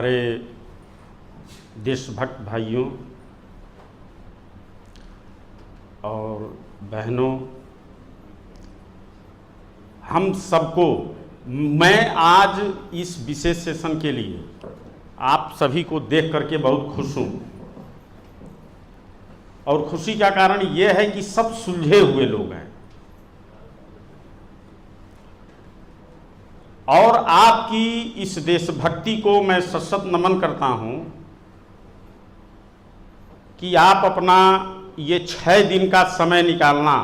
हमारे देशभक्त भाइयों और बहनों, हम सबको मैं आज इस विशेष सेशन के लिए आप सभी को देख करके बहुत खुश हूँ। और खुशी का कारण यह है कि सब सुलझे हुए लोग हैं और आपकी इस देशभक्ति को मैं सशक्त नमन करता हूं कि आप अपना ये 6 दिन का समय निकालना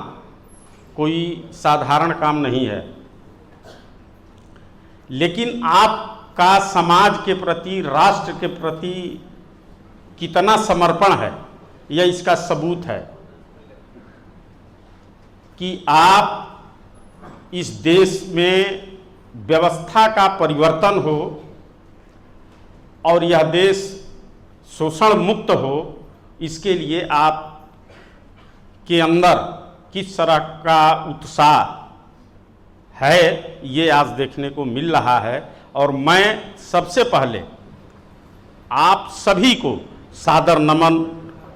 कोई साधारण काम नहीं है, लेकिन आपका समाज के प्रति, राष्ट्र के प्रति कितना समर्पण है यह इसका सबूत है कि आप इस देश में व्यवस्था का परिवर्तन हो और यह देश शोषण मुक्त हो, इसके लिए आप के अंदर किस तरह का उत्साह है ये आज देखने को मिल रहा है। और मैं सबसे पहले आप सभी को सादर नमन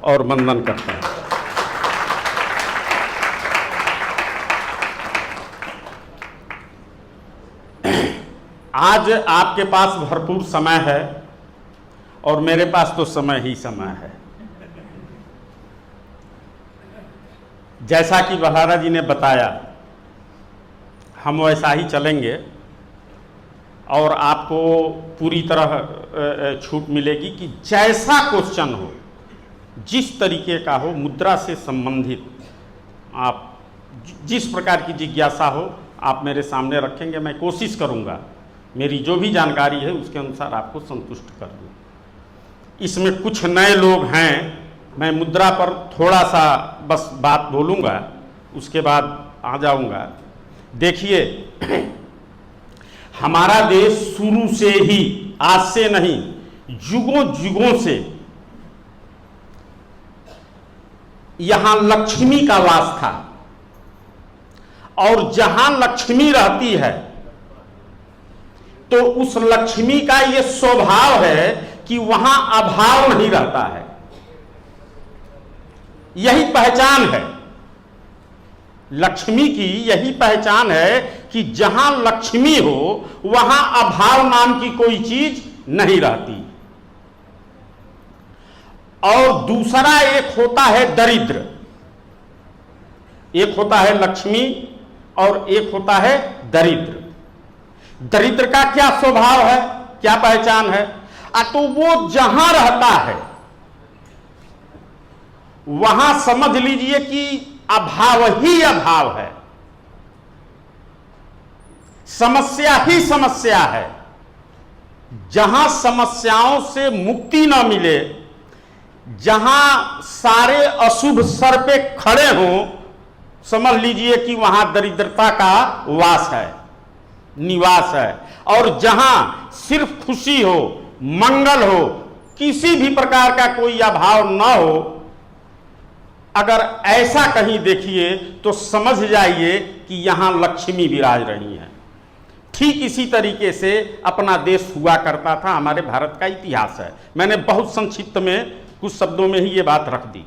और वंदन करता हूं। आज आपके पास भरपूर समय है और मेरे पास तो समय ही समय है। जैसा कि बल्हारा जी ने बताया, हम वैसा ही चलेंगे और आपको पूरी तरह छूट मिलेगी कि जैसा क्वेश्चन हो, जिस तरीके का हो, मुद्रा से संबंधित आप जिस प्रकार की जिज्ञासा हो आप मेरे सामने रखेंगे। मैं कोशिश करूंगा मेरी जो भी जानकारी है उसके अनुसार आपको संतुष्ट कर दूं। इसमें कुछ नए लोग हैं, मैं मुद्रा पर थोड़ा सा बस बात बोलूँगा, उसके बाद आ जाऊँगा। देखिए, हमारा देश शुरू से ही, आज से नहीं, युगों युगों से यहाँ लक्ष्मी का वास था और जहाँ लक्ष्मी रहती है तो उस लक्ष्मी का ये स्वभाव है कि वहां अभाव नहीं रहता है। यही पहचान है लक्ष्मी की, यही पहचान है कि जहां लक्ष्मी हो वहां अभाव नाम की कोई चीज नहीं रहती। और दूसरा एक होता है दरिद्र, एक होता है लक्ष्मी और एक होता है दरिद्र। दरिद्र का क्या स्वभाव है, क्या पहचान है? तो वो जहां रहता है वहां समझ लीजिए कि अभाव ही अभाव है, समस्या ही समस्या है। जहां समस्याओं से मुक्ति न मिले, जहां सारे अशुभ सर पे खड़े हों, समझ लीजिए कि वहां दरिद्रता का वास है, निवास है। और जहां सिर्फ खुशी हो, मंगल हो, किसी भी प्रकार का कोई अभाव न हो, अगर ऐसा कहीं देखिए तो समझ जाइए कि यहां लक्ष्मी विराज रही है। ठीक इसी तरीके से अपना देश हुआ करता था, हमारे भारत का इतिहास है। मैंने बहुत संक्षिप्त में कुछ शब्दों में ही ये बात रख दी।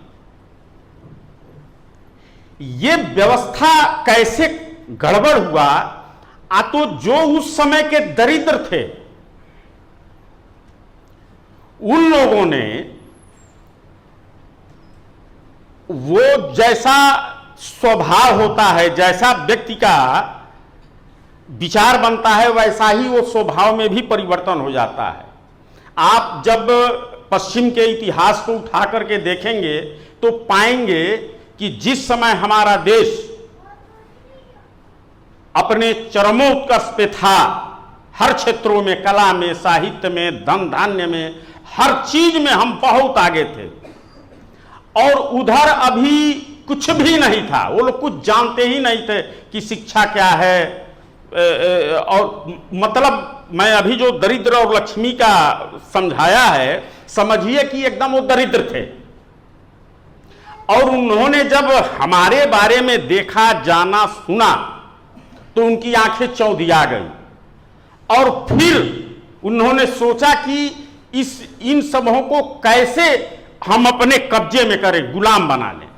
ये व्यवस्था कैसे गड़बड़ हुआ, तो जो उस समय के दरिद्र थे उन लोगों ने वो जैसा स्वभाव होता है, जैसा व्यक्ति का विचार बनता है, वैसा ही वो स्वभाव में भी परिवर्तन हो जाता है। आप जब पश्चिम के इतिहास को उठा करके देखेंगे तो पाएंगे कि जिस समय हमारा देश अपने चरमोत्कर्ष पे था, हर क्षेत्रों में, कला में, साहित्य में, धन धान्य में, हर चीज में हम बहुत आगे थे। और उधर अभी कुछ भी नहीं था, वो लोग कुछ जानते ही नहीं थे कि शिक्षा क्या है। और मतलब मैं अभी जो दरिद्र और लक्ष्मी का समझाया है, समझिए कि एकदम वो दरिद्र थे। और उन्होंने जब हमारे बारे में देखा, जाना, सुना तो उनकी आंखें चौंधिया गई और फिर उन्होंने सोचा कि इन समूहों को कैसे हम अपने कब्जे में करें, गुलाम बना लें।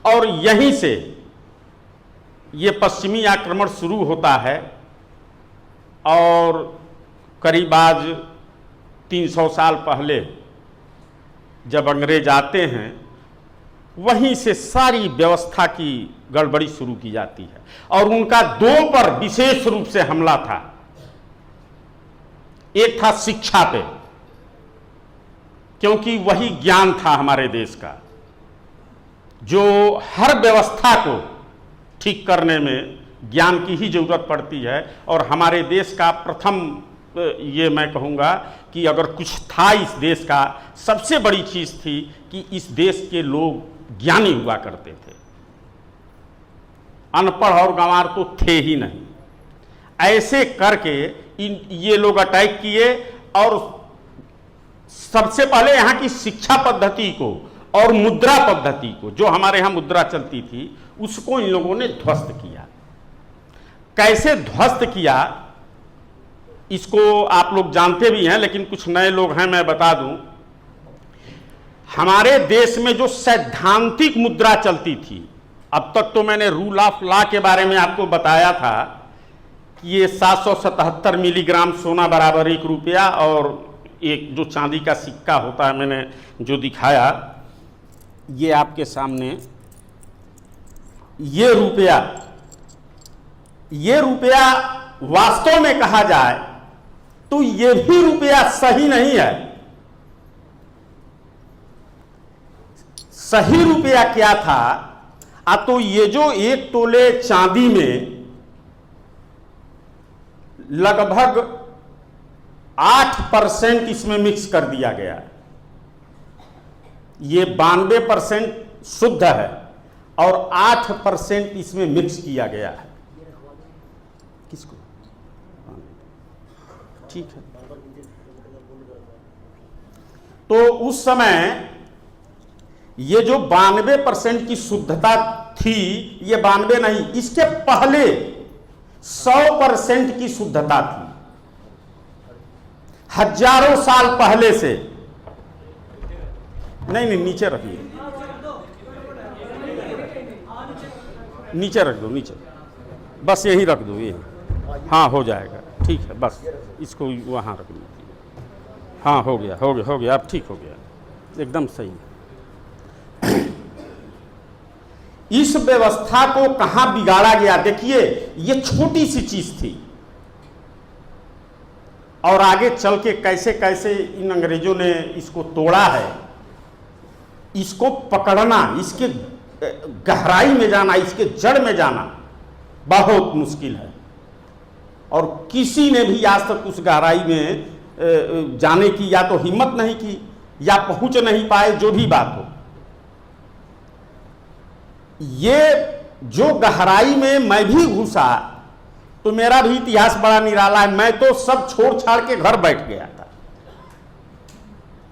और यहीं से ये पश्चिमी आक्रमण शुरू होता है और करीब आज 300 साल पहले जब अंग्रेज आते हैं, वहीं से सारी व्यवस्था की गड़बड़ी शुरू की जाती है। और उनका दो पर विशेष रूप से हमला था। एक था शिक्षा पे, क्योंकि वही ज्ञान था हमारे देश का, जो हर व्यवस्था को ठीक करने में ज्ञान की ही जरूरत पड़ती है। और हमारे देश का प्रथम, ये मैं कहूँगा कि अगर कुछ था इस देश का, सबसे बड़ी चीज़ थी कि इस देश के लोग ज्ञानी हुआ करते थे। अनपढ़ और गंवार तो थे ही नहीं। ऐसे करके ये लोग अटैक किए और सबसे पहले यहाँ की शिक्षा पद्धति को और मुद्रा पद्धति को, जो हमारे यहाँ मुद्रा चलती थी, उसको इन लोगों ने ध्वस्त किया। कैसे ध्वस्त किया इसको आप लोग जानते भी हैं, लेकिन कुछ नए लोग हैं, मैं बता दूं। हमारे देश में जो सैद्धांतिक मुद्रा चलती थी, अब तक तो मैंने रूल ऑफ लॉ के बारे में आपको बताया था कि ये 777 मिलीग्राम सोना बराबर 1 रुपया, और एक जो चांदी का सिक्का होता है, मैंने जो दिखाया ये आपके सामने, ये रुपया वास्तव में कहा जाए तो ये भी रुपया सही नहीं है। सही रुपया क्या था? तो ये जो 1 तोले चांदी में लगभग 8% इसमें मिक्स कर दिया गया है। ये 92% शुद्ध है और 8% इसमें मिक्स किया गया है। किसको? ठीक है। तो उस समय ये जो 92% की शुद्धता थी, ये 92 नहीं, इसके पहले 100% की शुद्धता थी। हजारों साल पहले से। नहीं, नीचे रखिए, नीचे रख दो, नीचे बस यही रख दो, ये हाँ हो जाएगा, ठीक है। बस इसको वहाँ रख दीजिए। हाँ हो गया, अब ठीक हो गया, एकदम सही है। इस व्यवस्था को कहां बिगाड़ा गया? देखिए, ये छोटी सी चीज थी और आगे चल के कैसे कैसे इन अंग्रेजों ने इसको तोड़ा है। इसको पकड़ना, इसके गहराई में जाना, इसके जड़ में जाना बहुत मुश्किल है, और किसी ने भी आज तक उस गहराई में जाने की या तो हिम्मत नहीं की या पहुंच नहीं पाए, जो भी बात हो। ये जो गहराई में मैं भी घुसा तो मेरा भी इतिहास बड़ा निराला है। मैं तो सब छोड़ छाड़ के घर बैठ गया था,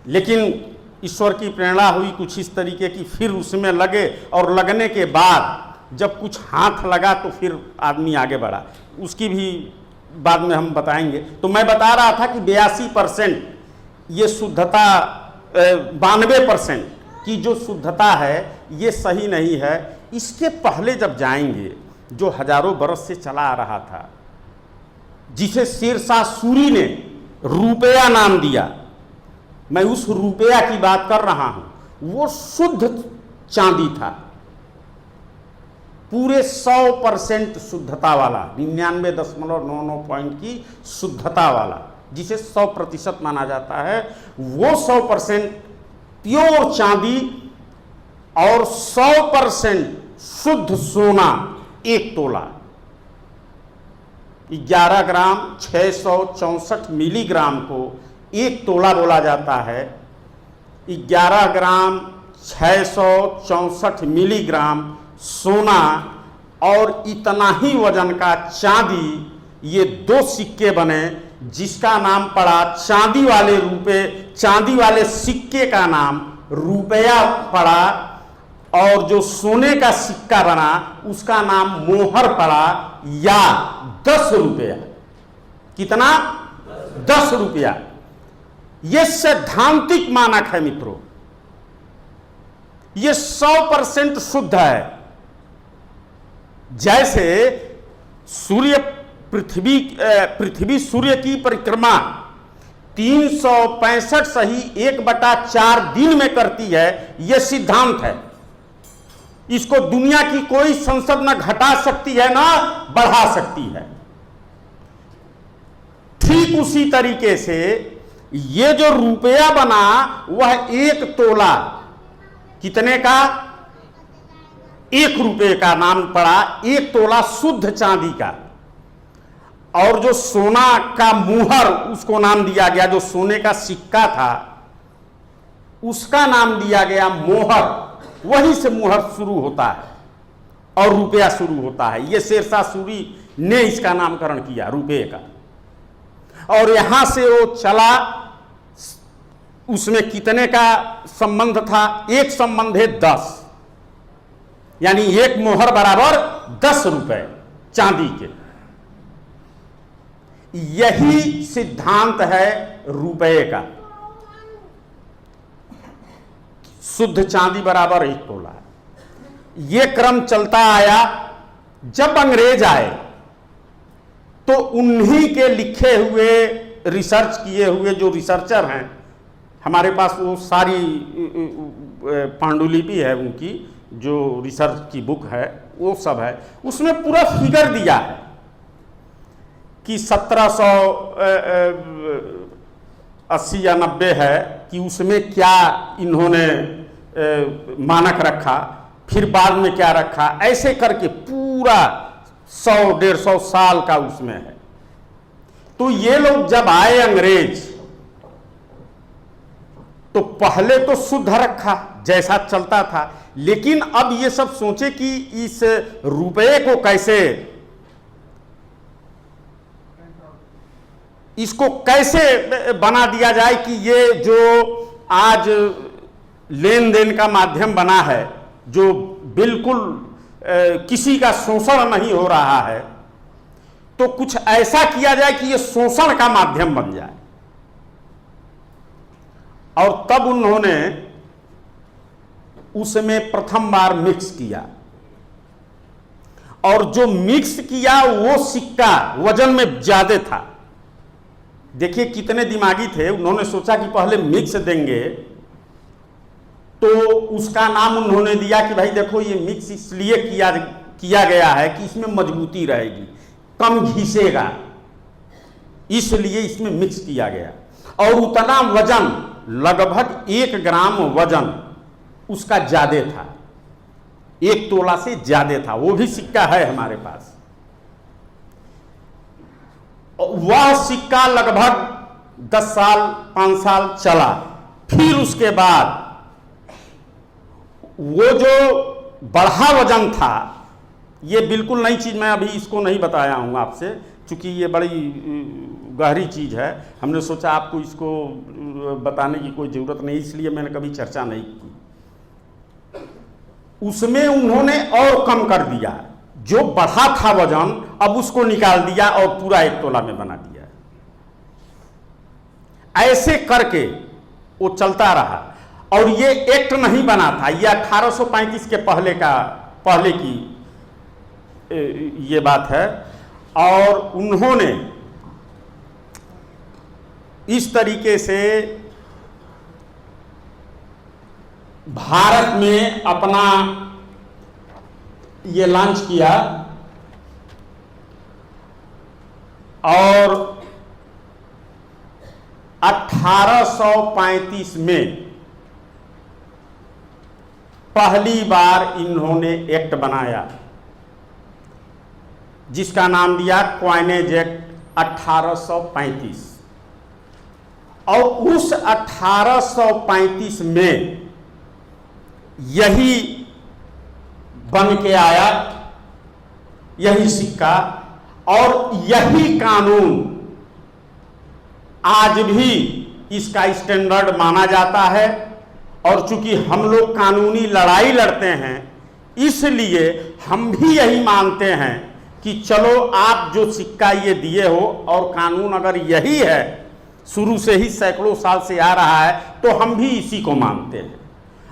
लेकिन ईश्वर की प्रेरणा हुई कुछ इस तरीके की, फिर उसमें लगे और लगने के बाद जब कुछ हाथ लगा तो फिर आदमी आगे बढ़ा। उसकी भी बाद में हम बताएंगे। तो मैं बता रहा था कि 82% ये शुद्धता, 92% की जो शुद्धता है ये सही नहीं है। इसके पहले जब जाएंगे, जो हजारों बरस से चला आ रहा था, जिसे शेरशाह सूरी ने रुपया नाम दिया, मैं उस रुपया की बात कर रहा हूं। वो शुद्ध चांदी था, पूरे 100% शुद्धता वाला, 99.99 पॉइंट की शुद्धता वाला, जिसे 100% माना जाता है। वो 100% प्योर चांदी और 100% शुद्ध सोना 1 तोला, 11 ग्राम 664 मिलीग्राम को 1 तोला बोला जाता है। 11 ग्राम 664 मिलीग्राम सोना और इतना ही वजन का चांदी, ये 2 सिक्के बने, जिसका नाम पड़ा चांदी वाले सिक्के का नाम रुपया पड़ा, और जो सोने का सिक्का बना उसका नाम मोहर पड़ा, या 10 रुपया। कितना? 10 रुपया। यह सैद्धांतिक मानक है मित्रों, यह 100% शुद्ध है। जैसे सूर्य पृथ्वी सूर्य की परिक्रमा 365 सही 1/4 दिन में करती है, यह सिद्धांत है। इसको दुनिया की कोई संसद न घटा सकती है ना बढ़ा सकती है। ठीक उसी तरीके से ये जो रुपया बना वह 1 तोला कितने का, 1 रुपये का नाम पड़ा, 1 तोला शुद्ध चांदी का। और जो सोना का मुहर उसको नाम दिया गया, जो सोने का सिक्का था उसका नाम दिया गया मोहर। वहीं से मुहर शुरू होता है और रुपया शुरू होता है। यह शेरशाह सूरी ने इसका नामकरण किया रुपये का। और यहां से वो चला, उसमें कितने का संबंध था, एक संबंध है 10, यानी 1 मोहर बराबर 10 रुपए चांदी के। यही सिद्धांत है रुपये का। शुद्ध चांदी बराबर 1 तोला है। यह क्रम चलता आया। जब अंग्रेज आए तो उन्हीं के लिखे हुए, रिसर्च किए हुए जो रिसर्चर हैं, हमारे पास वो सारी पांडुलिपि है उनकी, जो रिसर्च की बुक है वो सब है, उसमें पूरा फिगर दिया है कि 1780 या 90 है कि उसमें क्या इन्होंने मानक रखा, फिर बाद में क्या रखा, ऐसे करके पूरा 100-150 साल का उसमें है। तो ये लोग जब आए अंग्रेज, तो पहले तो शुद्ध रखा जैसा चलता था, लेकिन अब ये सब सोचे कि इस रुपये को कैसे, इसको कैसे बना दिया जाए कि ये जो आज लेन देन का माध्यम बना है, जो बिल्कुल किसी का शोषण नहीं हो रहा है, तो कुछ ऐसा किया जाए कि ये शोषण का माध्यम बन जाए। और तब उन्होंने उसमें प्रथम बार मिक्स किया, और जो मिक्स किया वो सिक्का वजन में ज्यादा था। देखिए कितने दिमागी थे, उन्होंने सोचा कि पहले मिक्स देंगे, तो उसका नाम उन्होंने दिया कि भाई देखो ये मिक्स इसलिए किया गया है कि इसमें मजबूती रहेगी, कम घिसेगा, इसलिए इसमें मिक्स किया गया। और उतना वजन, लगभग 1 ग्राम वजन उसका ज्यादा था, 1 तोला से ज्यादा था। वो भी सिक्का है हमारे पास। वह सिक्का लगभग 10 साल 5 साल चला। फिर उसके बाद वो जो बढ़ा वजन था, ये बिल्कुल नई चीज, मैं अभी इसको नहीं बताया हूं आपसे, क्योंकि ये बड़ी गहरी चीज है। हमने सोचा आपको इसको बताने की कोई जरूरत नहीं, इसलिए मैंने कभी चर्चा नहीं की। उसमें उन्होंने और कम कर दिया, जो बढ़ा था वजन अब उसको निकाल दिया और पूरा 1 तोला में बना दिया। ऐसे करके वो चलता रहा। और ये एक्ट नहीं बना था, ये 1835 के पहले की ये बात है। और उन्होंने इस तरीके से भारत में अपना ये लॉन्च किया। और 1835 में पहली बार इन्होंने एक्ट बनाया, जिसका नाम दिया क्वाइनेज एक्ट 1835। और उस 1835 में यही बन के आया, यही सिक्का और यही कानून आज भी इसका स्टैंडर्ड माना जाता है। और चूंकि हम लोग कानूनी लड़ाई लड़ते हैं, इसलिए हम भी यही मानते हैं कि चलो आप जो सिक्का ये दिए हो और कानून अगर यही है शुरू से ही सैकड़ों साल से आ रहा है, तो हम भी इसी को मानते हैं।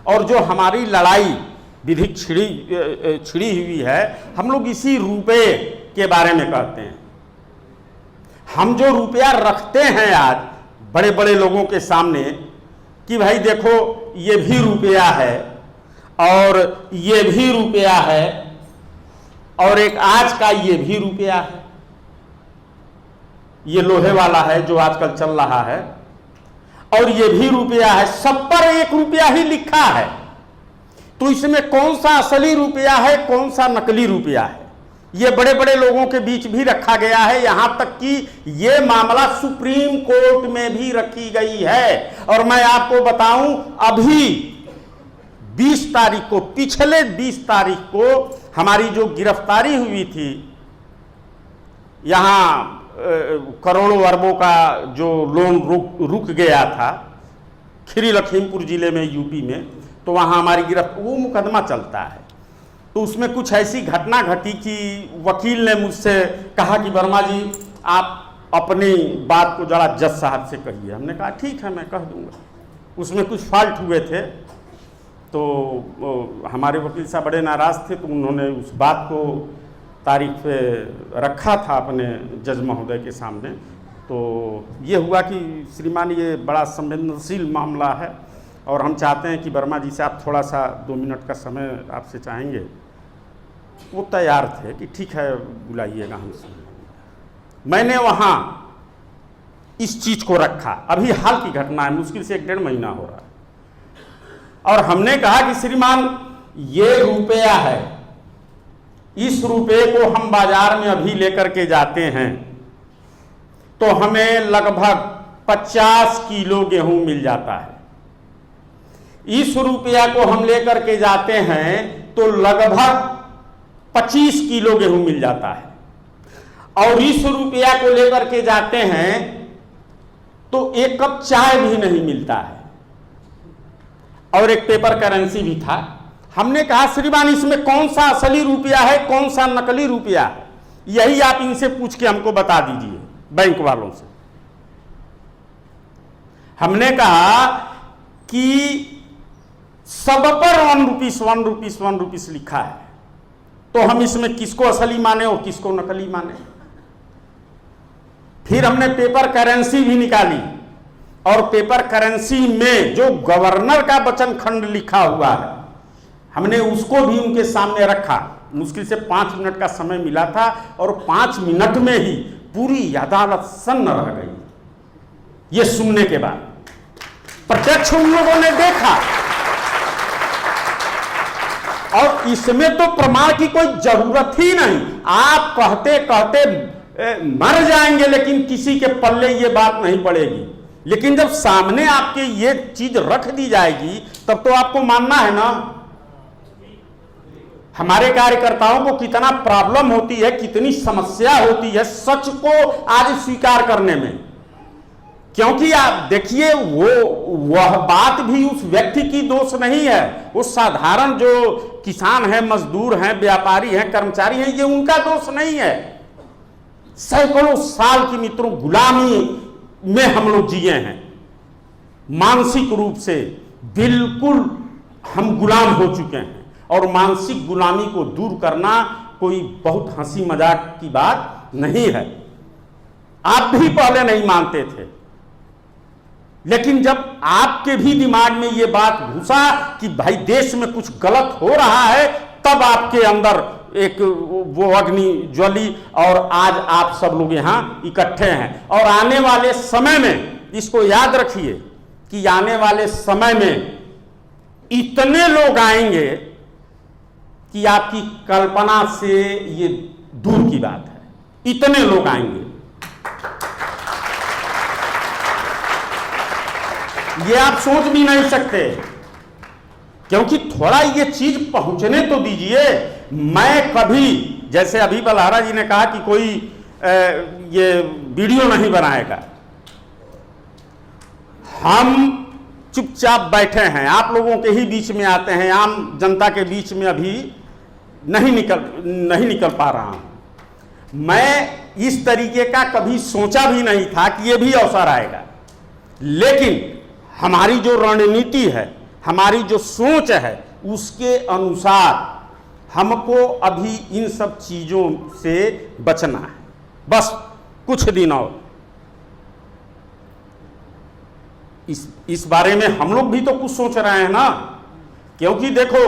और जो हमारी लड़ाई विधिक छिड़ी हुई है, हम लोग इसी रुपये के बारे में कहते हैं। हम जो रुपया रखते हैं आज बड़े बड़े लोगों के सामने कि भाई देखो ये भी रुपया है और ये भी रुपया है और एक आज का ये भी रुपया है, ये लोहे वाला है जो आजकल चल रहा है, और ये भी रुपया है, सब पर 1 रुपया ही लिखा है। तो इसमें कौन सा असली रुपया है, कौन सा नकली रुपया है, ये बड़े बड़े लोगों के बीच भी रखा गया है। यहां तक कि ये मामला सुप्रीम कोर्ट में भी रखी गई है। और मैं आपको बताऊं, अभी 20 तारीख को, पिछले 20 तारीख को हमारी जो गिरफ्तारी हुई थी, यहां करोड़ों अरबों का जो लोन रुक गया था खीरी लखीमपुर जिले में, यूपी में, तो वहाँ हमारी वो मुकदमा चलता है। तो उसमें कुछ ऐसी घटना घटी कि वकील ने मुझसे कहा कि वर्मा जी आप अपनी बात को जरा जज साहब से कहिए। हमने कहा ठीक है, मैं कह दूंगा। उसमें कुछ फॉल्ट हुए थे, तो हमारे वकील साहब बड़े नाराज़ थे, तो उन्होंने उस बात को तारीख पे रखा था अपने जज महोदय के सामने। तो ये हुआ कि श्रीमान ये बड़ा संवेदनशील मामला है और हम चाहते हैं कि वर्मा जी से आप थोड़ा सा 2 मिनट का समय आपसे चाहेंगे। वो तैयार थे कि ठीक है बुलाइएगा, हम सुनेंगे। मैंने वहाँ इस चीज़ को रखा, अभी हाल की घटना है, मुश्किल से 1-1.5 महीना हो रहा है, और हमने कहा कि श्रीमान ये रुपया है, इस रुपये को हम बाजार में अभी लेकर के जाते हैं तो हमें लगभग 50 किलो गेहूं मिल जाता है। इस रुपया को हम लेकर के जाते हैं तो लगभग 25 किलो गेहूं मिल जाता है, और इस रुपया को लेकर के जाते हैं तो 1 कप चाय भी नहीं मिलता है, और एक पेपर करेंसी भी था। हमने कहा श्रीमान इसमें कौन सा असली रुपया है, कौन सा नकली रुपया है, यही आप इनसे पूछ के हमको बता दीजिए, बैंक वालों से। हमने कहा कि सब पर 1 रुपीस 1 रुपीस 1 रुपीस लिखा है, तो हम इसमें किसको असली माने और किसको नकली माने। फिर हमने पेपर करेंसी भी निकाली, और पेपर करेंसी में जो गवर्नर का वचन खंड लिखा हुआ है, हमने उसको भी उनके सामने रखा। मुश्किल से 5 मिनट का समय मिला था, और 5 मिनट में ही पूरी अदालत सन्न रह गई ये सुनने के बाद। प्रत्यक्ष उन लोगों ने देखा, और इसमें तो प्रमाण की कोई जरूरत ही नहीं। आप कहते कहते मर जाएंगे, लेकिन किसी के पल्ले ये बात नहीं पड़ेगी। लेकिन जब सामने आपके ये चीज रख दी जाएगी, तब तो आपको मानना है ना। हमारे कार्यकर्ताओं को कितना प्रॉब्लम होती है, कितनी समस्या होती है सच को आज स्वीकार करने में। क्योंकि आप देखिए, वह बात भी उस व्यक्ति की दोष नहीं है। वो साधारण जो किसान है, मजदूर हैं, व्यापारी हैं, कर्मचारी हैं, ये उनका दोष नहीं है। सैकड़ों साल की मित्रों गुलामी में हम लोग जिए हैं, मानसिक रूप से बिल्कुल हम गुलाम हो चुके हैं। और मानसिक गुलामी को दूर करना कोई बहुत हंसी मजाक की बात नहीं है। आप भी पहले नहीं मानते थे, लेकिन जब आपके भी दिमाग में ये बात घुसा कि भाई देश में कुछ गलत हो रहा है, तब आपके अंदर एक वो अग्नि ज्वली, और आज आप सब लोग यहां इकट्ठे हैं। और आने वाले समय में इसको याद रखिए कि आने वाले समय में इतने लोग आएंगे कि आपकी कल्पना से ये दूर की बात है। इतने लोग आएंगे, ये आप सोच भी नहीं सकते। क्योंकि थोड़ा ये चीज पहुंचने तो दीजिए। मैं कभी, जैसे अभी बलहारा जी ने कहा कि कोई ये वीडियो नहीं बनाएगा, हम चुपचाप बैठे हैं, आप लोगों के ही बीच में आते हैं, आम जनता के बीच में अभी नहीं निकल पा रहा हूं। मैं इस तरीके का कभी सोचा भी नहीं था कि ये भी अवसर आएगा। लेकिन हमारी जो रणनीति है, हमारी जो सोच है, उसके अनुसार हमको अभी इन सब चीज़ों से बचना है। बस कुछ दिन और इस बारे में हम लोग भी तो कुछ सोच रहे हैं ना, क्योंकि देखो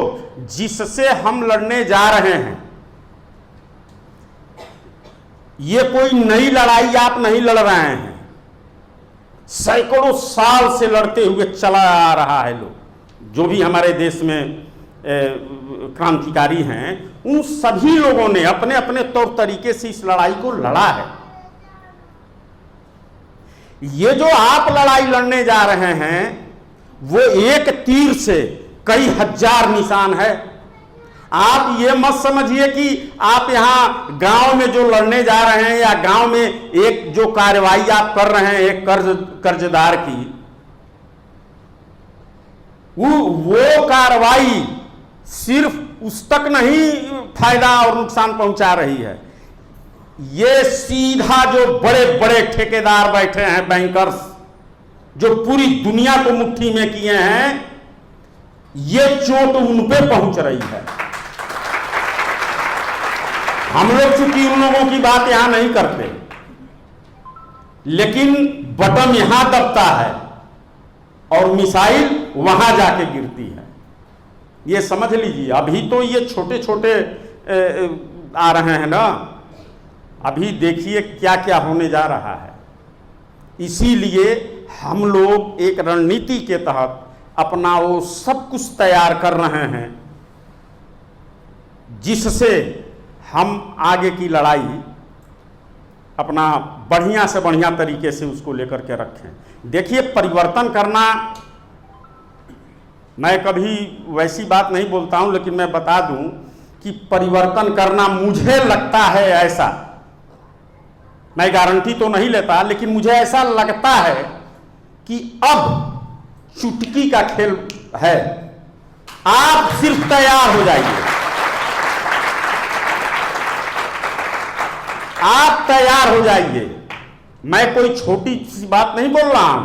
जिससे हम लड़ने जा रहे हैं ये कोई नई लड़ाई आप नहीं लड़ रहे हैं, सैकड़ों साल से लड़ते हुए चला आ रहा है। लोग जो भी हमारे देश में क्रांतिकारी हैं, उन सभी लोगों ने अपने अपने तौर तरीके से इस लड़ाई को लड़ा है। ये जो आप लड़ाई लड़ने जा रहे हैं वो एक तीर से कई हजार निशान है। आप ये मत समझिए कि आप यहां गांव में जो लड़ने जा रहे हैं या गांव में एक जो कार्रवाई आप कर रहे हैं एक कर्जदार की, वो कार्रवाई सिर्फ उस तक नहीं फायदा और नुकसान पहुंचा रही है, ये सीधा जो बड़े बड़े ठेकेदार बैठे हैं, बैंकर्स, जो पूरी दुनिया को मुट्ठी में किए हैं, ये चोट उन पे पहुंच रही है। हम लोग चूंकि उन लोगों की बात यहां नहीं करते, लेकिन बटन यहां दबता है और मिसाइल वहां जाके गिरती है। ये समझ लीजिए। अभी तो ये छोटे छोटे आ रहे हैं ना, अभी देखिए क्या क्या होने जा रहा है। इसीलिए हम लोग एक रणनीति के तहत अपना वो सब कुछ तैयार कर रहे हैं जिससे हम आगे की लड़ाई अपना बढ़िया से बढ़िया तरीके से उसको लेकर के रखें। देखिए, परिवर्तन करना, मैं कभी वैसी बात नहीं बोलता हूं, लेकिन मैं बता दूं कि परिवर्तन करना मुझे लगता है ऐसा, मैं गारंटी तो नहीं लेता, लेकिन मुझे ऐसा लगता है कि अब चुटकी का खेल है। आप सिर्फ तैयार हो जाइए, आप तैयार हो जाइए। मैं कोई छोटी सी बात नहीं बोल रहा हूं,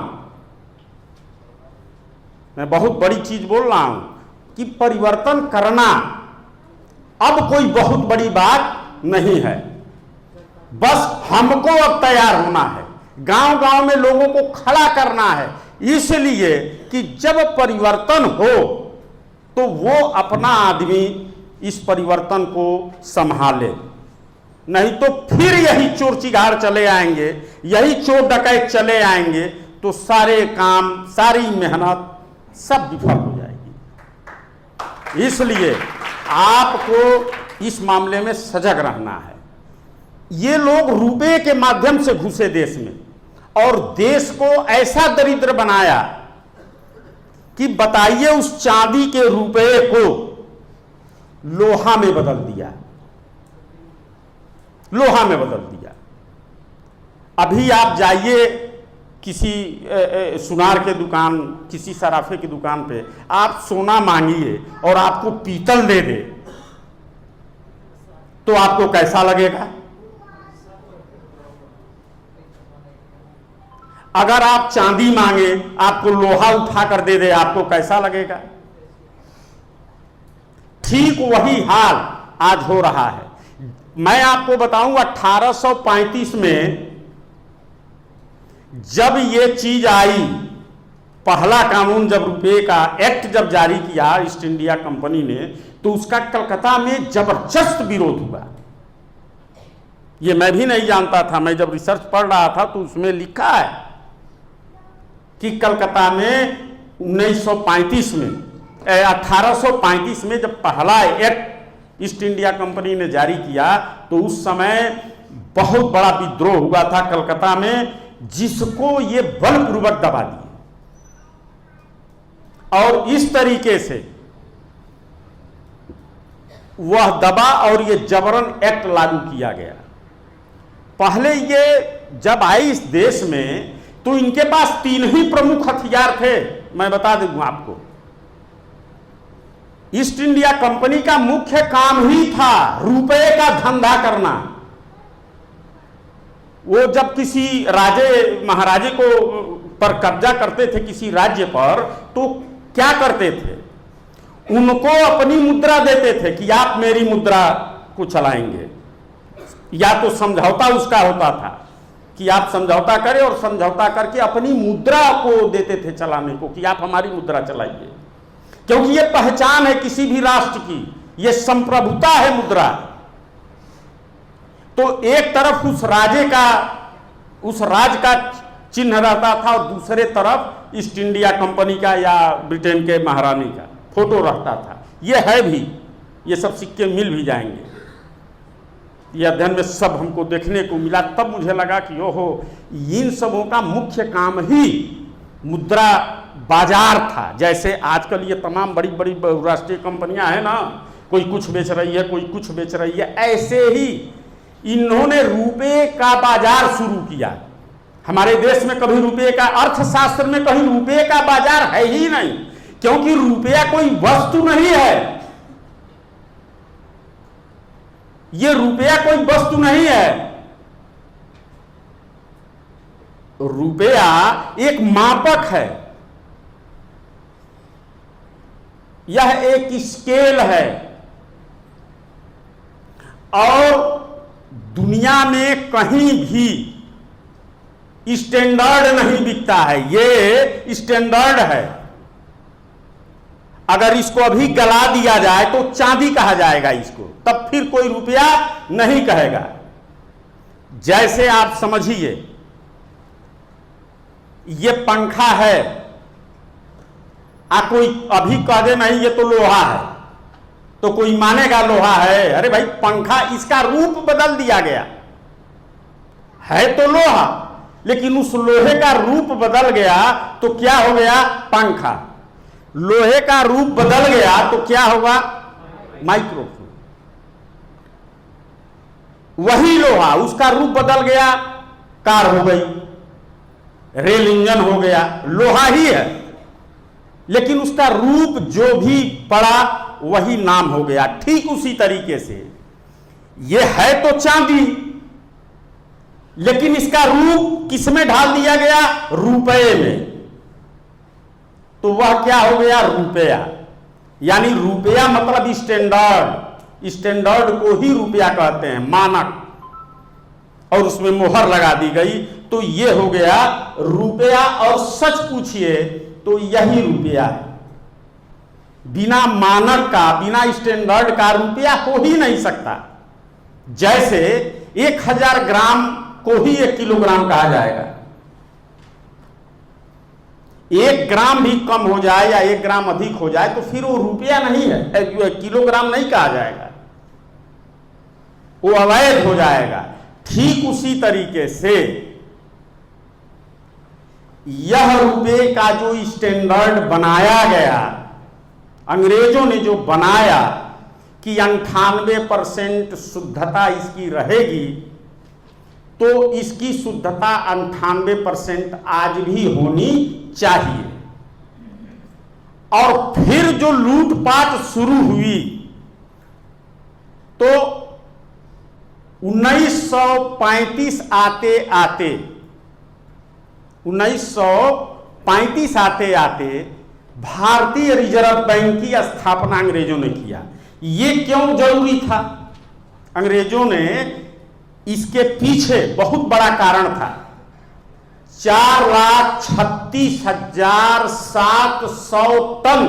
मैं बहुत बड़ी चीज बोल रहा हूं कि परिवर्तन करना अब कोई बहुत बड़ी बात नहीं है। बस हमको अब तैयार होना है, गांव गांव में लोगों को खड़ा करना है, इसलिए कि जब परिवर्तन हो तो वो अपना आदमी इस परिवर्तन को संभाले, नहीं तो फिर यही चोर चिगार चले आएंगे, यही चोर डकैत चले आएंगे, तो सारे काम, सारी मेहनत सब विफल हो जाएगी। इसलिए आपको इस मामले में सजग रहना है। ये लोग रुपए के माध्यम से घुसे देश में और देश को ऐसा दरिद्र बनाया कि बताइए, उस चांदी के रुपए को लोहा में बदल दिया, लोहा में बदल दिया। अभी आप जाइए किसी सुनार के दुकान, किसी सराफे की दुकान पे, आप सोना मांगिए और आपको पीतल दे दे तो आपको कैसा लगेगा? अगर आप चांदी मांगे, आपको लोहा उठा कर दे दे, आपको कैसा लगेगा? ठीक वही हाल आज हो रहा है। मैं आपको बताऊं, 1835 में जब ये चीज आई, पहला कानून जब रुपए का एक्ट जब जारी किया ईस्ट इंडिया कंपनी ने, तो उसका कलकत्ता में जबरदस्त विरोध हुआ। ये मैं भी नहीं जानता था, मैं जब रिसर्च पढ़ रहा था तो उसमें लिखा है कि कलकत्ता में 1935 में 1835 में जब पहला एक्ट ईस्ट इंडिया कंपनी ने जारी किया, तो उस समय बहुत बड़ा विद्रोह हुआ था कलकत्ता में, जिसको ये बलपूर्वक दबा दिए और इस तरीके से वह दबा और ये जबरन एक्ट लागू किया गया। पहले ये जब आई इस देश में तो इनके पास 3 ही प्रमुख हथियार थे। मैं बता दूंगा आपको, ईस्ट इंडिया कंपनी का मुख्य काम ही था रुपए का धंधा करना। वो जब किसी राजे महाराजे को पर कब्जा करते थे किसी राज्य पर, तो क्या करते थे? उनको अपनी मुद्रा देते थे कि आप मेरी मुद्रा को चलाएंगे, या तो समझौता उसका होता था कि आप समझौता करें और समझौता करके अपनी मुद्रा को देते थे चलाने को कि आप हमारी मुद्रा चलाइए, क्योंकि ये पहचान है किसी भी राष्ट्र की, ये संप्रभुता है मुद्रा। तो एक तरफ उस राज का चिन्ह रहता था और दूसरे तरफ ईस्ट इंडिया कंपनी का या ब्रिटेन के महारानी का फोटो रहता था। ये है भी, ये सब सिक्के मिल भी जाएंगे। ये अध्ययन में सब हमको देखने को मिला। तब मुझे लगा कि ओहो, इन सबों का मुख्य काम ही मुद्रा बाजार था। जैसे आजकल ये तमाम बड़ी बड़ी बहुराष्ट्रीय कंपनियां हैं ना, कोई कुछ बेच रही है, कोई कुछ बेच रही है, ऐसे ही इन्होंने रुपए का बाजार शुरू किया। हमारे देश में कभी रुपये का, अर्थशास्त्र में कहीं रुपये का बाजार है ही नहीं, क्योंकि रुपया कोई वस्तु नहीं है। ये रुपया कोई वस्तु नहीं है, रुपया एक मापक है, यह एक स्केल है। और दुनिया में कहीं भी स्टैंडर्ड नहीं बिकता है, ये स्टैंडर्ड है। अगर इसको अभी गला दिया जाए तो चांदी कहा जाएगा इसको, तब फिर कोई रुपया नहीं कहेगा। जैसे आप समझिए, ये पंखा है, कोई अभी कह दे नहीं ये तो लोहा है, तो कोई मानेगा लोहा है? अरे भाई, पंखा, इसका रूप बदल दिया गया है तो लोहा, लेकिन उस लोहे का रूप बदल गया तो क्या हो गया? पंखा। लोहे का रूप बदल गया तो क्या होगा? माइक्रोफोन। वही लोहा, उसका रूप बदल गया, कार हो गई, रेल इंजन हो गया, लोहा ही है, लेकिन उसका रूप जो भी पड़ा वही नाम हो गया। ठीक उसी तरीके से यह है तो चांदी, लेकिन इसका रूप किसमें ढाल दिया गया? रुपए में, तो वह क्या हो गया? रुपया। यानी रुपया मतलब स्टैंडर्ड, स्टैंडर्ड को ही रुपया कहते हैं, मानक, और उसमें मोहर लगा दी गई तो यह हो गया रुपया। और सच पूछिए तो यही रुपया है। बिना मानक का, बिना स्टैंडर्ड का रुपया हो ही नहीं सकता। जैसे 1000 ग्राम को ही 1 किलोग्राम कहा जाएगा। 1 ग्राम भी कम हो जाए या 1 ग्राम अधिक हो जाए तो फिर वो रुपया नहीं है, किलोग्राम नहीं कहा जाएगा, वो अवैध हो जाएगा। ठीक उसी तरीके से यह रुपये का जो स्टैंडर्ड बनाया गया, अंग्रेजों ने जो बनाया कि 98% शुद्धता इसकी रहेगी, तो इसकी शुद्धता 98% आज भी होनी चाहिए। और फिर जो लूटपाट शुरू हुई तो 1935 आते आते भारतीय रिजर्व बैंक की स्थापना अंग्रेजों ने किया। ये क्यों जरूरी था? अंग्रेजों ने, इसके पीछे बहुत बड़ा कारण था। 4,36,700 टन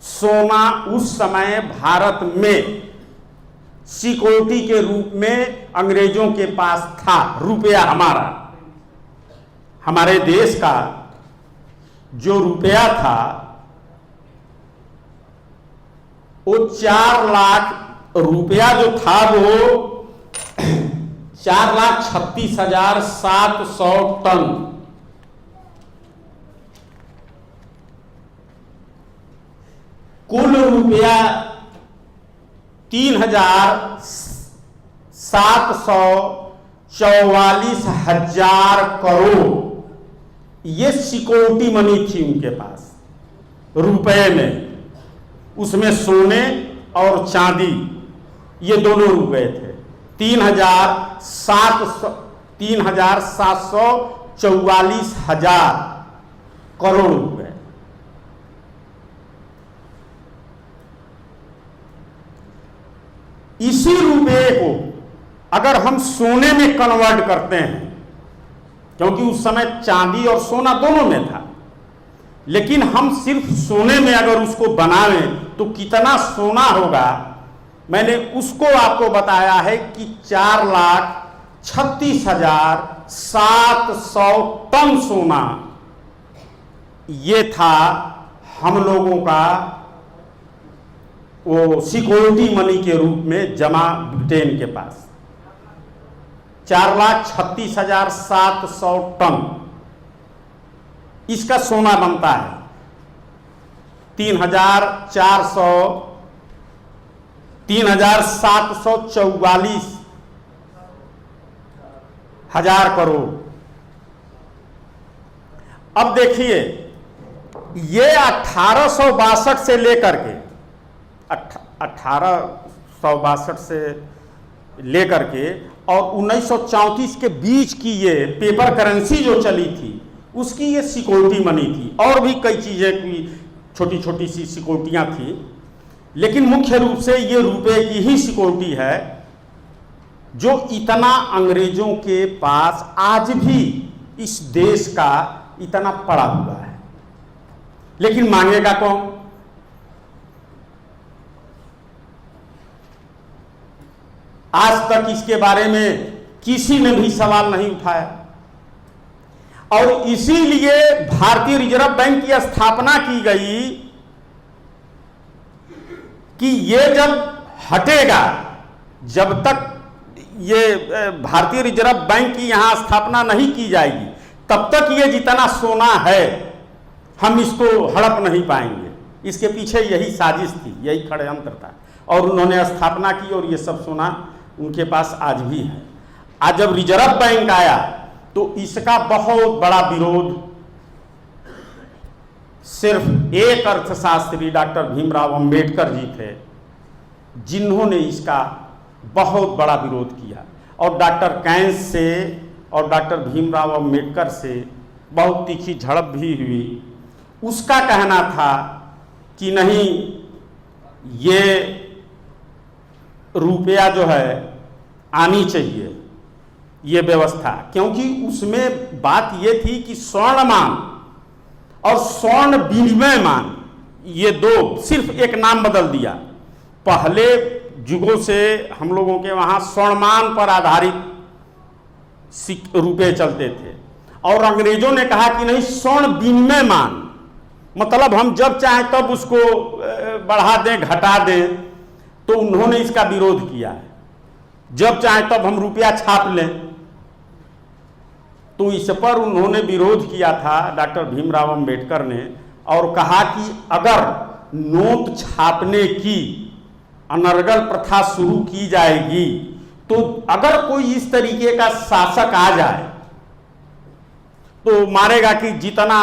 सोना उस समय भारत में सिक्योरिटी के रूप में अंग्रेजों के पास था। रुपया हमारे देश का जो रुपया था वो 4 लाख रुपया जो था वो 4,36,700 टन। कुल रुपया 3,744,000 करोड़, ये सिक्योरिटी मनी थी उनके पास रुपए में। उसमें सोने और चांदी ये दोनों रुपए थे। 3,744,000 करोड़ रुपए। इसी रुपये को अगर हम सोने में कन्वर्ट करते हैं, क्योंकि उस समय चांदी और सोना दोनों में था, लेकिन हम सिर्फ सोने में अगर उसको बनावें तो कितना सोना होगा, मैंने उसको आपको बताया है कि 4,36,700 टन सोना ये था हम लोगों का वो सिक्योरिटी मनी के रूप में जमा ब्रिटेन के पास। 4,36,700 टन इसका सोना बनता है। 3,744 हजार करोड़। अब देखिए, ये 1862 से लेकर के 1862 से लेकर के और 1934 के बीच की ये पेपर करेंसी जो चली थी, उसकी ये सिक्योरिटी मनी थी। और भी कई चीज़ें की छोटी छोटी सी सिक्योरिटियाँ थी, लेकिन मुख्य रूप से ये रुपए की ही सिक्योरिटी है जो इतना अंग्रेजों के पास आज भी इस देश का इतना पड़ा हुआ है। लेकिन मांगेगा कौन? आज तक इसके बारे में किसी ने भी सवाल नहीं उठाया। और इसीलिए भारतीय रिजर्व बैंक की स्थापना की गई कि ये जब हटेगा, जब तक ये भारतीय रिजर्व बैंक की यहां स्थापना नहीं की जाएगी, तब तक ये जितना सोना है हम इसको हड़प नहीं पाएंगे। इसके पीछे यही साजिश थी, यही षड्यंत्र था, और उन्होंने स्थापना की और ये सब सोना उनके पास आज भी है। आज जब रिजर्व बैंक आया तो इसका बहुत बड़ा विरोध सिर्फ एक अर्थशास्त्री डॉक्टर भीमराव अंबेडकर जी थे, जिन्होंने इसका बहुत बड़ा विरोध किया। और डॉक्टर कैंस से और डॉक्टर भीमराव अंबेडकर से बहुत तीखी झड़प भी हुई। उसका कहना था कि नहीं, ये रुपया जो है आनी चाहिए ये व्यवस्था, क्योंकि उसमें बात ये थी कि स्वर्णमान और स्वर्ण विनिमय मान, ये दो, सिर्फ एक नाम बदल दिया। पहले युगों से हम लोगों के वहाँ स्वर्णमान पर आधारित रुपए चलते थे, और अंग्रेजों ने कहा कि नहीं, स्वर्ण विनिमय मान, मतलब हम जब चाहें तब उसको बढ़ा दें घटा दें। तो उन्होंने इसका विरोध किया है, जब चाहें तब हम रुपया छाप लें। तो इस पर उन्होंने विरोध किया था डॉक्टर भीमराव अंबेडकर ने, और कहा कि अगर नोट छापने की अनर्गल प्रथा शुरू की जाएगी तो अगर कोई इस तरीके का शासक आ जाए तो मारेगा कि जितना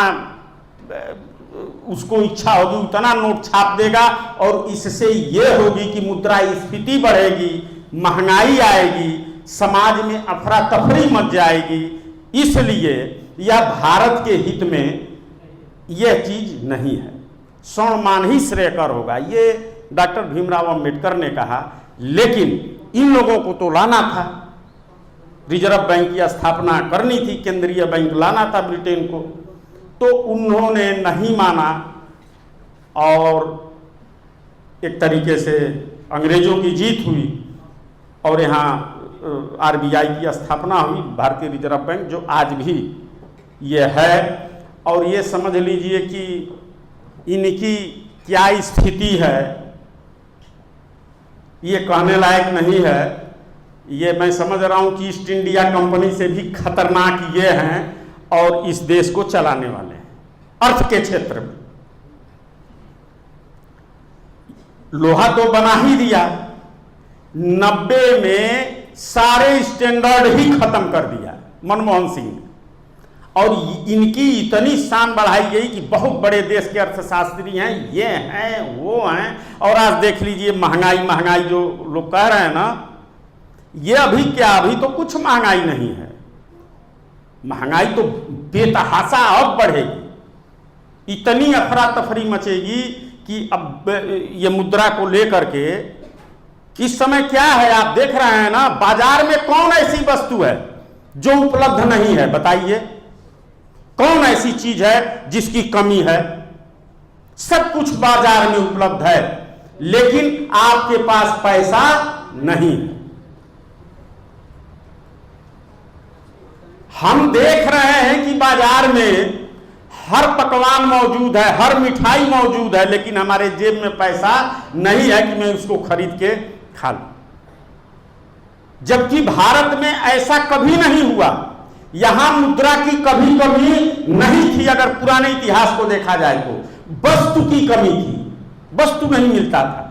उसको इच्छा होगी उतना नोट छाप देगा, और इससे ये होगी कि मुद्रास्फीति बढ़ेगी, महंगाई आएगी, समाज में अफरा तफरी मच जाएगी। इसलिए यह भारत के हित में यह चीज नहीं है, स्वर्णमान ही श्रेयकर होगा, ये डॉक्टर भीमराव अंबेडकर ने कहा। लेकिन इन लोगों को तो लाना था, रिजर्व बैंक की स्थापना करनी थी, केंद्रीय बैंक लाना था ब्रिटेन को, तो उन्होंने नहीं माना, और एक तरीके से अंग्रेजों की जीत हुई और यहाँ आरबीआई की स्थापना हुई, भारतीय रिजर्व बैंक, जो आज भी ये है। और ये समझ लीजिए कि इनकी क्या स्थिति है ये कहने लायक नहीं है। ये मैं समझ रहा हूँ कि ईस्ट इंडिया कंपनी से भी खतरनाक ये हैं और इस देश को चलाने वाले हैं अर्थ के क्षेत्र में। लोहा तो बना ही दिया, 90 में सारे स्टैंडर्ड ही खत्म कर दिया मनमोहन सिंह ने, और इनकी इतनी शान बढ़ाई गई कि बहुत बड़े देश के अर्थशास्त्री हैं, ये हैं वो हैं। और आज देख लीजिए महंगाई जो लोग कह रहे हैं ना, ये अभी क्या, अभी तो कुछ महंगाई नहीं है, महंगाई तो बेतहाशा अब बढ़ेगी। इतनी अफरा तफरी मचेगी कि अब ये मुद्रा को लेकर के इस समय क्या है, आप देख रहे हैं ना, बाजार में कौन ऐसी वस्तु है जो उपलब्ध नहीं है? बताइए, कौन ऐसी चीज है जिसकी कमी है? सब कुछ बाजार में उपलब्ध है, लेकिन आपके पास पैसा नहीं है। हम देख रहे हैं कि बाजार में हर पकवान मौजूद है, हर मिठाई मौजूद है, लेकिन हमारे जेब में पैसा नहीं है कि मैं उसको खरीद के खा लूं। जबकि भारत में ऐसा कभी नहीं हुआ, यहां मुद्रा की कभी कमी नहीं थी। अगर पुराने इतिहास को देखा जाए तो वस्तु की कमी थी, वस्तु नहीं मिलता था।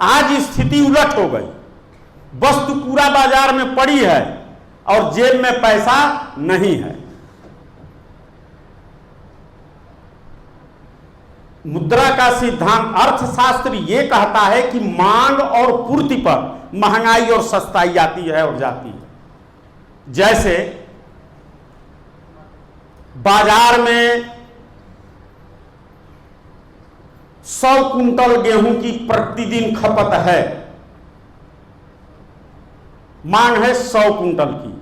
आज स्थिति उलट हो गई, वस्तु पूरा बाजार में पड़ी है और जेब में पैसा नहीं है। मुद्रा का सिद्धांत, अर्थशास्त्र यह कहता है कि मांग और पूर्ति पर महंगाई और सस्ताई आती है और जाती है। जैसे बाजार में 100 कुंटल गेहूं की प्रतिदिन खपत है, मांग है 100 कुंटल की।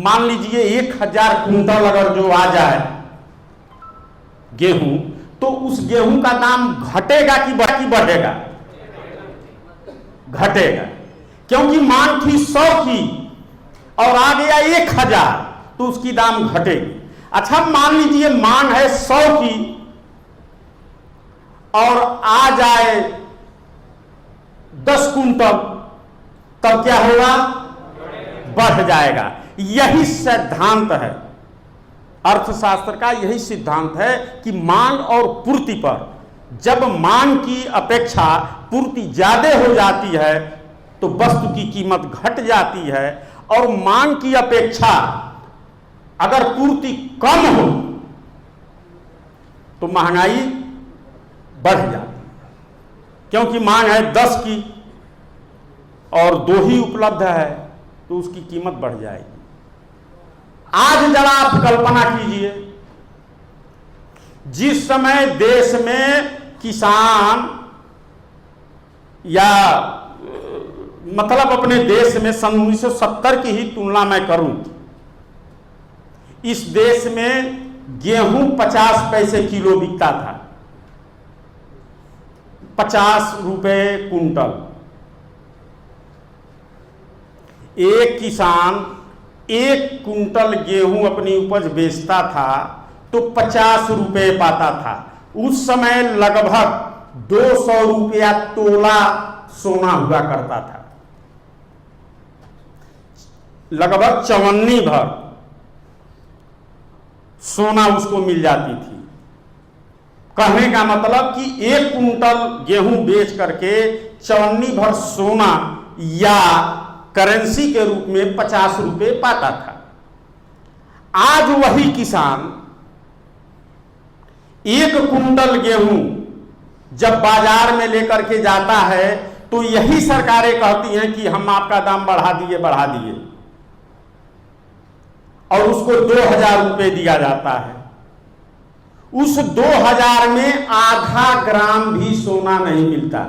मान लीजिए 1000 कुंटल अगर जो आ जाए गेहूं, तो उस गेहूं का दाम घटेगा कि बढ़ेगा? घटेगा, क्योंकि मांग थी 100 की और आ गया 1000, तो उसकी दाम घटेगी। अच्छा, मान लीजिए मांग है 100 की और आ जाए 10 कुंटल, तब क्या होगा? बढ़ जाएगा। यही सिद्धांत है अर्थशास्त्र का, यही सिद्धांत है कि मांग और पूर्ति पर, जब मांग की अपेक्षा पूर्ति ज्यादा हो जाती है तो वस्तु की कीमत घट जाती है, और मांग की अपेक्षा अगर पूर्ति कम हो तो महंगाई बढ़ जाती है। क्योंकि मांग है 10 की और 2 ही उपलब्ध है, तो उसकी कीमत बढ़ जाएगी। आज जरा आप कल्पना कीजिए, जिस समय देश में किसान, या मतलब अपने देश में सन 1970 की ही तुलना मैं करूं, इस देश में गेहूं 50 पैसे किलो बिकता था, 50 रुपए कुंटल। एक किसान 1 कुंटल गेहूं अपनी उपज बेचता था तो 50 रुपए पाता था। उस समय लगभग 200 रुपया तोला सोना हुआ करता था, लगभग 54 भर सोना उसको मिल जाती थी। कहने का मतलब कि 1 कुंटल गेहूं बेच करके 54 भर सोना या करेंसी के रूप में 50 रुपए पाता था। आज वही किसान 1 कुंटल गेहूं जब बाजार में लेकर के जाता है तो यही सरकारें कहती हैं कि हम आपका दाम बढ़ा दिए, और उसको 2000 रुपए दिया जाता है। उस 2000 में आधा ग्राम भी सोना नहीं मिलता।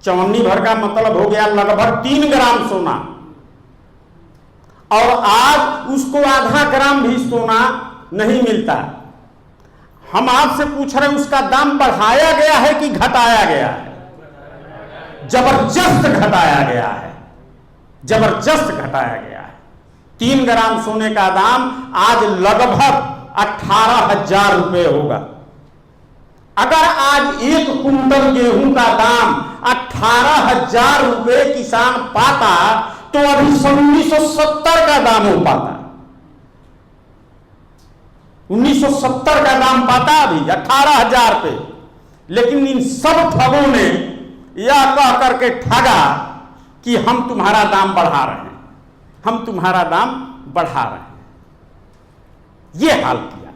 54 भर का मतलब हो गया लगभग 3 ग्राम सोना, और आज उसको आधा ग्राम भी सोना नहीं मिलता। हम आपसे पूछ रहे हैं, उसका दाम बढ़ाया गया है कि घटाया गया है? जबरदस्त घटाया गया है, जबरदस्त घटाया गया है। 3 ग्राम सोने का दाम आज लगभग 18,000 रुपए होगा। अगर आज 1 कुंटल गेहूं का दाम 18,000 रुपए किसान पाता तो अभी 1970 का दाम हो पाता। 1970 का दाम पाता अभी 18,000 पे। लेकिन इन सब ठगों ने यह कह करके ठगा कि हम तुम्हारा दाम बढ़ा रहे हैं, हम तुम्हारा दाम बढ़ा रहे हैं। यह हाल किया।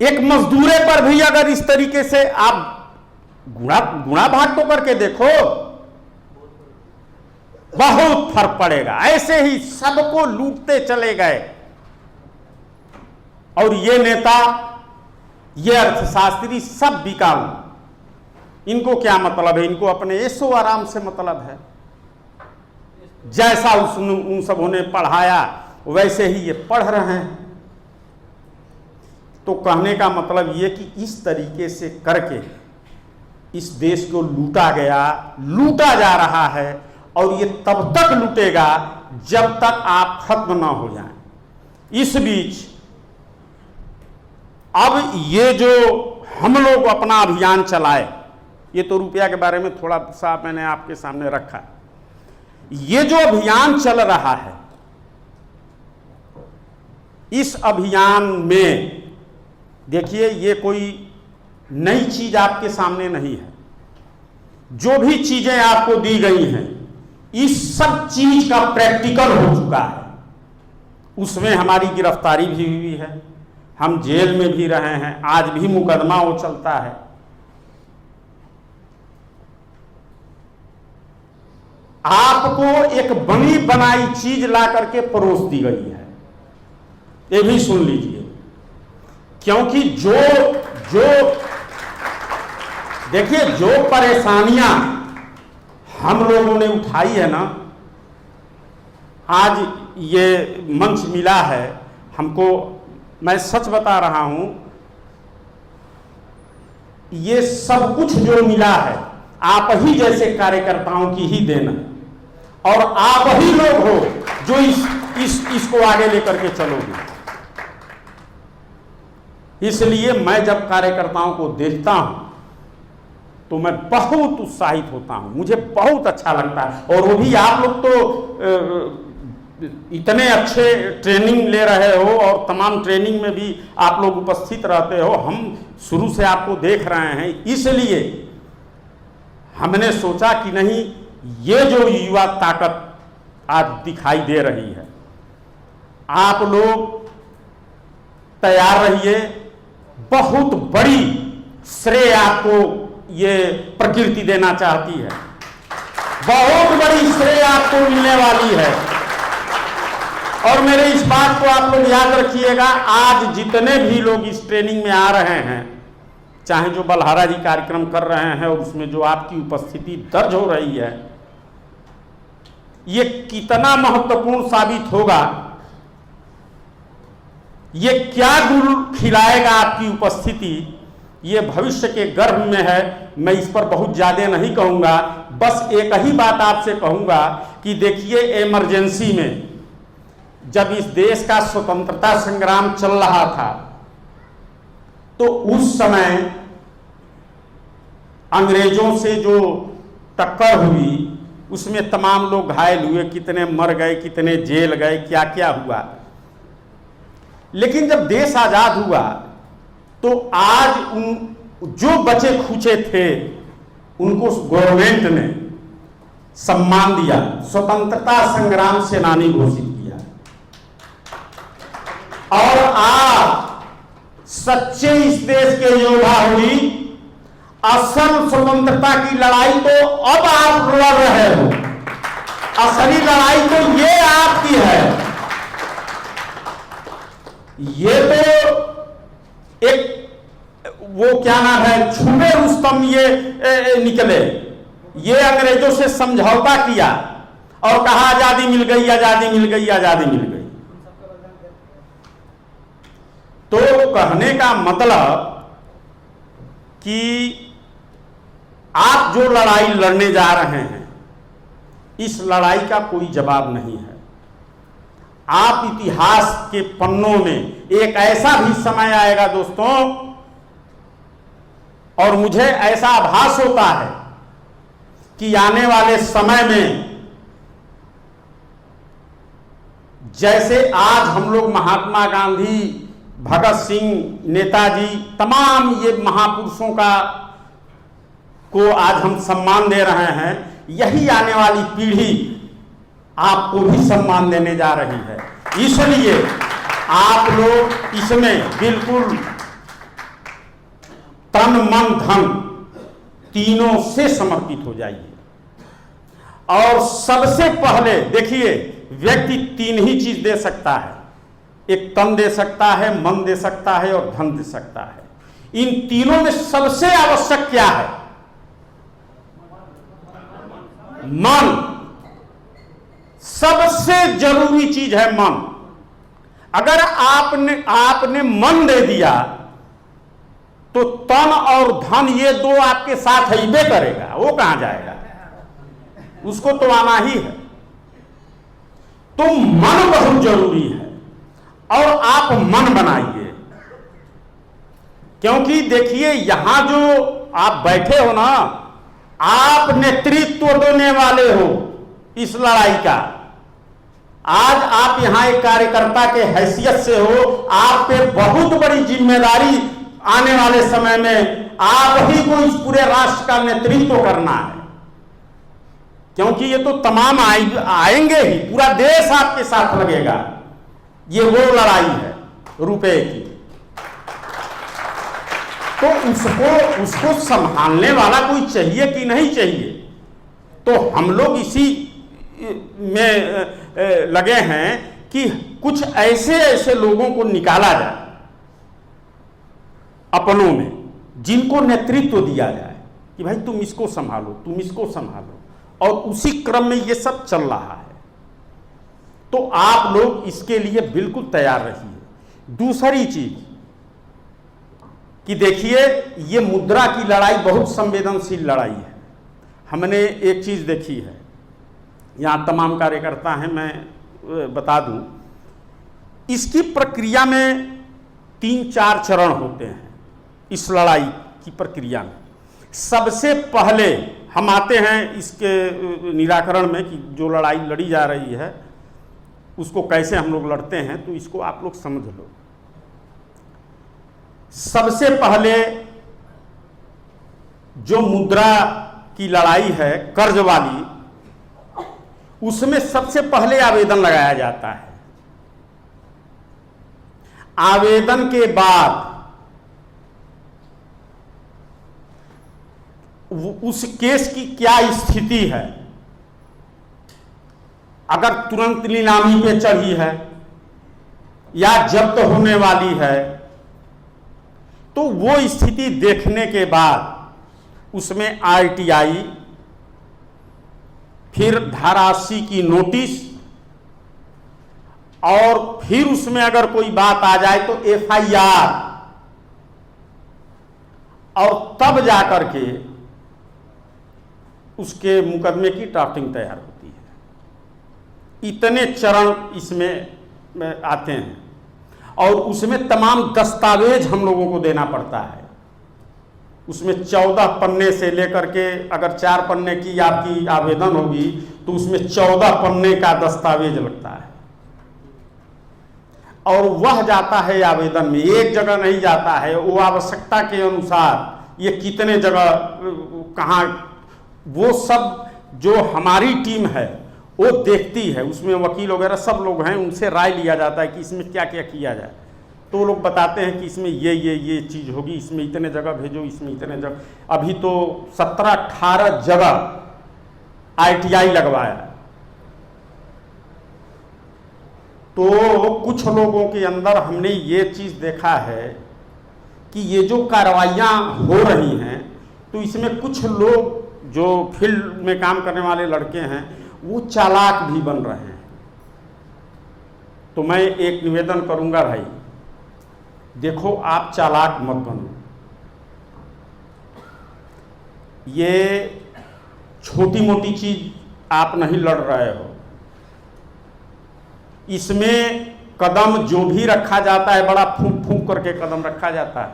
एक मजदूरे पर भी अगर इस तरीके से आप गुणा भाग तो करके देखो, बहुत फर्क पड़ेगा। ऐसे ही सबको लूटते चले गए, और ये नेता ये अर्थशास्त्री सब बिकाऊ, इनको क्या मतलब है? इनको अपने ऐशो आराम से मतलब है। जैसा उन सबों ने पढ़ाया वैसे ही ये पढ़ रहे हैं। तो कहने का मतलब ये कि इस तरीके से करके इस देश को लूटा गया, लूटा जा रहा है, और ये तब तक लूटेगा जब तक आप खत्म ना हो जाएं। इस बीच अब ये जो हम लोग अपना अभियान चलाए, ये तो रुपया के बारे में थोड़ा सा मैंने आपके सामने रखा। ये जो अभियान चल रहा है, इस अभियान में देखिए ये कोई नई चीज आपके सामने नहीं है। जो भी चीजें आपको दी गई हैं, इस सब चीज का प्रैक्टिकल हो चुका है। उसमें हमारी गिरफ्तारी भी हुई है, हम जेल में भी रहे हैं, आज भी मुकदमा वो चलता है। आपको एक बनी बनाई चीज ला करके परोस दी गई है, ये भी सुन लीजिए। क्योंकि जो देखिए जो परेशानियां हम लोगों ने उठाई है ना, आज ये मंच मिला है हमको, मैं सच बता रहा हूं, ये सब कुछ जो मिला है आप ही जैसे कार्यकर्ताओं की ही देन है, और आप ही लोग हो जो इसको आगे लेकर के चलोगे। इसलिए मैं जब कार्यकर्ताओं को देखता हूं तो मैं बहुत उत्साहित होता हूं, मुझे बहुत अच्छा लगता है। और वो भी आप लोग तो इतने अच्छे ट्रेनिंग ले रहे हो, और तमाम ट्रेनिंग में भी आप लोग उपस्थित रहते हो, हम शुरू से आपको देख रहे हैं। इसलिए हमने सोचा कि नहीं, ये जो युवा ताकत आज दिखाई दे रही है, आप लोग तैयार रहिए। बहुत बड़ी श्रेय आपको ये प्रकृति देना चाहती है, बहुत बड़ी श्रेय आपको मिलने वाली है। और मेरे इस बात को आप लोग याद रखिएगा, आज जितने भी लोग इस ट्रेनिंग में आ रहे हैं, चाहे जो बलहारा जी कार्यक्रम कर रहे हैं और उसमें जो आपकी उपस्थिति दर्ज हो रही है, ये कितना महत्वपूर्ण साबित होगा, ये क्या गुण खिलाएगा आपकी उपस्थिति, ये भविष्य के गर्भ में है। मैं इस पर बहुत ज़्यादा नहीं कहूँगा, बस एक ही बात आपसे कहूँगा कि देखिए, इमरजेंसी में जब इस देश का स्वतंत्रता संग्राम चल रहा था, तो उस समय अंग्रेजों से जो टक्कर हुई, उसमें तमाम लोग घायल हुए, कितने मर गए, कितने जेल गए, क्या क्या हुआ। लेकिन जब देश आजाद हुआ तो आज उन जो बचे खुचे थे उनको गवर्नमेंट ने सम्मान दिया, स्वतंत्रता संग्राम सेनानी घोषित किया। और आप सच्चे इस देश के योद्धा हुई। असल स्वतंत्रता की लड़ाई तो अब आप लड़ रहे हो, असली लड़ाई तो ये आपकी है। ये तो एक वो क्या नाम है, छुपे रुस्तम ये निकले, ये अंग्रेजों से समझौता किया और कहा आजादी मिल गई, आजादी मिल गई, आजादी मिल गई। तो कहने का मतलब कि आप जो लड़ाई लड़ने जा रहे हैं, इस लड़ाई का कोई जवाब नहीं है। आप इतिहास के पन्नों में एक ऐसा भी समय आएगा दोस्तों, और मुझे ऐसा आभास होता है कि आने वाले समय में जैसे आज हम लोग महात्मा गांधी, भगत सिंह, नेताजी, तमाम ये महापुरुषों को आज हम सम्मान दे रहे हैं, यही आने वाली पीढ़ी आपको भी सम्मान देने जा रही है। इसलिए आप लोग इसमें बिल्कुल तन मन धन तीनों से समर्पित हो जाइए। और सबसे पहले देखिए, व्यक्ति तीन ही चीज दे सकता है, एक तन दे सकता है, मन दे सकता है और धन दे सकता है। इन तीनों में सबसे आवश्यक क्या है? मन। सबसे जरूरी चीज है मन। अगर आपने मन दे दिया तो तन और धन ये दो आपके साथ हिबे करेगा, वो कहां जाएगा? उसको तो आना ही है। तो मन बहुत जरूरी है और आप मन बनाइए, क्योंकि देखिए यहां जो आप बैठे हो ना, आप नेतृत्व देने वाले हो इस लड़ाई का। आज आप यहां एक कार्यकर्ता के हैसियत से हो, आप पे बहुत बड़ी जिम्मेदारी आने वाले समय में आप ही को इस पूरे राष्ट्र का नेतृत्व करना है, क्योंकि ये तो तमाम आएंगे ही, पूरा देश आपके साथ लगेगा। ये वो लड़ाई है रुपए की। तो उसको संभालने वाला कोई चाहिए कि नहीं चाहिए? तो हम लोग इसी में लगे हैं कि कुछ ऐसे लोगों को निकाला जाए अपनों में, जिनको नेतृत्व दिया जाए कि भाई तुम इसको संभालो, तुम इसको संभालो, और उसी क्रम में ये सब चल रहा है। तो आप लोग इसके लिए बिल्कुल तैयार रहिए। दूसरी चीज कि देखिए, ये मुद्रा की लड़ाई बहुत संवेदनशील लड़ाई है। हमने एक चीज देखी है, यहां तमाम कार्यकर्ता हैं, मैं बता दूं, इसकी प्रक्रिया में 3-4 चरण होते हैं इस लड़ाई की प्रक्रिया में। सबसे पहले हम आते हैं इसके निराकरण में कि जो लड़ाई लड़ी जा रही है उसको कैसे हम लोग लड़ते हैं, तो इसको आप लोग समझ लो। सबसे पहले जो मुद्रा की लड़ाई है कर्ज वाली, उसमें सबसे पहले आवेदन लगाया जाता है। आवेदन के बाद उस केस की क्या स्थिति है, अगर तुरंत नीलामी पे चढ़ी है या जब्त होने वाली है, तो वो स्थिति देखने के बाद उसमें आरटीआई, फिर धारा 80 की नोटिस, और फिर उसमें अगर कोई बात आ जाए तो एफआईआर, और तब जाकर के उसके मुकदमे की ड्राफ्टिंग तैयार होती है। इतने चरण इसमें आते हैं, और उसमें तमाम दस्तावेज हम लोगों को देना पड़ता है। उसमें 14 पन्ने से लेकर के, अगर 4 पन्ने की आपकी आवेदन होगी तो उसमें 14 पन्ने का दस्तावेज लगता है, और वह जाता है आवेदन में, एक जगह नहीं जाता है। वो आवश्यकता के अनुसार ये कितने जगह कहाँ, वो सब जो हमारी टीम है वो देखती है। उसमें वकील वगैरह सब लोग हैं, उनसे राय लिया जाता है कि इसमें क्या क्या किया जाए। तो वो लोग बताते हैं कि इसमें ये चीज़ होगी, इसमें इतने जगह भेजो, इसमें इतने जगह। अभी तो 17-18 जगह आईटीआई लगवाया। तो कुछ लोगों के अंदर हमने ये चीज़ देखा है कि ये जो कार्रवाइयाँ हो रही हैं, तो इसमें कुछ लोग जो फील्ड में काम करने वाले लड़के हैं वो चालाक भी बन रहे हैं। तो मैं एक निवेदन करूंगा, भाई देखो, आप चालाक मत बनो। ये छोटी मोटी चीज आप नहीं लड़ रहे हो। इसमें कदम जो भी रखा जाता है, बड़ा फूंक फूंक करके कदम रखा जाता है।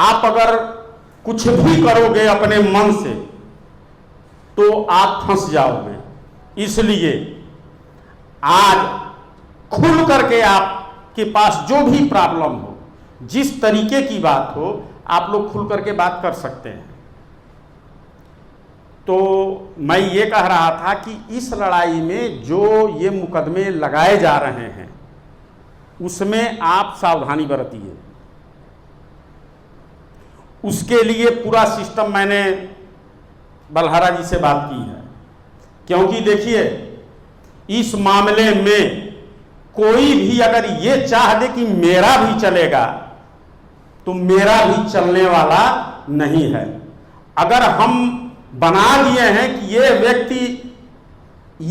आप अगर कुछ भी करोगे अपने मन से तो आप फंस जाओगे। इसलिए आज खुल करके आपके पास जो भी प्रॉब्लम हो, जिस तरीके की बात हो, आप लोग खुल करके बात कर सकते हैं। तो मैं ये कह रहा था कि इस लड़ाई में जो ये मुकदमे लगाए जा रहे हैं उसमें आप सावधानी बरतिए। उसके लिए पूरा सिस्टम मैंने बलहारा जी से बात की है, क्योंकि देखिए इस मामले में कोई भी अगर ये चाह दे कि मेरा भी चलेगा तो मेरा भी चलने वाला नहीं है। अगर हम बना दिए हैं कि ये व्यक्ति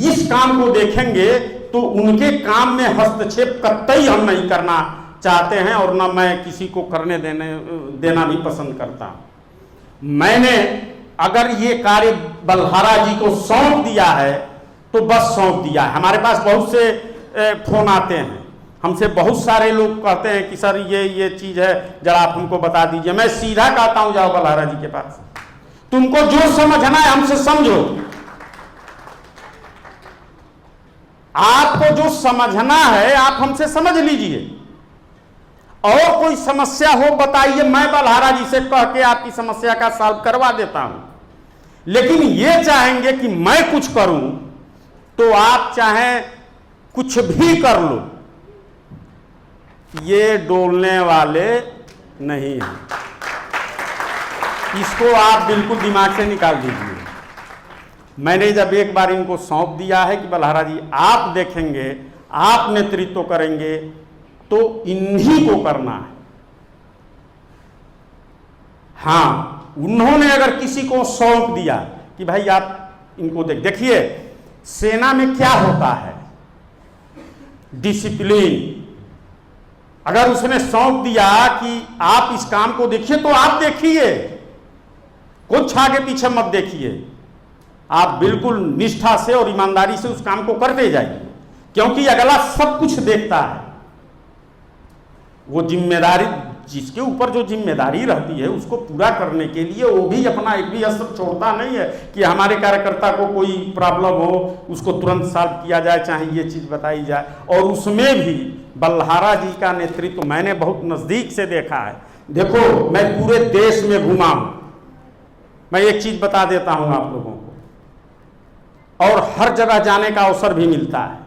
इस काम को देखेंगे तो उनके काम में हस्तक्षेप कतई हम नहीं करना चाहते हैं और न मैं किसी को करने देना भी पसंद करता हूं। मैंने अगर ये कार्य बलहारा जी को सौंप दिया है तो बस सौंप दिया है। हमारे पास बहुत से फोन आते हैं, हमसे बहुत सारे लोग कहते हैं कि सर ये चीज है, जरा आप हमको बता दीजिए। मैं सीधा कहता हूं जाओ बलहारा जी के पास, तुमको जो समझना है हमसे समझो, आपको जो समझना है आप हमसे समझ लीजिए, और कोई समस्या हो बताइए, मैं बलहारा जी से कह के आपकी समस्या का सॉल्व करवा देता हूं। लेकिन ये चाहेंगे कि मैं कुछ करूं तो आप चाहें कुछ भी कर लो, ये डोलने वाले नहीं हैं। इसको आप बिल्कुल दिमाग से निकाल दीजिए। मैंने जब एक बार इनको सौंप दिया है कि बलहारा जी आप देखेंगे, आप नेतृत्व करेंगे, तो इन्हीं को करना है। हाँ, उन्होंने अगर किसी को सौंप दिया कि भाई आप इनको देखिए, सेना में क्या होता है, डिसिप्लिन। अगर उसने सौंप दिया कि आप इस काम को देखिए तो आप देखिए, कुछ आगे पीछे मत देखिए, आप बिल्कुल निष्ठा से और ईमानदारी से उस काम को करते जाइए, क्योंकि अगला सब कुछ देखता है। वो जिम्मेदारी, जिसके ऊपर जो जिम्मेदारी रहती है उसको पूरा करने के लिए वो भी अपना एक भी असर छोड़ता नहीं है कि हमारे कार्यकर्ता को कोई प्रॉब्लम हो उसको तुरंत सॉल्व किया जाए, चाहे ये चीज़ बताई जाए। और उसमें भी बलहारा जी का नेतृत्व मैंने बहुत नज़दीक से देखा है। देखो, मैं पूरे देश में घूमा हूँ, मैं एक चीज़ बता देता हूँ आप लोगों को, और हर जगह जाने का अवसर भी मिलता है,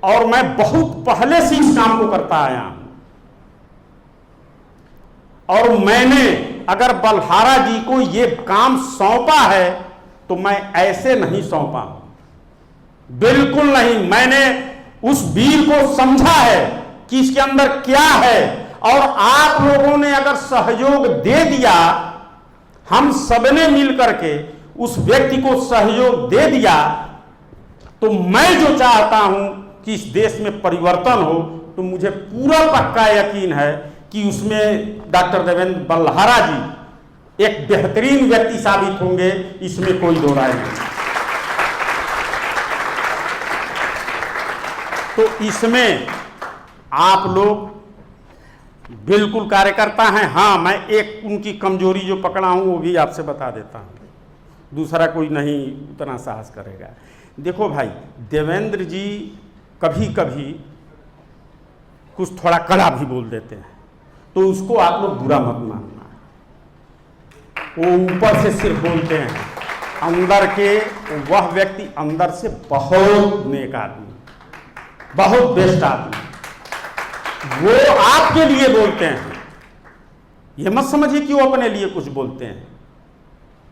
और मैं बहुत पहले से इस काम को करता आया हूं। और मैंने अगर बलहारा जी को ये काम सौंपा है तो मैं ऐसे नहीं सौंपा हूं, बिल्कुल नहीं। मैंने उस वीर को समझा है कि इसके अंदर क्या है, और आप लोगों ने अगर सहयोग दे दिया, हम सबने मिलकर के उस व्यक्ति को सहयोग दे दिया, तो मैं जो चाहता हूं कि इस देश में परिवर्तन हो, तो मुझे पूरा पक्का यकीन है कि उसमें डॉक्टर देवेंद्र बलहारा जी एक बेहतरीन व्यक्ति साबित होंगे, इसमें कोई दो राय नहीं। तो इसमें आप लोग बिल्कुल कार्यकर्ता हैं। हाँ, मैं एक उनकी कमजोरी जो पकड़ा हूं वो भी आपसे बता देता हूं, दूसरा कोई नहीं उतना साहस करेगा। देखो भाई, देवेंद्र जी कभी कभी कुछ थोड़ा कड़ा भी बोल देते हैं, तो उसको आप लोग बुरा मत मानना। वो ऊपर से सिर्फ बोलते हैं, अंदर के वह व्यक्ति अंदर से बहुत नेक आदमी, बहुत बेस्ट आदमी, वो आपके लिए बोलते हैं। ये मत समझिए कि वो अपने लिए कुछ बोलते हैं,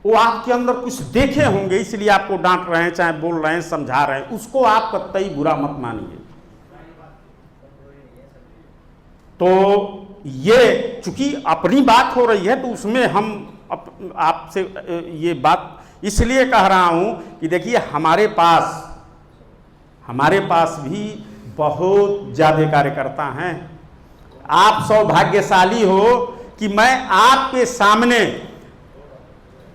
वो आपके अंदर कुछ देखे होंगे इसलिए आपको डांट रहे हैं, चाहे बोल रहे हैं, समझा रहे हैं, उसको आप कतई बुरा मत मानिए। तो ये चूंकि अपनी बात हो रही है तो उसमें हम आपसे ये बात इसलिए कह रहा हूं कि देखिए, हमारे पास भी बहुत ज्यादा कार्यकर्ता हैं। आप सौभाग्यशाली हो कि मैं आपके सामने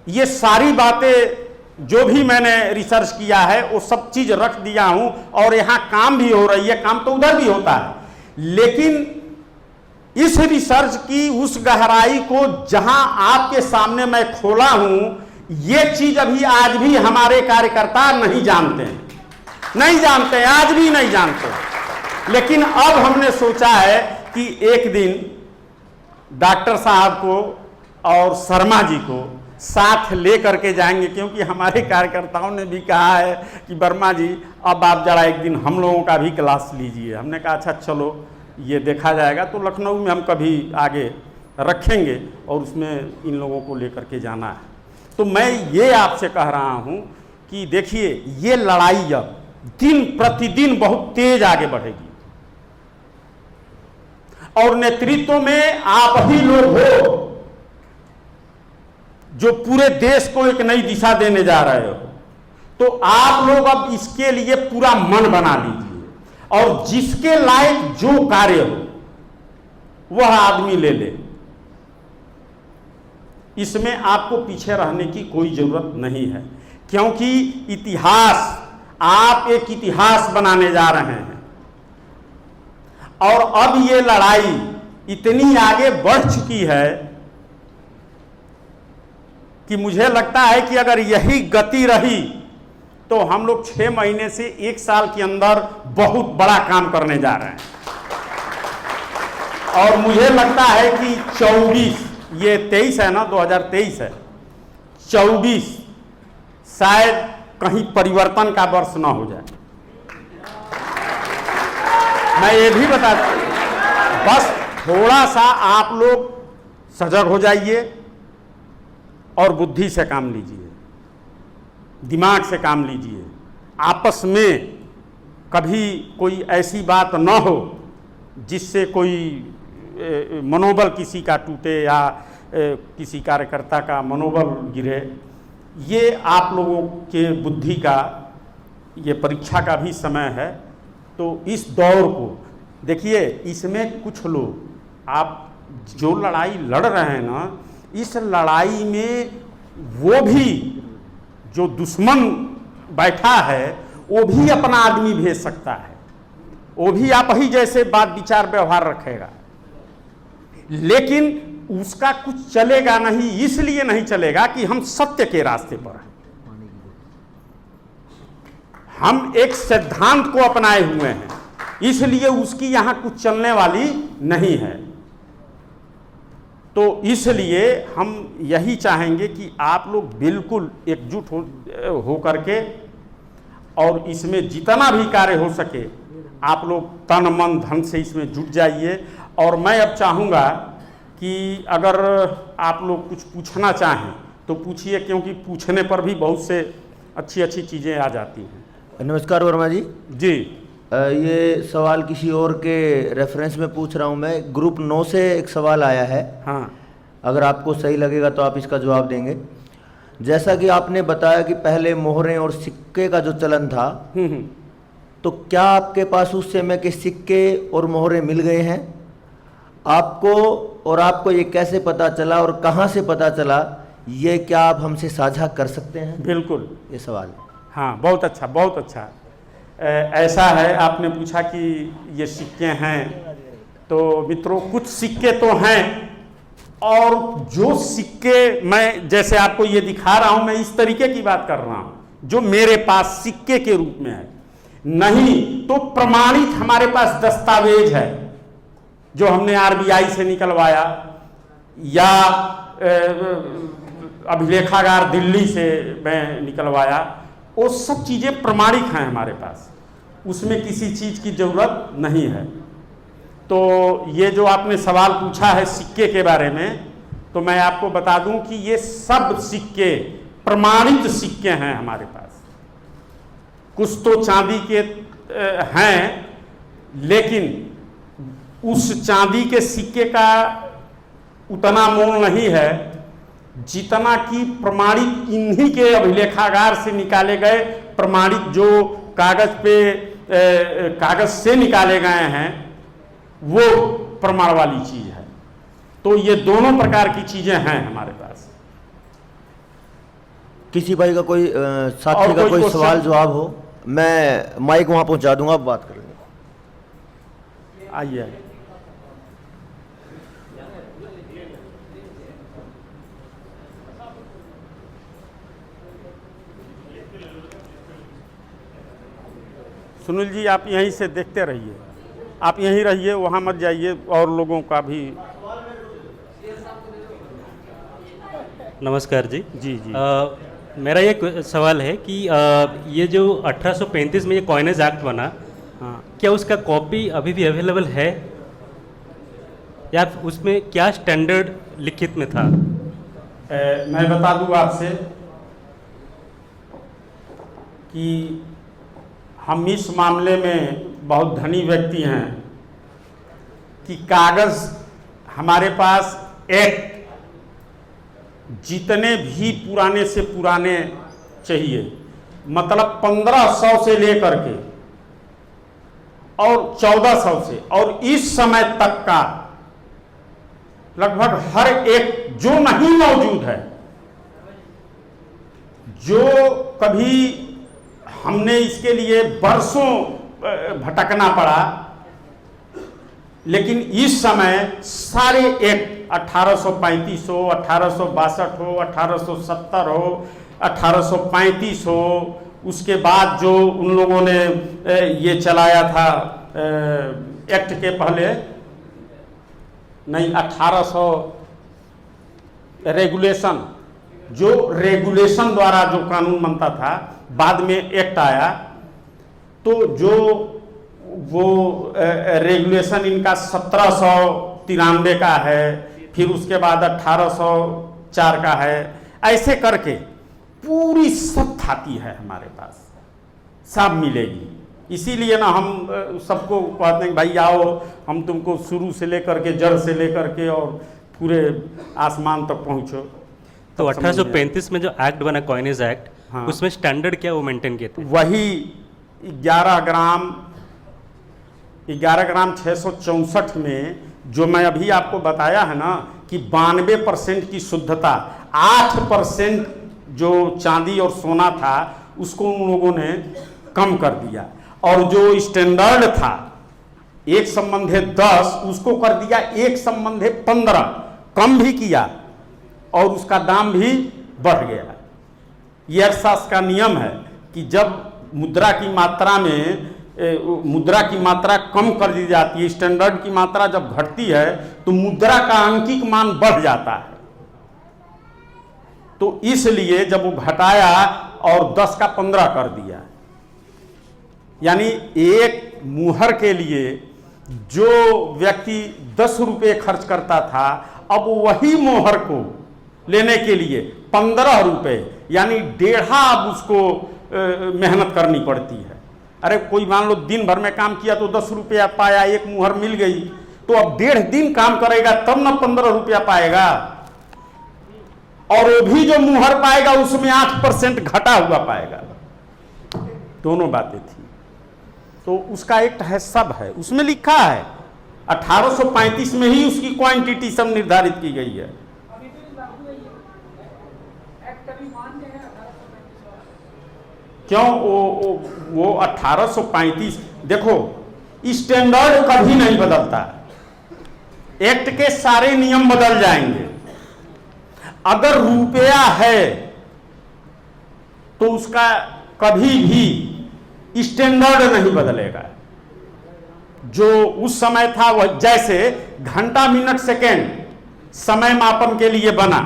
ये सारी बातें जो भी मैंने रिसर्च किया है वो सब चीज रख दिया हूं, और यहां काम भी हो रही है, काम तो उधर भी होता है, लेकिन इस रिसर्च की उस गहराई को जहां आपके सामने मैं खोला हूं, ये चीज अभी आज भी हमारे कार्यकर्ता नहीं जानते हैं, आज भी नहीं जानते। लेकिन अब हमने सोचा है कि एक दिन डॉक्टर साहब को और शर्मा जी को साथ ले करके जाएंगे, क्योंकि हमारे कार्यकर्ताओं ने भी कहा है कि वर्मा जी अब आप जरा एक दिन हम लोगों का भी क्लास लीजिए। हमने कहा अच्छा चलो, ये देखा जाएगा। तो लखनऊ में हम कभी आगे रखेंगे और उसमें इन लोगों को लेकर के जाना है। तो मैं ये आपसे कह रहा हूँ कि देखिए, ये लड़ाई अब दिन प्रतिदिन बहुत तेज आगे बढ़ेगी। और नेतृत्व में आप ही लोग हो जो पूरे देश को एक नई दिशा देने जा रहे हो। तो आप लोग अब इसके लिए पूरा मन बना लीजिए और जिसके लायक जो कार्य हो वह आदमी ले ले। इसमें आपको पीछे रहने की कोई जरूरत नहीं है, क्योंकि इतिहास, आप एक इतिहास बनाने जा रहे हैं। और अब ये लड़ाई इतनी आगे बढ़ चुकी है कि मुझे लगता है कि अगर यही गति रही तो हम लोग 6 महीने से 1 साल के अंदर बहुत बड़ा काम करने जा रहे हैं। और मुझे लगता है कि 24, ये 23 है ना, 2023 है, 24 शायद कहीं परिवर्तन का वर्ष ना हो जाए। मैं ये भी बता, बस थोड़ा सा आप लोग सजग हो जाइए और बुद्धि से काम लीजिए, दिमाग से काम लीजिए। आपस में कभी कोई ऐसी बात न हो जिससे कोई मनोबल किसी का टूटे या किसी कार्यकर्ता का मनोबल गिरे। ये आप लोगों के बुद्धि का, ये परीक्षा का भी समय है। तो इस दौर को देखिए, इसमें कुछ लोग, आप जो लड़ाई लड़ रहे हैं ना, इस लड़ाई में वो भी जो दुश्मन बैठा है वो भी अपना आदमी भेज सकता है, वो भी आप ही जैसे बात विचार व्यवहार रखेगा, लेकिन उसका कुछ चलेगा नहीं। इसलिए नहीं चलेगा कि हम सत्य के रास्ते पर हैं, हम एक सिद्धांत को अपनाए हुए हैं, इसलिए उसकी यहां कुछ चलने वाली नहीं है। तो इसलिए हम यही चाहेंगे कि आप लोग बिल्कुल एकजुट हो करके और इसमें जितना भी कार्य हो सके आप लोग तन मन धन से इसमें जुट जाइए। और मैं अब चाहूँगा कि अगर आप लोग कुछ पूछना चाहें तो पूछिए, क्योंकि पूछने पर भी बहुत से अच्छी अच्छी चीज़ें आ जाती हैं। नमस्कार वर्मा जी। जी, ये सवाल किसी और के रेफरेंस में पूछ रहा हूँ मैं। ग्रुप 9 से एक सवाल आया है, हाँ, अगर आपको सही लगेगा तो आप इसका जवाब देंगे। जैसा कि आपने बताया कि पहले मोहरें और सिक्के का जो चलन था, तो क्या आपके पास उस समय के सिक्के और मोहरें मिल गए हैं आपको, और आपको ये कैसे पता चला और कहाँ से पता चला, ये क्या आप हमसे साझा कर सकते हैं? बिल्कुल, ये सवाल। हाँ, बहुत अच्छा, बहुत अच्छा। ऐसा है, आपने पूछा कि ये सिक्के हैं, तो मित्रों कुछ सिक्के तो हैं, और जो सिक्के मैं जैसे आपको ये दिखा रहा हूं, मैं इस तरीके की बात कर रहा हूं जो मेरे पास सिक्के के रूप में है, नहीं तो प्रमाणित हमारे पास दस्तावेज है जो हमने आरबीआई से निकलवाया या अभिलेखागार दिल्ली से मैं निकलवाया, वो सब चीज़ें प्रमाणिक हैं हमारे पास, उसमें किसी चीज़ की ज़रूरत नहीं है। तो ये जो आपने सवाल पूछा है सिक्के के बारे में, तो मैं आपको बता दूं कि ये सब सिक्के प्रमाणित सिक्के हैं हमारे पास। कुछ तो चांदी के हैं, लेकिन उस चांदी के सिक्के का उतना मोल नहीं है जितना कि प्रमाणित इन्हीं के अभिलेखागार से निकाले गए प्रमाणित जो कागज से निकाले गए हैं, वो प्रमाण वाली चीज है। तो ये दोनों प्रकार की चीजें हैं हमारे पास। किसी भाई का कोई साथी का कोई सवाल जवाब हो, मैं माइक वहां पहुंचा दूंगा, आप बात कर लेंगे। आइए। सुनील जी, आप यहीं से देखते रहिए, आप यहीं रहिए, वहाँ मत जाइए, और लोगों का भी। नमस्कार जी। जी जी। मेरा ये सवाल है कि ये जो 1835 में ये कॉइनेज एक्ट बना, हाँ, क्या उसका कॉपी अभी भी अवेलेबल है, या उसमें क्या स्टैंडर्ड लिखित में था? मैं बता दूं आपसे कि हम इस मामले में बहुत धनी व्यक्ति हैं कि कागज़ हमारे पास एक्ट जितने भी पुराने से पुराने चाहिए, मतलब 1500 से लेकर के और 1400 से और इस समय तक का लगभग हर एक जो नहीं मौजूद है, जो कभी हमने इसके लिए बरसों भटकना पड़ा, लेकिन इस समय सारे एक्ट 1835 हो, 1862 हो, 1870 हो, 1835 हो, उसके बाद जो उन लोगों ने ये चलाया था एक्ट के पहले नहीं 1800 रेगुलेशन, जो रेगुलेशन द्वारा जो कानून बनता था, बाद में एक्ट आया, तो जो वो रेगुलेशन इनका 1793 का है, फिर उसके बाद 1804 का है, ऐसे करके पूरी सब थाती है हमारे पास, सब मिलेगी। इसीलिए ना हम सबको कहते हैं भाई आओ, हम तुमको शुरू से लेकर के जड़ से लेकर के और पूरे आसमान तक पहुंचो। तो 1835 में जो एक्ट बना, कॉइनेज एक्ट, हाँ। उसमें स्टैंडर्ड क्या वो मेंटेन किए थे? वही 11 ग्राम 664 में जो मैं अभी आपको बताया है ना कि 92% की शुद्धता, 8% जो चांदी और सोना था उसको उन लोगों ने कम कर दिया, और जो स्टैंडर्ड था 1/10 उसको कर दिया 1/15, कम भी किया और उसका दाम भी बढ़ गया। ये अर्थशास्त्र का नियम है कि जब मुद्रा की मात्रा कम कर दी जाती है, स्टैंडर्ड की मात्रा जब घटती है तो मुद्रा का अंकिक मान बढ़ जाता है। तो इसलिए जब वो घटाया और 10 का 15 कर दिया, यानी एक मुहर के लिए जो व्यक्ति 10 रुपये खर्च करता था, अब वही मोहर को लेने के लिए 15 रुपये, यानी 1.5 अब उसको मेहनत करनी पड़ती है। अरे कोई मान लो दिन भर में काम किया तो 10 रुपया पाया, एक मुहर मिल गई, तो अब 1.5 दिन काम करेगा तब ना 15 रुपया पाएगा, और वो भी जो मुहर पाएगा उसमें 8% घटा हुआ पाएगा। दोनों बातें थी। तो उसका एक है, सब है उसमें लिखा है, 1835 में ही उसकी क्वांटिटी सब निर्धारित की गई है। क्यों? वो 1835, देखो स्टैंडर्ड कभी नहीं बदलता, एक्ट के सारे नियम बदल जाएंगे। अगर रुपया है तो उसका कभी भी स्टैंडर्ड नहीं बदलेगा। जो उस समय था वह, जैसे घंटा मिनट सेकेंड समय मापन के लिए बना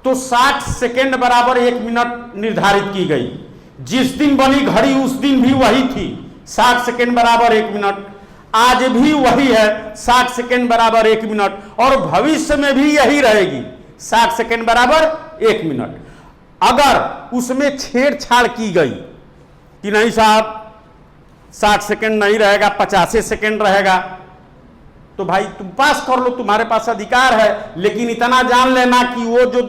तो 60 सेकेंड बराबर 1 मिनट निर्धारित की गई। जिस दिन बनी घड़ी उस दिन भी वही थी, 60 सेकेंड बराबर 1 मिनट। आज भी वही है, 60 सेकेंड बराबर 1 मिनट, और भविष्य में भी यही रहेगी, 60 सेकेंड बराबर 1 मिनट। अगर उसमें छेड़छाड़ की गई कि नहीं साहब 60 सेकेंड नहीं रहेगा, 50 सेकेंड रहेगा, तो भाई तुम पास कर लो, तुम्हारे पास अधिकार है। लेकिन इतना जान लेना कि वो जो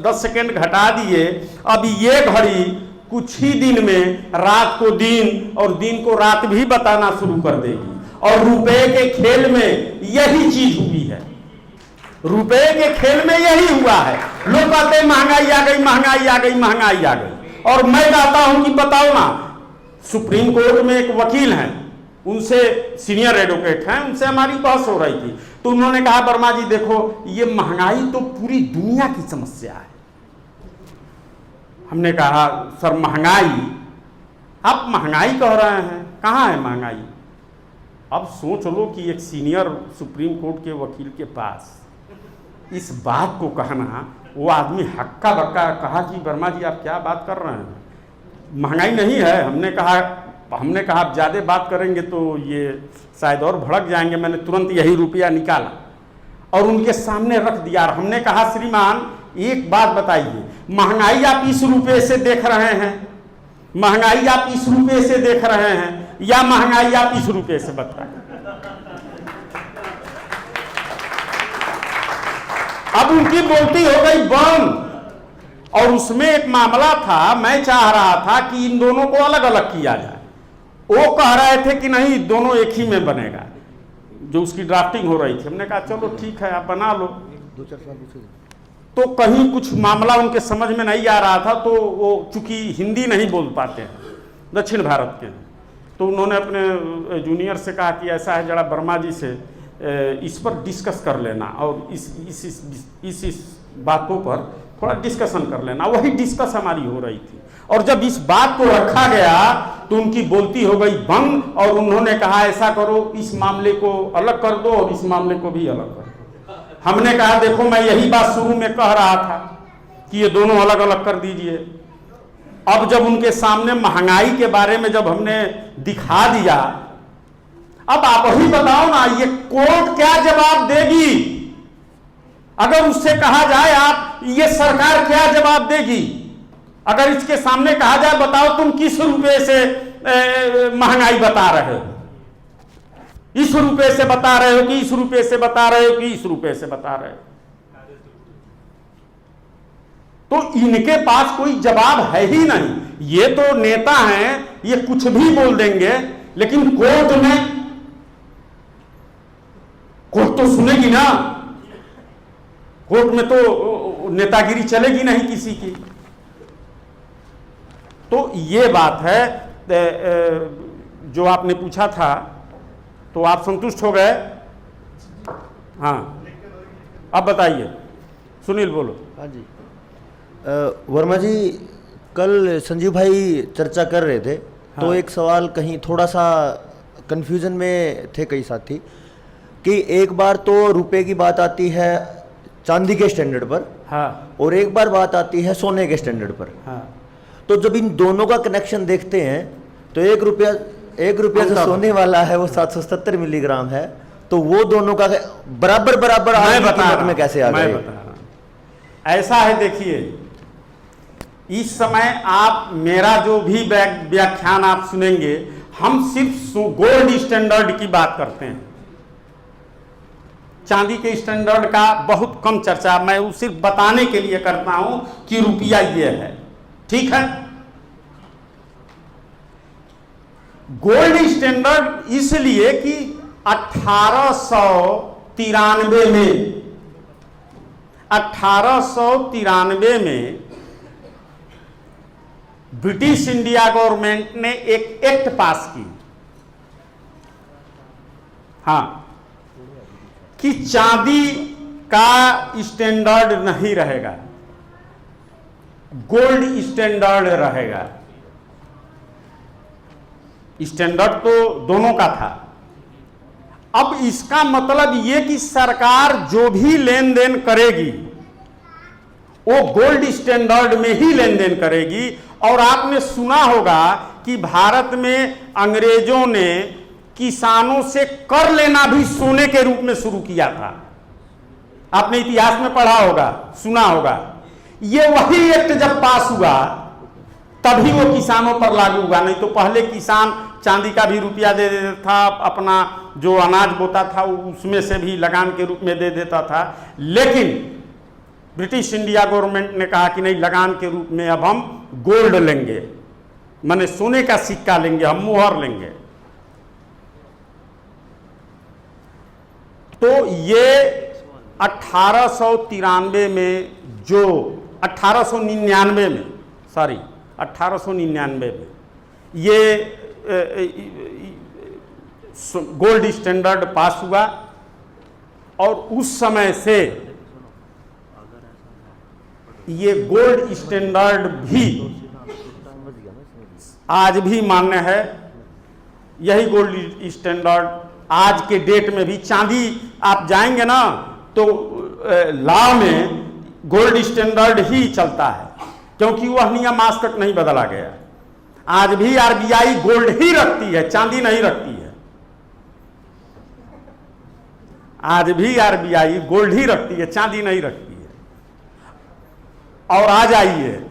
10 सेकेंड घटा दिए, अब ये घड़ी कुछ ही दिन में रात को दिन और दिन को रात भी बताना शुरू कर देगी। और रुपए के खेल में यही चीज हुई है, रुपए के खेल में यही हुआ है। लोग कहते हैं महंगाई आ गई, महंगाई आ गई, महंगाई आ गई, और मैं कहता हूं कि बताओ ना, सुप्रीम कोर्ट में एक वकील हैं, उनसे सीनियर एडवोकेट हैं, उनसे हमारी बहस हो रही थी, तो उन्होंने कहा वर्मा जी देखो ये महंगाई तो पूरी दुनिया की समस्या है। हमने कहा सर महंगाई, आप महंगाई कह रहे हैं, कहाँ है महंगाई? अब सोच लो कि एक सीनियर सुप्रीम कोर्ट के वकील के पास इस बात को कहना, वो आदमी हक्का बक्का कहा कि वर्मा जी आप क्या बात कर रहे हैं, महंगाई नहीं है। हमने कहा आप ज़्यादा बात करेंगे तो ये शायद और भड़क जाएंगे। मैंने तुरंत यही रुपया निकाला और उनके सामने रख दिया। और हमने कहा श्रीमान एक बात बताइए, महंगाई आप इस रुपये से देख रहे हैं, महंगाई आप इस रुपये से देख रहे हैं या महंगाई आप इस रुपये से बताएं। अब उनकी बोलती हो गई बंद, और उसमें एक मामला था, मैं चाह रहा था कि इन दोनों को अलग अलग किया जाए। वो कह रहे थे कि नहीं दोनों एक ही में बनेगा, जो उसकी ड्राफ्टिंग हो रही थी। हमने कहा चलो ठीक है आप बना लो। 2-4 साल पीछे तो कहीं कुछ मामला उनके समझ में नहीं आ रहा था, तो वो चूंकि हिंदी नहीं बोल पाते हैं, दक्षिण भारत के, तो उन्होंने अपने जूनियर से कहा कि ऐसा है जरा वर्मा जी से इस पर डिस्कस कर लेना और इस बातों पर थोड़ा डिस्कशन कर लेना। वही डिस्कस हमारी हो रही थी, और जब इस बात को रखा गया तो उनकी बोलती हो गई बंद, और उन्होंने कहा ऐसा करो इस मामले को अलग कर दो और इस मामले को भी अलग कर दो। हमने कहा देखो मैं यही बात शुरू में कह रहा था कि ये दोनों अलग अलग कर दीजिए। अब जब उनके सामने महंगाई के बारे में जब हमने दिखा दिया, अब आप ही बताओ ना ये कोर्ट क्या जवाब देगी? अगर उससे कहा जाए आप ये सरकार क्या जवाब देगी? अगर इसके सामने कहा जाए बताओ तुम किस रुपए से महंगाई बता रहे हो, इस रुपए से बता रहे हो कि इस रुपए से बता रहे हो कि इस रुपए से बता रहे हो, तो इनके पास कोई जवाब है ही नहीं। ये तो नेता हैं, ये कुछ भी बोल देंगे, लेकिन कोर्ट तो सुनेगी ना। कोर्ट में तो नेतागिरी चलेगी नहीं किसी की। तो ये बात है जो आपने पूछा था, तो आप संतुष्ट हो गए? हाँ, अब बताइए। सुनील बोलो। हाँ जी, वर्मा जी कल संजीव भाई चर्चा कर रहे थे, तो हाँ। एक सवाल कहीं थोड़ा सा कंफ्यूजन में थे कई साथी कि एक बार तो रुपए की बात आती है चांदी के स्टैंडर्ड पर, हाँ और एक बार बात आती है सोने के स्टैंडर्ड पर। हाँ, तो जब इन दोनों का कनेक्शन देखते हैं तो एक रुपया जो सोने वाला है वो 770 मिलीग्राम है, तो वो दोनों का बराबर मैं बता रहा में कैसे आ मैं गए? बता रहा हूं। ऐसा है, देखिए इस समय आप मेरा जो भी व्याख्यान आप सुनेंगे, हम सिर्फ गोल्ड स्टैंडर्ड की बात करते हैं। चांदी के स्टैंडर्ड का बहुत कम चर्चा मैं सिर्फ बताने के लिए करता हूं कि रुपया ये है, ठीक है। गोल्ड स्टैंडर्ड इसलिए कि 1893 में ब्रिटिश इंडिया गवर्नमेंट ने एक एक्ट पास की, हाँ, कि चांदी का स्टैंडर्ड नहीं रहेगा, गोल्ड स्टैंडर्ड रहेगा। स्टैंडर्ड तो दोनों का था। अब इसका मतलब यह कि सरकार जो भी लेन देन करेगी वो गोल्ड स्टैंडर्ड में ही लेन देन करेगी। और आपने सुना होगा कि भारत में अंग्रेजों ने किसानों से कर लेना भी सोने के रूप में शुरू किया था। आपने इतिहास में पढ़ा होगा, सुना होगा। ये वही एक्ट जब पास हुआ तभी वो किसानों पर लागू हुआ, नहीं तो पहले किसान चांदी का भी रुपया दे देता था, अपना जो अनाज बोता था उसमें से भी लगान के रूप में दे देता था। लेकिन ब्रिटिश इंडिया गवर्नमेंट ने कहा कि नहीं, लगान के रूप में अब हम गोल्ड लेंगे, माने सोने का सिक्का लेंगे, हम मुहर लेंगे। तो ये 1893 में, जो 1899 में, सॉरी 1899 में ये गोल्ड स्टैंडर्ड पास हुआ, और उस समय से ये गोल्ड स्टैंडर्ड भी आज भी मान्य है। यही गोल्ड स्टैंडर्ड आज के डेट में भी, चांदी आप जाएंगे ना तो लॉ में गोल्ड स्टैंडर्ड ही चलता है, क्योंकि वह नियम आज तक नहीं बदला गया। आज भी आरबीआई गोल्ड ही रखती है, चांदी नहीं रखती है। आज भी आरबीआई गोल्ड ही रखती है, चांदी नहीं रखती है। और आ जाइए,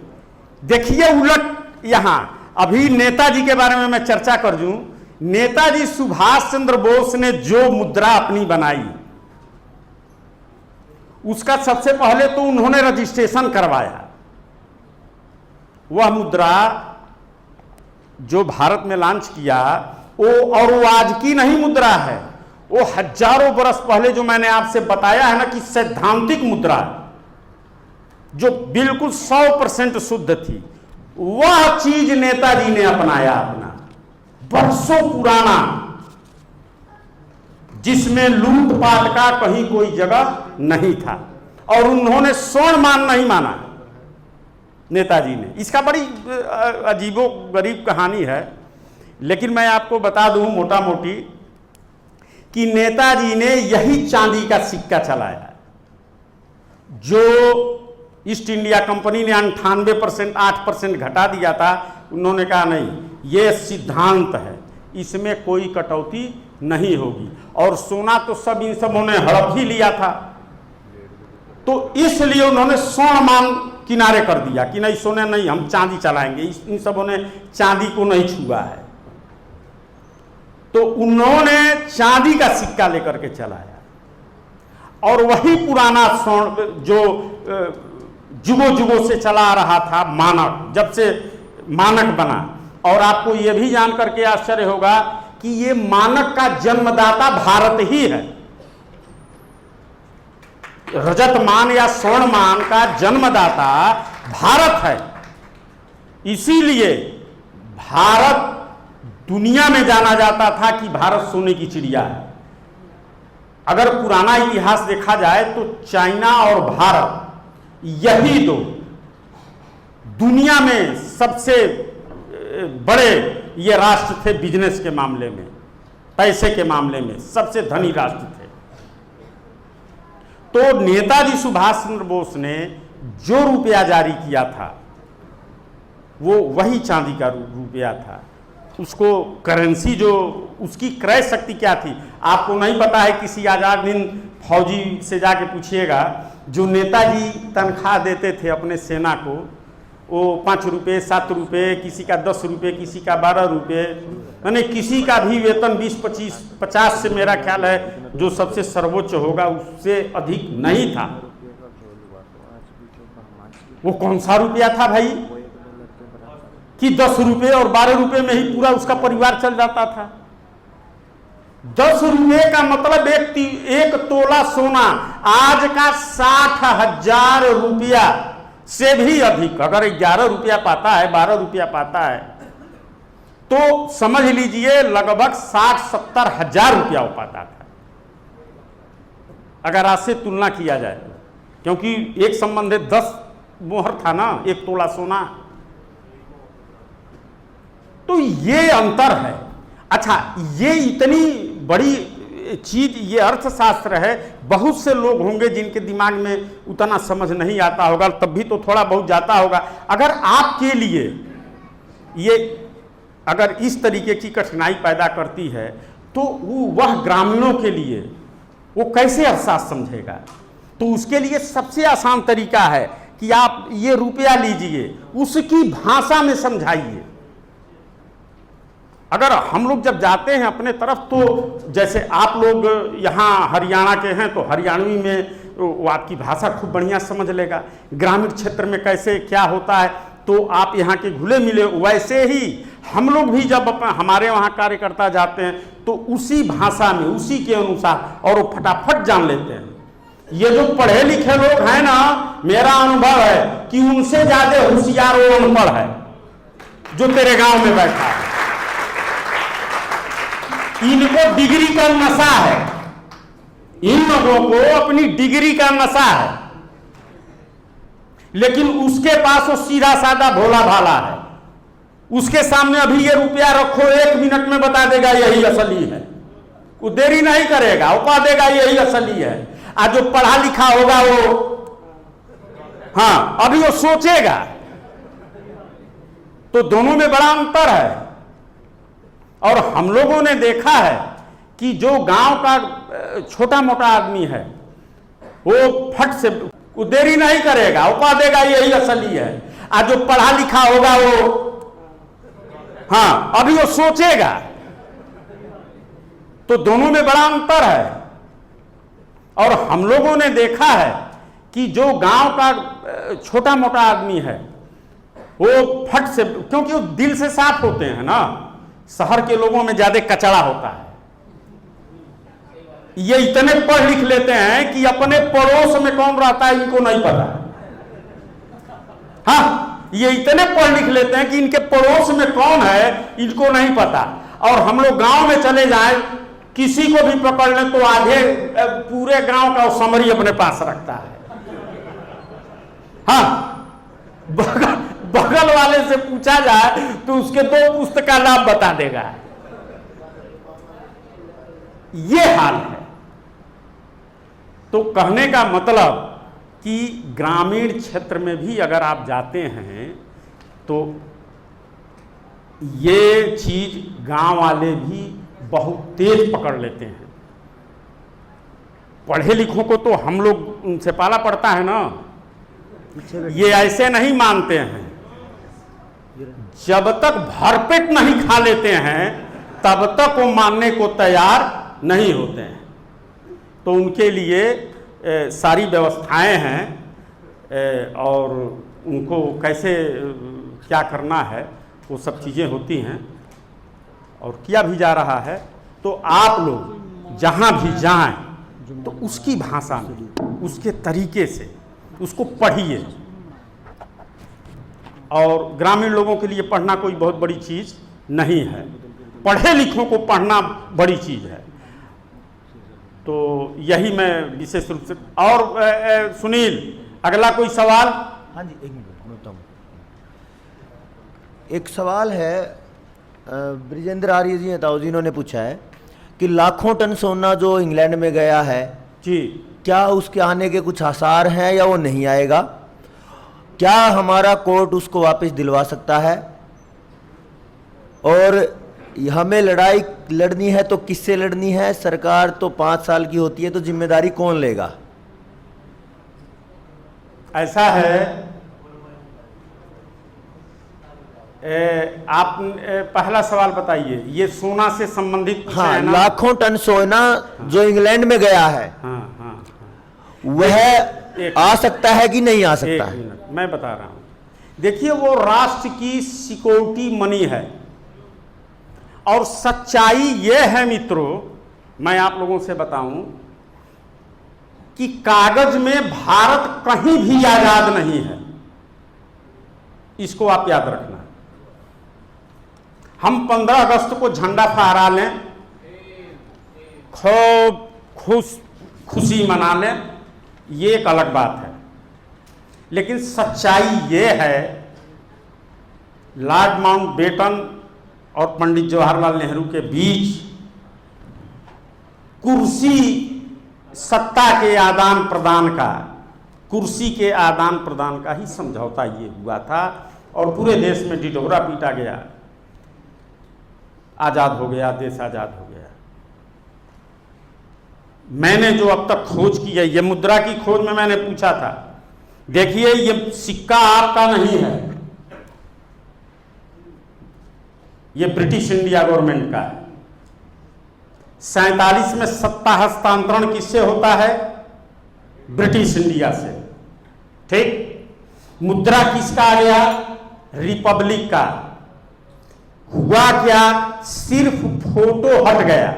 देखिए उलट यहां अभी नेताजी के बारे में मैं चर्चा कर दूं। नेताजी सुभाष चंद्र बोस ने जो मुद्रा अपनी बनाई, उसका सबसे पहले तो उन्होंने रजिस्ट्रेशन करवाया। वह मुद्रा जो भारत में लॉन्च किया, वो आज की नहीं मुद्रा है, वो हजारों बरस पहले जो मैंने आपसे बताया है ना कि सैद्धांतिक मुद्रा जो बिल्कुल 100% शुद्ध थी, वह चीज नेताजी ने अपनाया अपना, बरसों पुराना, जिसमें लूटपाट का कहीं कोई जगह नहीं था, और उन्होंने स्वर्ण मान नहीं माना नेताजी ने। इसका बड़ी अजीबो गरीब कहानी है, लेकिन मैं आपको बता दूं मोटा मोटी कि नेताजी ने यही चांदी का सिक्का चलाया जो ईस्ट इंडिया कंपनी ने 98% 8% घटा दिया था। उन्होंने कहा नहीं, ये सिद्धांत है, इसमें कोई कटौती नहीं होगी। और सोना तो इन सबों ने हड़प ही लिया था, तो इसलिए उन्होंने स्वर्ण मान किनारे कर दिया कि नहीं, सोने नहीं, हम चांदी चलाएंगे। इन सबों ने चांदी को नहीं छुआ है, तो उन्होंने चांदी का सिक्का लेकर के चलाया। और वही पुराना स्वर्ण जो जुगों जुगों से चला आ रहा था, मानक, जब से मानक बना। और आपको यह भी जान करके आश्चर्य होगा कि ये मानक का जन्मदाता भारत ही है। रजत मान या स्वर्ण मान का जन्मदाता भारत है। इसीलिए भारत दुनिया में जाना जाता था कि भारत सोने की चिड़िया है। अगर पुराना इतिहास देखा जाए तो चाइना और भारत, यही दो दुनिया में सबसे बड़े ये राष्ट्र थे। बिजनेस के मामले में, पैसे के मामले में सबसे धनी राष्ट्र थे। तो नेताजी सुभाष चंद्र बोस ने जो रुपया जारी किया था, वो वही चांदी का रुपया था। उसको करेंसी, जो उसकी क्रय शक्ति क्या थी आपको नहीं पता है। किसी आजाद हिंद फौजी से जाके पूछिएगा, जो नेताजी तनख्वाह देते थे अपने सेना को, वो 5 रुपये 7 रुपये, किसी का 10 रुपये, किसी का 12 रुपये, यानी किसी का भी वेतन 20-25 50 से मेरा ख्याल है जो सबसे सर्वोच्च होगा उससे अधिक नहीं था। वो कौन सा रुपया था भाई कि 10 रुपये और 12 रुपये में ही पूरा उसका परिवार चल जाता था। 10 रुपये का मतलब एक तोला सोना आज का 60,000 रुपया से भी अधिक। अगर 11 रुपया पाता है, 12 रुपया पाता है, तो समझ लीजिए लगभग 60-70 हजार रुपया हो पाता था, अगर आज से तुलना किया जाए तो। क्योंकि एक संबंध 10 मोहर था ना, एक तोला सोना। तो ये अंतर है। अच्छा, ये इतनी बड़ी चीज, ये अर्थशास्त्र है। बहुत से लोग होंगे जिनके दिमाग में उतना समझ नहीं आता होगा, तब भी तो थोड़ा बहुत जाता होगा। अगर आपके लिए ये अगर इस तरीके की कठिनाई पैदा करती है, तो वह ग्रामीणों के लिए वो कैसे अर्थशास्त्र समझेगा? तो उसके लिए सबसे आसान तरीका है कि आप ये रुपया लीजिए, उसकी भाषा में समझाइए। अगर हम लोग जब जाते हैं अपने तरफ, तो जैसे आप लोग यहाँ हरियाणा के हैं तो हरियाणवी में वो आपकी भाषा खूब बढ़िया समझ लेगा। ग्रामीण क्षेत्र में कैसे क्या होता है तो आप यहाँ के घुले मिले। वैसे ही हम लोग भी जब हमारे वहाँ कार्यकर्ता जाते हैं तो उसी भाषा में, उसी के अनुसार, और वो फटाफट जान लेते हैं। ये जो पढ़े लिखे लोग हैं ना, मेरा अनुभव है कि उनसे ज्यादा होशियार वो अनपढ़ है जो तेरे गांव में बैठा है। इनको डिग्री का नशा है, इन लोगों को अपनी डिग्री का नशा है, लेकिन उसके पास वो सीधा साधा भोला भाला है। उसके सामने अभी ये रुपया रखो, 1 मिनट में बता देगा यही असली है। वो देरी नहीं करेगा, वो कह देगा यही असली है। आज जो पढ़ा लिखा होगा वो, हाँ, अभी वो सोचेगा। तो दोनों में बड़ा अंतर है। और हम लोगों ने देखा है कि जो गांव का छोटा मोटा आदमी है, वो फट से, वो देरी नहीं करेगा, वो कह देगा यही असली है। आज जो पढ़ा लिखा होगा वो, हाँ, अभी वो सोचेगा। तो दोनों में बड़ा अंतर है। और हम लोगों ने देखा है कि जो गांव का छोटा मोटा आदमी है वो फट से, क्योंकि वो दिल से साफ होते हैं ना, शहर के लोगों में ज्यादा कचरा होता है। ये इतने पढ़ लिख लेते हैं कि अपने पड़ोस में कौन रहता है इनको नहीं पता। हाँ, ये इतने पढ़ लिख लेते हैं कि इनके पड़ोस में कौन है इनको नहीं पता। और हम लोग गांव में चले जाएं, किसी को भी पकड़ लें तो आधे पूरे गांव का समरी अपने पास रखता है। हाँ, बगल वाले से पूछा जाए तो उसके 2 पुस्तक का नाम बता देगा। ये हाल है। तो कहने का मतलब कि ग्रामीण क्षेत्र में भी अगर आप जाते हैं तो ये चीज गांव वाले भी बहुत तेज पकड़ लेते हैं। पढ़े लिखों को तो हम लोग उनसे पाला पड़ता है ना, ये ऐसे नहीं मानते हैं। जब तक भरपेट नहीं खा लेते हैं तब तक वो मानने को तैयार नहीं होते हैं। तो उनके लिए सारी व्यवस्थाएं हैं और उनको कैसे क्या करना है वो सब चीज़ें होती हैं और किया भी जा रहा है। तो आप लोग जहाँ भी जाएं तो उसकी भाषा में, उसके तरीके से उसको पढ़िए। और ग्रामीण लोगों के लिए पढ़ना कोई बहुत बड़ी चीज़ नहीं है, पढ़े लिखों को पढ़ना बड़ी चीज़ है। तो यही मैं विशेष रूप से। और सुनील, अगला कोई सवाल? हाँ जी, 1 मिनट मैं बताऊँ। एक सवाल है ब्रिजेंद्र आर्य जी ताऊ जी, इन्होंने पूछा है कि लाखों टन सोना जो इंग्लैंड में गया है जी, क्या उसके आने के कुछ आसार हैं या वो नहीं आएगा? क्या हमारा कोर्ट उसको वापस दिलवा सकता है? और हमें लड़ाई लड़नी है तो किससे लड़नी है? सरकार तो 5 साल की होती है, तो जिम्मेदारी कौन लेगा? ऐसा है, आप पहला सवाल बताइए। ये सोना से संबंधित हाँ, है ना? लाखों टन सोना जो इंग्लैंड में गया है, हाँ हाँ, वह आ सकता है कि नहीं आ सकता है? 1 मिनट मैं बता रहा हूं। देखिए, वो राष्ट्र की सिक्योरिटी मनी है। और सच्चाई ये है मित्रों, मैं आप लोगों से बताऊं कि कागज में भारत कहीं भी आजाद नहीं है। इसको आप याद रखना। हम 15 अगस्त को झंडा फहरा लें, खूब खुशी मना लें, ये एक अलग बात है। लेकिन सच्चाई ये है, लॉर्ड माउंटबेटन और पंडित जवाहरलाल नेहरू के बीच कुर्सी सत्ता के आदान प्रदान का, कुर्सी के आदान प्रदान का ही समझौता ये हुआ था। और पूरे देश में ढिढोरा पीटा गया, आजाद हो गया, देश आजाद हो गया। मैंने जो अब तक खोज की है, ये मुद्रा की खोज में मैंने पूछा था, देखिए ये सिक्का आपका नहीं है, ये ब्रिटिश इंडिया गवर्नमेंट का है। 47 में सत्ता हस्तांतरण किससे होता है? ब्रिटिश इंडिया से, ठीक। मुद्रा किसका आ गया? रिपब्लिक का। हुआ क्या? सिर्फ फोटो हट गया।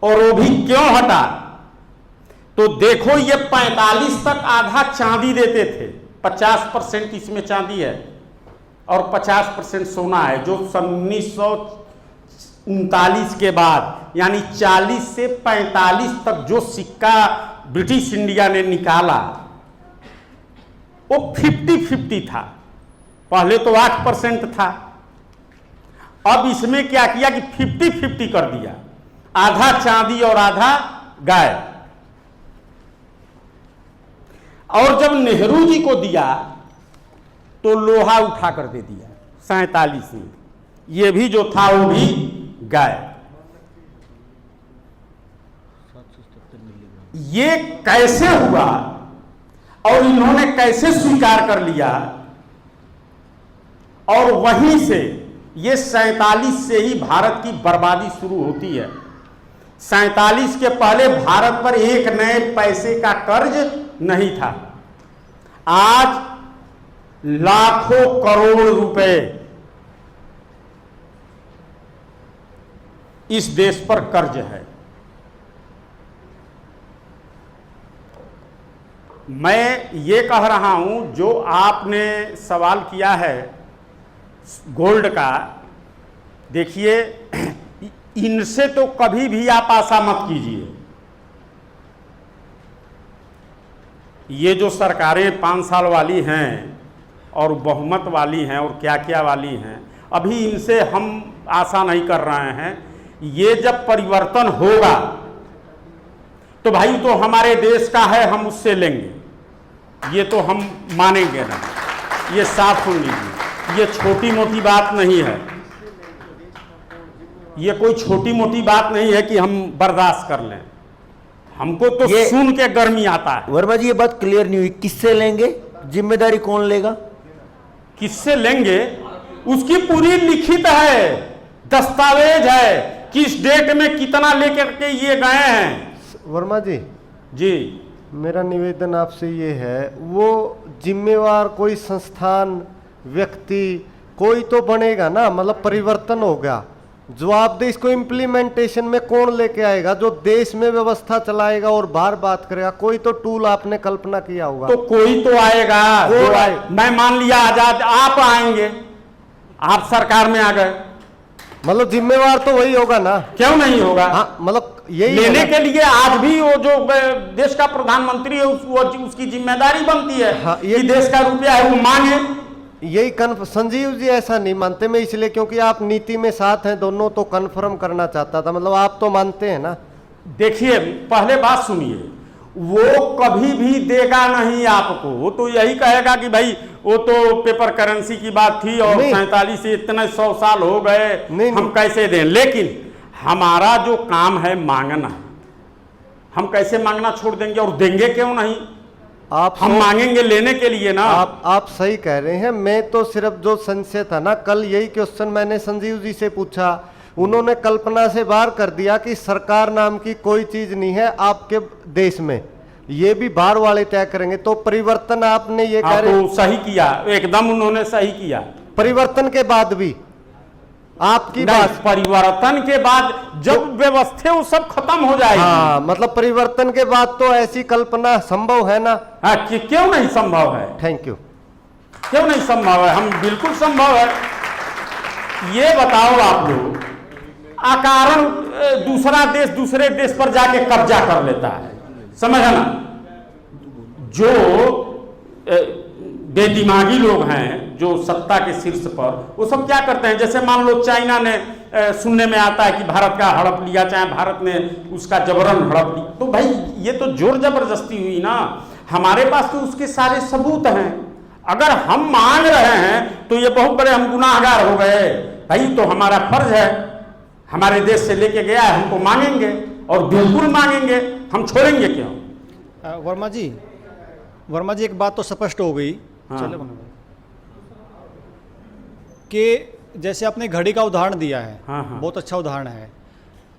और वो भी क्यों हटा? तो देखो, ये 45 तक आधा चांदी देते थे, 50% इसमें चांदी है और 50% सोना है, जो 1939 के बाद यानी 40 से 45 तक जो सिक्का ब्रिटिश इंडिया ने निकाला वो 50-50 था। पहले तो 8% था, अब इसमें क्या किया कि 50-50 कर दिया, आधा चांदी और आधा गाय। और जब नेहरू जी को दिया तो लोहा उठा कर दे दिया 47 में, ये भी जो था वो भी गाय। ये कैसे हुआ और इन्होंने कैसे स्वीकार कर लिया? और वहीं से ये 47 से ही भारत की बर्बादी शुरू होती है। 47 के पहले भारत पर एक नए पैसे का कर्ज नहीं था। आज लाखों करोड़ रुपए इस देश पर कर्ज है। मैं ये कह रहा हूं, जो आपने सवाल किया है गोल्ड का, देखिए इनसे तो कभी भी आप आशा मत कीजिए। ये जो सरकारें 5 साल वाली हैं और बहुमत वाली हैं और क्या क्या वाली हैं, अभी इनसे हम आशा नहीं कर रहे हैं। ये जब परिवर्तन होगा तो भाई तो हमारे देश का है, हम उससे लेंगे, ये तो हम मानेंगे ना। ये साफ सुन लीजिए, ये छोटी मोटी बात नहीं है, ये कोई छोटी मोटी बात नहीं है कि हम बर्दाश्त कर लें। हमको तो सुन के गर्मी आता है। वर्मा जी, ये बात क्लियर नहीं हुई, किससे लेंगे, जिम्मेदारी कौन लेगा? किससे लेंगे उसकी पूरी लिखित है, दस्तावेज है, किस डेट में कितना लेकर के ये गए हैं। वर्मा जी, जी मेरा निवेदन आपसे ये है, वो जिम्मेवार कोई संस्थान, व्यक्ति कोई तो बनेगा ना, मतलब परिवर्तन होगा। जवाबदेही इसको इम्प्लीमेंटेशन में कौन लेके आएगा? जो देश में व्यवस्था चलाएगा और बाहर बात करेगा, कोई तो टूल आपने कल्पना किया होगा। तो कोई तो आएगा। मैं मान लिया आजाद आप आएंगे, आप सरकार में आ गए, मतलब जिम्मेवार तो वही होगा ना? क्यों नहीं होगा? हाँ, मतलब यही लेने के लिए आज भी वो जो देश का प्रधानमंत्री है उसकी जिम्मेदारी बनती है। हाँ, ये देश का रुपया है, वो मांगे। यही संजीव जी ऐसा नहीं मानते, मैं इसलिए क्योंकि आप नीति में साथ हैं दोनों, तो कन्फर्म करना चाहता था। मतलब आप तो मानते हैं ना? देखिए पहले बात सुनिए, वो कभी भी देगा नहीं आपको। वो तो यही कहेगा कि भाई वो तो पेपर करेंसी की बात थी और 47 से इतने 100 साल हो गए, हम कैसे दें। लेकिन हमारा जो काम है मांगना, हम कैसे मांगना छोड़ देंगे और देंगे क्यों नहीं? हम मांगेंगे लेने के लिए ना। आप सही कह रहे हैं। मैं तो सिर्फ जो संशय था ना, कल यही क्वेश्चन मैंने संजीव जी से पूछा, उन्होंने कल्पना से बाहर कर दिया कि सरकार नाम की कोई चीज नहीं है आपके देश में, ये भी बाहर वाले तय करेंगे। तो परिवर्तन आपने ये कह रहे, तो सही किया, एकदम उन्होंने सही किया। परिवर्तन के बाद भी आपकी बात, परिवर्तन के बाद जब व्यवस्था वो सब खत्म हो जाएगी। हाँ, मतलब परिवर्तन के बाद तो ऐसी कल्पना संभव है ना? हाँ, क्यों नहीं संभव है? Thank you. क्यों नहीं संभव है? हम बिल्कुल संभव है। ये बताओ आप लोग, अकारण दूसरा देश दूसरे देश पर जाके कब्जा कर लेता है, समझ ना? जो बेदिमागी लोग हैं जो सत्ता के शीर्ष पर, वो सब क्या करते हैं? जैसे मान लो चाइना ने, सुनने में आता है कि भारत का हड़प लिया, चाहे भारत ने उसका जबरन हड़प लिया, तो भाई ये तो जोर जबरदस्ती हुई ना। हमारे पास तो उसके सारे सबूत हैं। अगर हम मांग रहे हैं तो ये बहुत बड़े हम गुनाहगार हो गए। भाई तो हमारा फर्ज है, हमारे देश से लेके गया है, हमको मांगेंगे और बिल्कुल मांगेंगे, हम छोड़ेंगे क्यों? वर्मा जी एक बात तो स्पष्ट हो गई। हाँ। कि जैसे आपने घड़ी का उदाहरण दिया है, हाँ, हाँ। बहुत अच्छा उदाहरण है।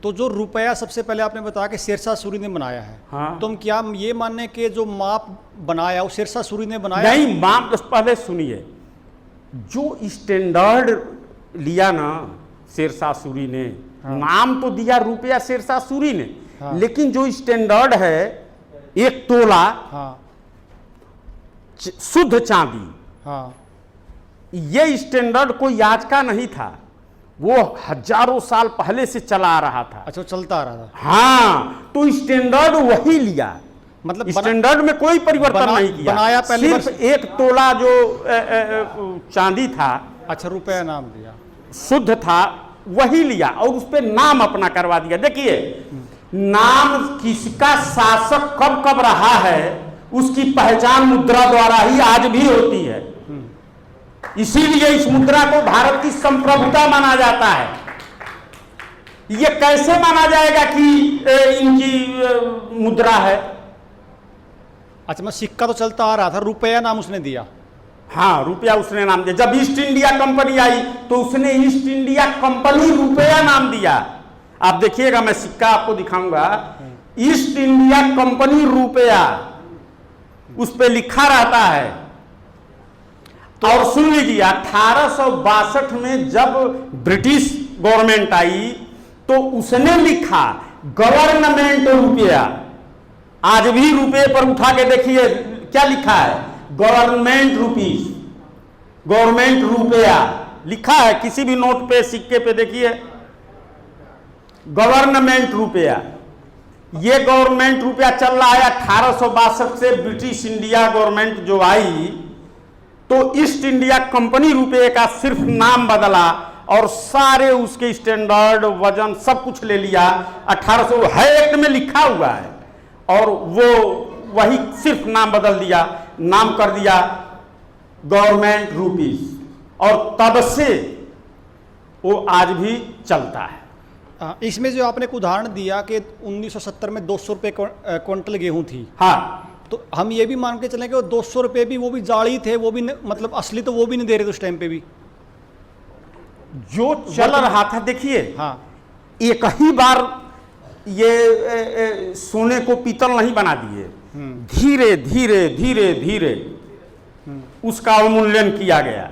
तो जो रुपया सबसे पहले आपने बताया कि शेरशाह सूरी ने बनाया है, हाँ। तो हम क्या ये मानने के जो माप बनाया वो शेरशाह सूरी ने बनाया? नहीं, माप पहले सुनिए। जो स्टैंडर्ड लिया ना शेरशाह सूरी ने, हाँ। नाम तो दिया रुपया शेरशाह सूरी ने, हाँ। लेकिन जो स्टैंडर्ड है 1 तोला हाँ शुद्ध चांदी, हाँ ये स्टैंडर्ड कोई आज का नहीं था, वो हजारों साल पहले से चला आ रहा था। अच्छा, चलता आ रहा था। हाँ, तो स्टैंडर्ड वही लिया, मतलब स्टैंडर्ड में कोई परिवर्तन नहीं किया। बनाया पहले सिर्फ 1 तोला जो चांदी था, अच्छा, रुपया नाम दिया, शुद्ध था, वही लिया और उस पर नाम अपना करवा दिया। देखिए नाम किसका शासक कब कब रहा है उसकी पहचान मुद्रा द्वारा ही आज भी होती है। इसीलिए इस मुद्रा को भारत की संप्रभुता माना जाता है। ये कैसे माना जाएगा कि इनकी मुद्रा है? अच्छा, मैं सिक्का तो चलता आ रहा था, रुपया नाम उसने दिया। हाँ, रुपया उसने नाम दिया। जब ईस्ट इंडिया कंपनी आई तो उसने ईस्ट इंडिया कंपनी रुपया नाम दिया। आप देखिएगा, मैं सिक्का आपको दिखाऊंगा, ईस्ट इंडिया कंपनी रुपया उस पे लिखा रहता है। और सुन लीजिए, 1862 में जब ब्रिटिश गवर्नमेंट आई तो उसने लिखा गवर्नमेंट रुपया। आज भी रुपये पर उठा के देखिए क्या लिखा है, गवर्नमेंट रुपीस, गवर्नमेंट रुपया लिखा है। किसी भी नोट पे, सिक्के पे देखिए गवर्नमेंट रुपया। ये गवर्नमेंट रुपया चल रहा है 1862 से। ब्रिटिश इंडिया गवर्नमेंट जो आई तो ईस्ट इंडिया कंपनी रुपये का सिर्फ नाम बदला और सारे उसके स्टैंडर्ड, वजन सब कुछ ले लिया। 1800 है, एक्ट में लिखा हुआ है, और वो वही सिर्फ नाम बदल दिया, नाम कर दिया गवर्नमेंट रुपीस, और तब से वो आज भी चलता है। इसमें जो आपने एक उदाहरण दिया कि 1970 में 200 रुपये क्विंटल गेहूं थी, हाँ, तो हम ये भी मान के चलें कि वो 200 रुपये भी, वो भी जाली थे, वो भी मतलब असली तो वो भी नहीं दे रहे थे उस टाइम पे भी। जो चल रहा था, देखिए हाँ, एक ही बार ये सोने को पीतल नहीं बना दिए, धीरे धीरे धीरे धीरे उसका अवमूल्यन किया गया।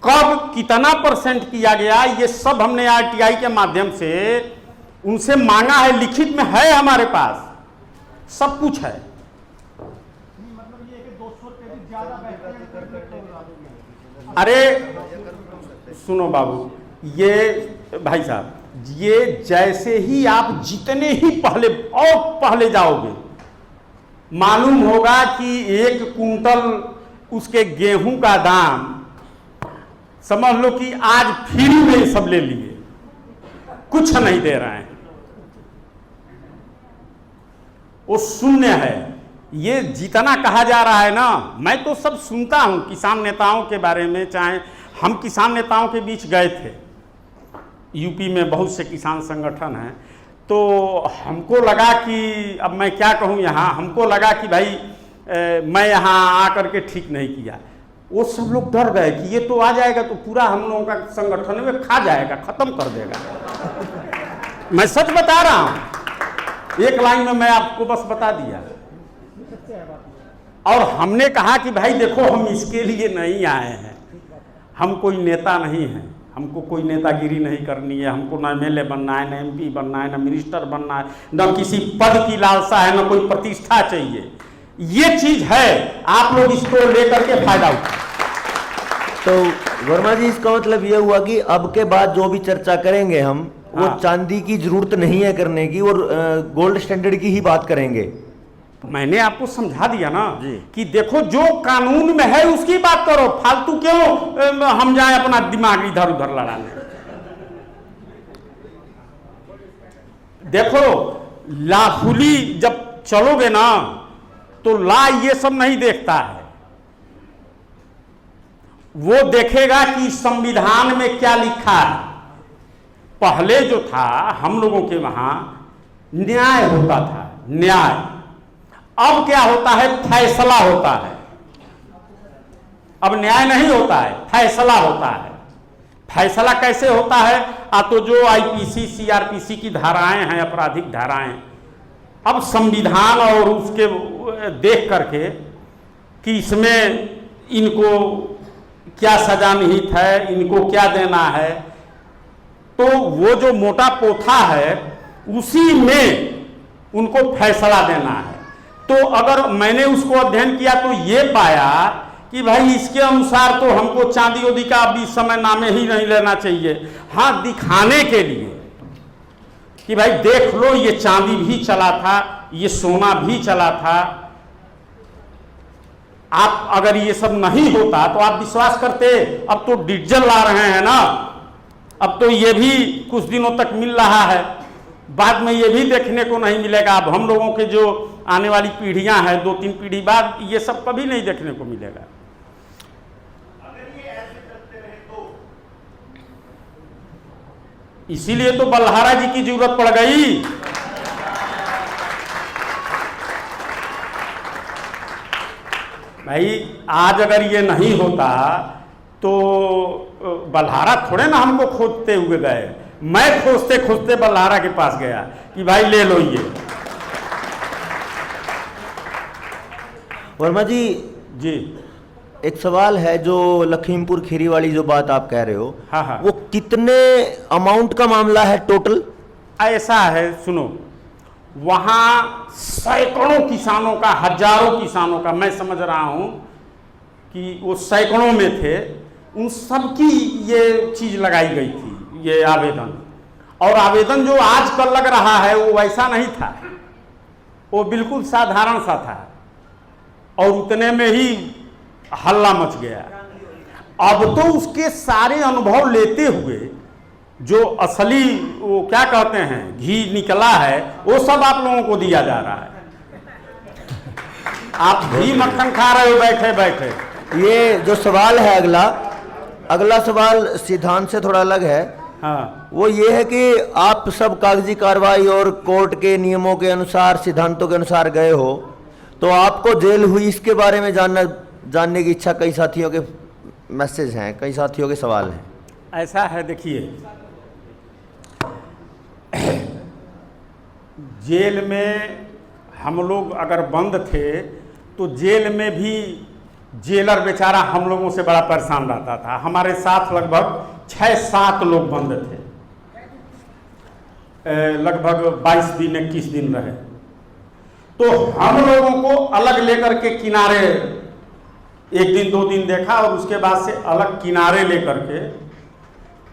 कब कितना परसेंट किया गया, ये सब हमने आरटीआई के माध्यम से उनसे मांगा है, लिखित में है हमारे पास, सब कुछ है। अरे सुनो बाबू, ये भाई साहब, ये जैसे ही आप जितने ही पहले और पहले जाओगे, मालूम होगा कि 1 कुंटल उसके गेहूं का दाम, समझ लो कि आज फ्री में सब ले लिए, कुछ नहीं दे रहे हैं, वो शून्य है। ये जितना कहा जा रहा है ना, मैं तो सब सुनता हूं किसान नेताओं के बारे में। चाहे हम किसान नेताओं के बीच गए थे, यूपी में बहुत से किसान संगठन हैं, तो हमको लगा कि अब मैं क्या कहूँ यहाँ, हमको लगा कि भाई मैं यहाँ आकर के ठीक नहीं किया। वो सब लोग डर गए कि ये तो आ जाएगा तो पूरा हम लोगों का संगठन में खा जाएगा, खत्म कर देगा। मैं सच बता रहा हूँ, एक लाइन में मैं आपको बस बता दिया। और हमने कहा कि भाई देखो, हम इसके लिए नहीं आए हैं, हम कोई नेता नहीं हैं, हमको कोई नेतागिरी नहीं करनी है, हमको ना एमएलए बनना है, ना एमपी बनना है, ना मिनिस्टर बनना है, ना किसी पद की लालसा है, ना कोई प्रतिष्ठा चाहिए। ये चीज है, आप लोग इसको लेकर के फायदा उठाएं। तो वर्मा जी, इसका मतलब ये हुआ कि अब के बाद जो भी चर्चा करेंगे हम, वो हाँ। चांदी की जरूरत नहीं है करने की, और गोल्ड स्टैंडर्ड की ही बात करेंगे। मैंने आपको समझा दिया ना जी। कि कि देखो जो कानून में है उसकी बात करो, फालतू क्यों हम जाए अपना दिमाग इधर उधर लड़ाने। देखो, लाफुली जब चलोगे ना तो ला ये सब नहीं देखता है, वो देखेगा कि संविधान में क्या लिखा है। पहले जो था हम लोगों के वहां न्याय होता था, न्याय। अब क्या होता है, फैसला होता है। अब न्याय नहीं होता है, फैसला होता है। फैसला कैसे होता है, तो जो आईपीसी सीआरपीसी की धाराएं हैं, आपराधिक धाराएं, अब संविधान और उसके देख करके कि इसमें इनको क्या सजा निहित है, इनको क्या देना है, तो वो जो मोटा पोथा है उसी में उनको फैसला देना है। तो अगर मैंने उसको अध्ययन किया तो ये पाया कि भाई इसके अनुसार तो हमको चांदी उदी का अभी इस समय नामे ही नहीं लेना चाहिए। हाँ, दिखाने के लिए कि भाई देख लो, ये चांदी भी चला था, ये सोना भी चला था। आप अगर ये सब नहीं होता तो आप विश्वास करते। अब तो डीजल ला रहे हैं ना, अब तो ये भी कुछ दिनों तक मिल रहा है, बाद में ये भी देखने को नहीं मिलेगा। अब हम लोगों के जो आने वाली पीढ़ियां हैं, 2-3 पीढ़ी बाद, ये सब कभी नहीं देखने को मिलेगा। इसीलिए तो बल्हारा जी की जरूरत पड़ गई। भाई आज अगर ये नहीं होता तो बल्हारा थोड़े ना हमको खोजते हुए गए, मैं खोजते खोजते बल्हारा के पास गया कि भाई ले लो ये। वर्मा जी जी एक सवाल है, जो लखीमपुर खीरी वाली जो बात आप कह रहे हो, हाँ हाँ, वो कितने अमाउंट का मामला है टोटल? ऐसा है सुनो, वहाँ सैकड़ों किसानों का, हजारों किसानों का, मैं समझ रहा हूँ कि वो सैकड़ों में थे, उन सब की ये चीज़ लगाई गई थी, ये आवेदन। और आवेदन जो आजकल लग रहा है वो वैसा नहीं था, वो बिल्कुल साधारण सा था और उतने में ही हल्ला मच गया। अब तो उसके सारे अनुभव लेते हुए जो असली वो क्या कहते हैं घी निकला है वो सब आप लोगों को दिया जा रहा है। आप घी मक्खन खा रहे हो बैठे बैठे। ये जो सवाल है अगला सवाल सिद्धांत से थोड़ा अलग है। हाँ, वो ये है कि आप सब कागजी कार्रवाई और कोर्ट के नियमों के अनुसार, सिद्धांतों के अनुसार गए हो, तो आपको जेल हुई इसके बारे में जानने की इच्छा कई साथियों के मैसेज हैं, कई साथियों के सवाल हैं। ऐसा है, देखिए जेल में हम लोग अगर बंद थे तो जेल में भी जेलर बेचारा हम लोगों से बड़ा परेशान रहता था। हमारे साथ लगभग 6-7 लोग बंद थे, लगभग 22 दिन 21 दिन रहे। तो हम लोगों को अलग लेकर के किनारे 1 दिन 2 दिन देखा और उसके बाद से अलग किनारे लेकर के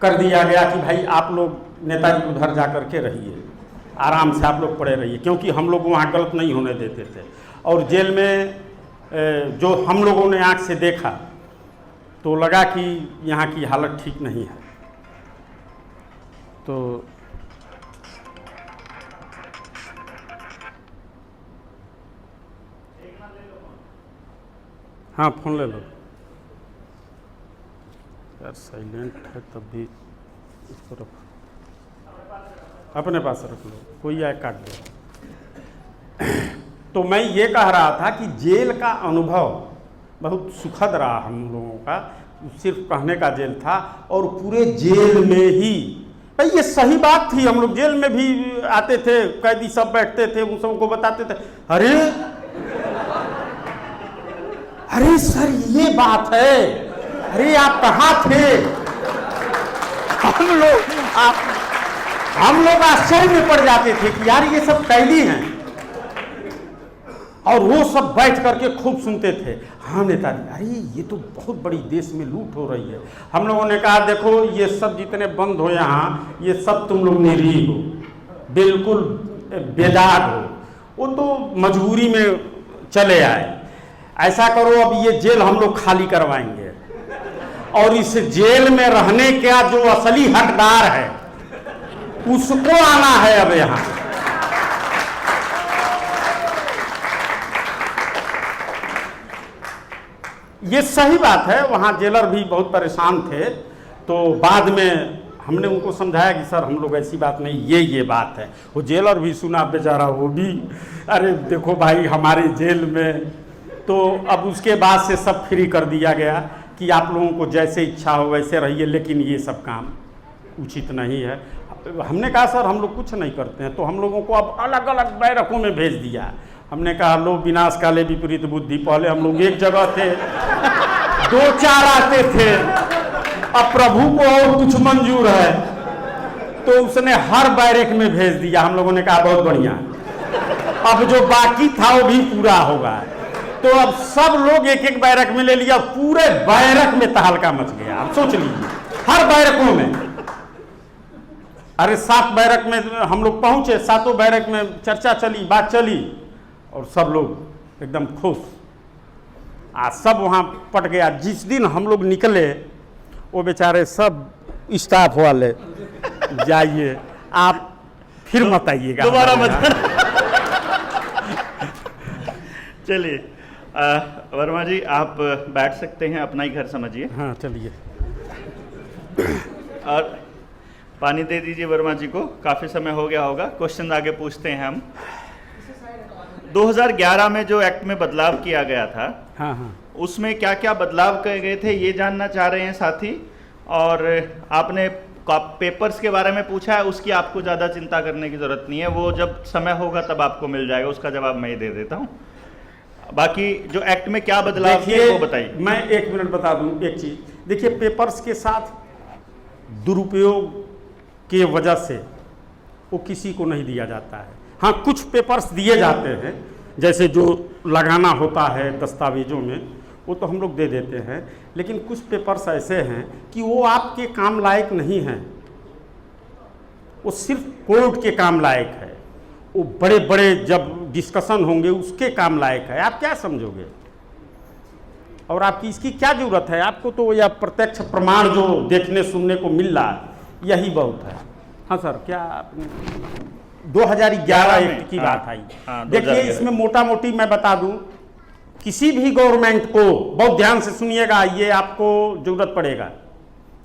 कर दिया गया कि भाई आप लोग नेताजी उधर जा कर के रहिए, आराम से आप लोग पड़े रहिए, क्योंकि हम लोग वहाँ गलत नहीं होने देते थे। और जेल में जो हम लोगों ने आँख से देखा तो लगा कि यहाँ की हालत ठीक नहीं है। तो हाँ, फोन ले लो यार, साइलेंट है तब भी इसको रखो, अपने पास रख लो, कोई आए काट दे। तो मैं ये कह रहा था कि जेल का अनुभव बहुत सुखद रहा हम लोगों का, सिर्फ कहने का जेल था। और पूरे जेल में ही भाई ये सही बात थी, हम लोग जेल में भी आते थे, कैदी सब बैठते थे, उन सबको बताते थे, अरे सर ये बात है, अरे आप कहाँ थे? हम लोग आश्चर्य में पड़ जाते थे कि यार ये सब कैदी हैं, और वो सब बैठ करके खूब सुनते थे। हाँ नेताजी, अरे ये तो बहुत बड़ी देश में लूट हो रही है। हम लोगों ने कहा देखो ये सब जितने बंद हो यहाँ, ये सब तुम लोग निरीह हो, बिल्कुल बेदाग हो, वो तो मजबूरी में चले आए। ऐसा करो अब ये जेल हम लोग खाली करवाएंगे और इस जेल में रहने का जो असली हकदार है उसको आना है अब यहाँ। ये सही बात है, वहाँ जेलर भी बहुत परेशान थे। तो बाद में हमने उनको समझाया कि सर हम लोग ऐसी बात नहीं, ये बात है। वो जेलर भी सुना बेचारा, वो भी अरे देखो भाई हमारे जेल में। तो अब उसके बाद से सब फ्री कर दिया गया कि आप लोगों को जैसे इच्छा हो वैसे रहिए, लेकिन ये सब काम उचित नहीं है। हमने कहा सर हम लोग कुछ नहीं करते हैं, तो हम लोगों को अब अलग अलग बैरकों में भेज दिया। हमने कहा लो विनाश काले विपरीत बुद्धि, पहले हम लोग एक जगह थे, 2-4 आते थे, अब प्रभु को और कुछ मंजूर है तो उसने हर बैरक में भेज दिया। हम लोगों ने कहा बहुत बढ़िया, अब जो बाकी था वो भी पूरा होगा। तो अब सब लोग एक एक बैरक में ले लिया, पूरे बैरक में तहलका मच गया। अब सोच लीजिए हर बैरकों में, अरे 7 बैरक में हम लोग पहुंचे, 7 बैरक में चर्चा चली, बात चली और सब लोग एकदम खुश। आज सब वहाँ पट गया। जिस दिन हम लोग निकले वो बेचारे सब स्टाफ वाले, जाइए आप फिर मत आइएगा, दोबारा मत। चलिए वर्मा जी आप बैठ सकते हैं, अपना ही घर समझिए। हाँ चलिए। और पानी दे दीजिए वर्मा जी को, काफ़ी समय हो गया होगा। क्वेश्चन आगे पूछते हैं हम। 2011 में जो एक्ट में बदलाव किया गया था, हाँ हाँ, उसमें क्या क्या बदलाव किए गए थे ये जानना चाह रहे हैं साथी। और आपने पेपर्स के बारे में पूछा है, उसकी आपको ज़्यादा चिंता करने की ज़रूरत नहीं है, वो जब समय होगा तब आपको मिल जाएगा, उसका जवाब मैं ही दे देता हूँ। बाकी जो एक्ट में क्या बदलाव किए वो बताइए। मैं 1 मिनट बता दूं एक चीज़। देखिए, पेपर्स के साथ दुरुपयोग की वजह से वो किसी को नहीं दिया जाता है। हाँ, कुछ पेपर्स दिए जाते हैं, जैसे जो लगाना होता है दस्तावेजों में, वो तो हम लोग दे देते हैं, लेकिन कुछ पेपर्स ऐसे हैं कि वो आपके काम लायक नहीं हैं, वो सिर्फ कोर्ट के काम लायक है, वो बड़े बड़े जब डिस्कशन होंगे उसके काम लायक है। आप क्या समझोगे और आपकी इसकी क्या जरूरत है? आपको तो यह प्रत्यक्ष प्रमाण जो देखने सुनने को मिल रहा है यही बहुत है। हाँ सर, क्या आपने 2011 एक्ट की बात आई। देखिए, इसमें मोटा मोटी मैं बता दूं, किसी भी गवर्नमेंट को, बहुत ध्यान से सुनिएगा, ये आपको जरूरत पड़ेगा,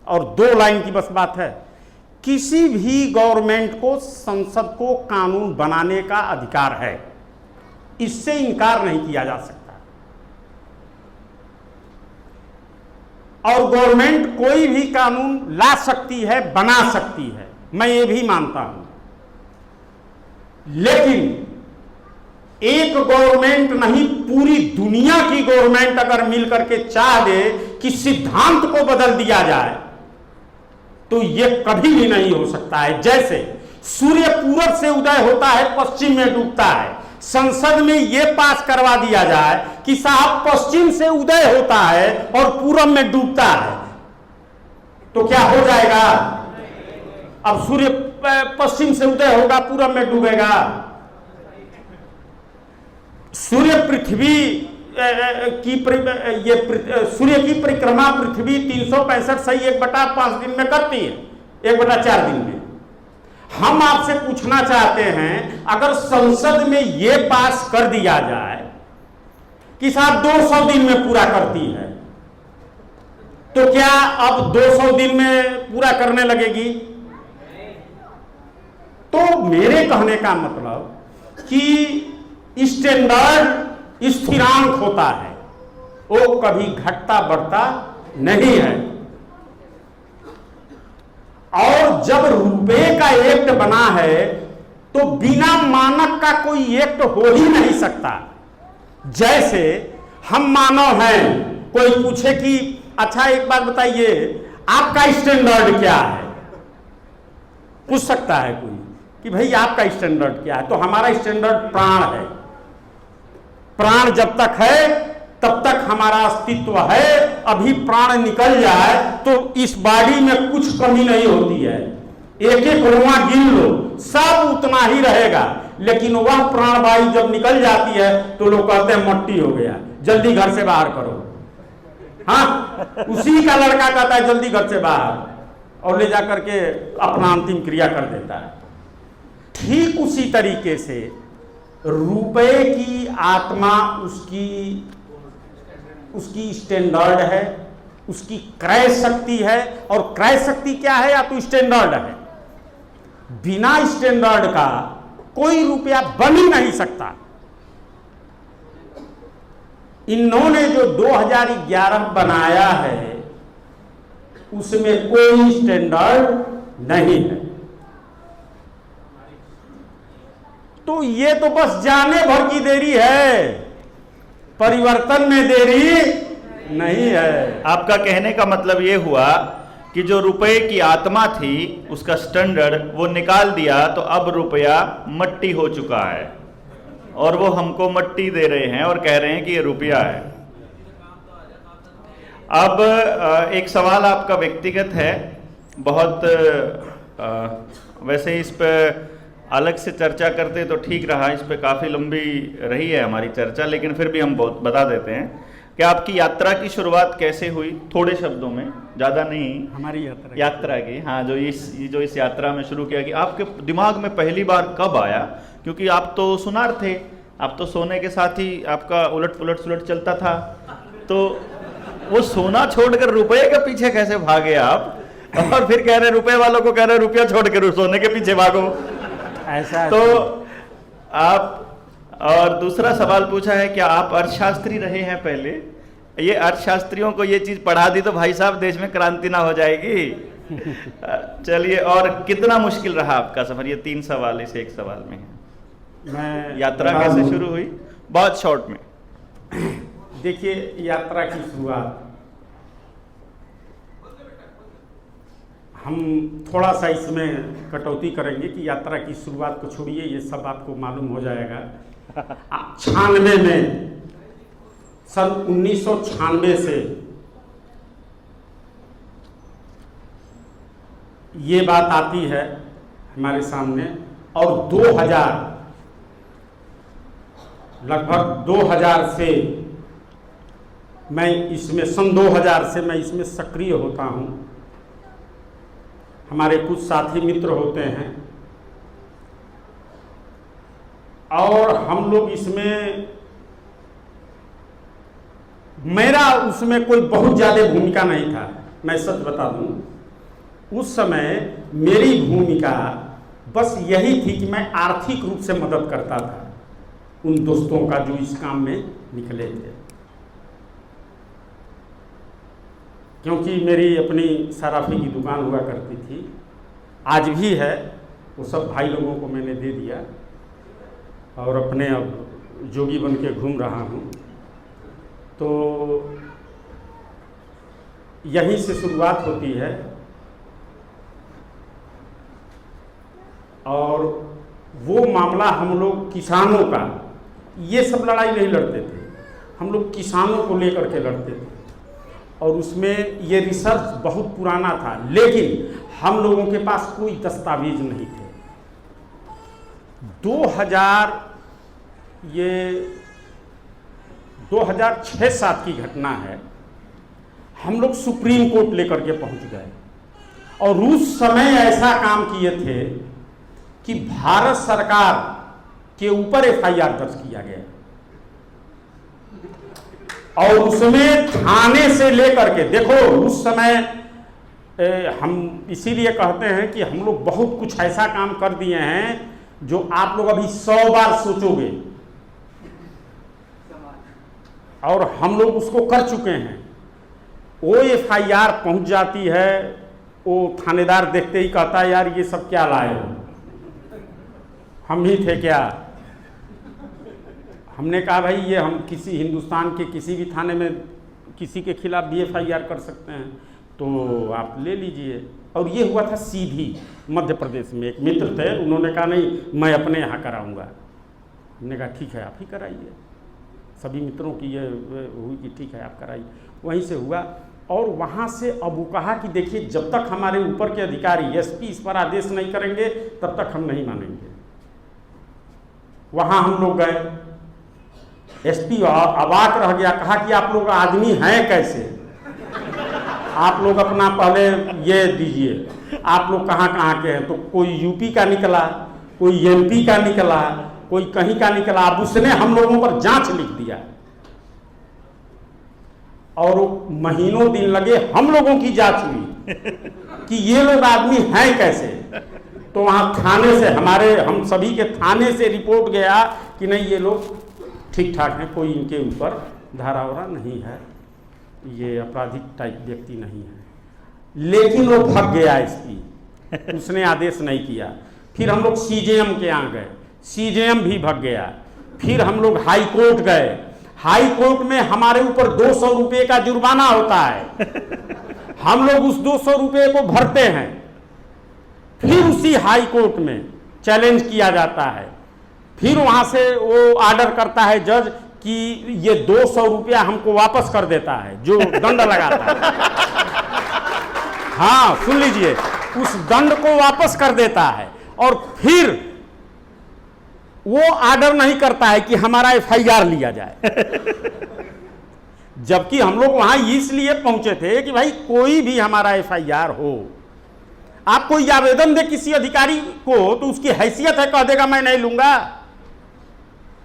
और 2 लाइन की बस बात है, किसी भी गवर्नमेंट को संसद को कानून बनाने का अधिकार है, इससे इनकार नहीं किया जा सकता। और गवर्नमेंट कोई भी कानून ला सकती है, बना सकती है, मैं ये भी मानता हूं, लेकिन एक गवर्नमेंट नहीं, पूरी दुनिया की गवर्नमेंट अगर मिलकर के चाह दे कि सिद्धांत को बदल दिया जाए तो यह कभी भी नहीं हो सकता है। जैसे सूर्य पूरब से उदय होता है, पश्चिम में डूबता है, संसद में यह पास करवा दिया जाए कि साहब पश्चिम से उदय होता है और पूरब में डूबता है, तो क्या हो जाएगा? अब सूर्य पश्चिम से उदय होगा, पूरब में डूबेगा। सूर्य पृथ्वी की सूर्य की परिक्रमा पृथ्वी 365 सही 1/5 दिन में करती है, 1/4 दिन में। हम आपसे पूछना चाहते हैं, अगर संसद में यह पास कर दिया जाए कि साहब 200 दिन में पूरा करती है, तो क्या अब 200 दिन में पूरा करने लगेगी? तो मेरे कहने का मतलब कि स्टैंडर्ड स्थिरांक होता है, वो कभी घटता बढ़ता नहीं है। और जब रुपए का एक्ट बना है तो बिना मानक का कोई एक्ट हो ही नहीं सकता। जैसे हम मानव हैं, कोई पूछे कि अच्छा एक बात बताइए, आपका स्टैंडर्ड क्या है? पूछ सकता है कोई कि भाई आपका स्टैंडर्ड क्या है? तो हमारा स्टैंडर्ड प्राण है। प्राण जब तक है तब तक हमारा अस्तित्व है। अभी प्राण निकल जाए तो इस बॉडी में कुछ कमी नहीं होती है, एक एक रोआ गिन लो, सब उतना ही रहेगा। लेकिन वह प्राणवायु जब निकल जाती है तो लोग कहते हैं मट्टी हो गया, जल्दी घर से बाहर करो। हाँ, उसी का लड़का कहता है जल्दी घर से बाहर, और ले जाकर के अपना अंतिम क्रिया कर देता है। ठीक उसी तरीके से रुपए की आत्मा उसकी स्टैंडर्ड है, उसकी क्रय शक्ति है। और क्रय शक्ति क्या है? या तो स्टैंडर्ड है। बिना स्टैंडर्ड का कोई रुपया बन ही नहीं सकता। इन्होंने जो 2011 बनाया है उसमें कोई स्टैंडर्ड नहीं है। तो ये तो बस जाने भर की देरी है, परिवर्तन में देरी नहीं है। आपका कहने का मतलब ये हुआ कि जो रुपए की आत्मा थी उसका स्टैंडर्ड वो निकाल दिया, तो अब रुपया मट्टी हो चुका है और वो हमको मट्टी दे रहे हैं और कह रहे हैं कि ये रुपया है। अब एक सवाल आपका व्यक्तिगत है, बहुत वैसे इस पे अलग से चर्चा करते तो ठीक रहा, इस पे काफ़ी लंबी रही है हमारी चर्चा, लेकिन फिर भी हम बहुत बता देते हैं कि आपकी यात्रा की शुरुआत कैसे हुई, थोड़े शब्दों में, ज़्यादा नहीं। हमारी यात्रा की, हाँ, जो इस यात्रा में शुरू किया कि आपके दिमाग में पहली बार कब आया? क्योंकि आप तो सुनार थे, आप तो सोने के साथ ही आपका उलट पुलट सुलट चलता था, तो वो सोना छोड़कर रुपये के पीछे कैसे भागे आप? और फिर कह रहे रुपये वालों को कह रहे रुपया छोड़ कर सोने के पीछे भागो। ऐसा तो आप, और दूसरा सवाल पूछा है कि आप अर्थशास्त्री रहे हैं पहले, ये अर्थशास्त्रियों को ये चीज पढ़ा दी तो भाई साहब देश में क्रांति ना हो जाएगी। चलिए, और कितना मुश्किल रहा आपका सफर? ये 3 सवाल इस एक सवाल में है। मैं यात्रा कैसे शुरू हुई, बहुत शॉर्ट में? देखिए, यात्रा की शुरुआत हम थोड़ा सा इसमें कटौती करेंगे कि यात्रा की शुरुआत को छोड़िए, ये सब आपको मालूम हो जाएगा। 96 में, सन 1996 से ये बात आती है हमारे सामने, और 2000, लगभग 2000 से मैं इसमें, सन 2000 से मैं इसमें सक्रिय होता हूँ। हमारे कुछ साथी मित्र होते हैं और हम लोग इसमें, मेरा उसमें कोई बहुत ज़्यादा भूमिका नहीं था। मैं सच बता दूं, उस समय मेरी भूमिका बस यही थी कि मैं आर्थिक रूप से मदद करता था उन दोस्तों का जो इस काम में निकले थे, क्योंकि मेरी अपनी सराफी की दुकान हुआ करती थी, आज भी है। वो सब भाई लोगों को मैंने दे दिया और अपने अब जोगी बन के घूम रहा हूँ। तो यहीं से शुरुआत होती है और वो मामला हम लोग किसानों का, ये सब लड़ाई नहीं लड़ते थे, हम लोग किसानों को लेकर के लड़ते थे और उसमें ये रिसर्च बहुत पुराना था, लेकिन हम लोगों के पास कोई दस्तावेज नहीं थे। 2006-7 की घटना है। हम लोग सुप्रीम कोर्ट लेकर के पहुंच गए और उस समय ऐसा काम किए थे कि भारत सरकार के ऊपर FIR दर्ज किया गया और उसमें थाने से लेकर के, देखो उस समय हम इसीलिए कहते हैं कि हम लोग बहुत कुछ ऐसा काम कर दिए हैं जो आप लोग अभी 100 बार सोचोगे, और हम लोग उसको कर चुके हैं। वो FIR पहुंच जाती है, वो थानेदार देखते ही कहता है यार ये सब क्या लाए हो, हम ही थे क्या? हमने कहा भाई ये हम किसी हिंदुस्तान के किसी भी थाने में किसी के खिलाफ भी FIR कर सकते हैं, तो आप ले लीजिए। और ये हुआ था सीधी मध्य प्रदेश में। एक मित्र थे, उन्होंने कहा नहीं मैं अपने यहाँ कराऊंगा। हमने कहा ठीक है आप ही कराइए। सभी मित्रों की ये हुई कि ठीक है आप कराइए। वहीं से हुआ और वहाँ से अब वो कहा कि देखिए जब तक हमारे ऊपर के अधिकारी SP इस पर आदेश नहीं करेंगे तब तक हम नहीं मानेंगे। वहाँ हम लोग गए, SP अवाक रह गया, कहा कि आप लोग आदमी हैं कैसे, आप लोग अपना पहले ये दीजिए, आप लोग कहाँ कहाँ के हैं। तो कोई UP का निकला, कोई MP का निकला, कोई कहीं का निकला। अब उसने हम लोगों पर जांच लिख दिया और महीनों दिन लगे, हम लोगों की जांच हुई कि ये लोग आदमी हैं कैसे। तो वहाँ थाने से हम सभी के थाने से रिपोर्ट गया कि नहीं ये लोग ठीक ठाक हैं, कोई इनके ऊपर धारा वारा नहीं है, ये आपराधिक टाइप व्यक्ति नहीं है। लेकिन वो भाग गया SP, उसने आदेश नहीं किया। फिर हम लोग CJM के यहाँ गए, CJM भी भाग गया। फिर हम लोग हाई कोर्ट गए, हाई कोर्ट में हमारे ऊपर 200 रुपये का जुर्माना होता है, हम लोग उस 200 रुपये को भरते हैं। फिर उसी हाई कोर्ट में चैलेंज किया जाता है, फिर वहाँ से वो आर्डर करता है जज कि ये 200 रुपया हमको वापस कर देता है जो दंड लगाता है। हाँ सुन लीजिए, उस दंड को वापस कर देता है और फिर वो आर्डर नहीं करता है कि हमारा FIR लिया जाए। जबकि हम लोग वहां इसलिए पहुंचे थे कि भाई कोई भी हमारा FIR हो, आप कोई आवेदन दे किसी अधिकारी को तो उसकी हैसियत है, कह देगा मैं नहीं लूंगा,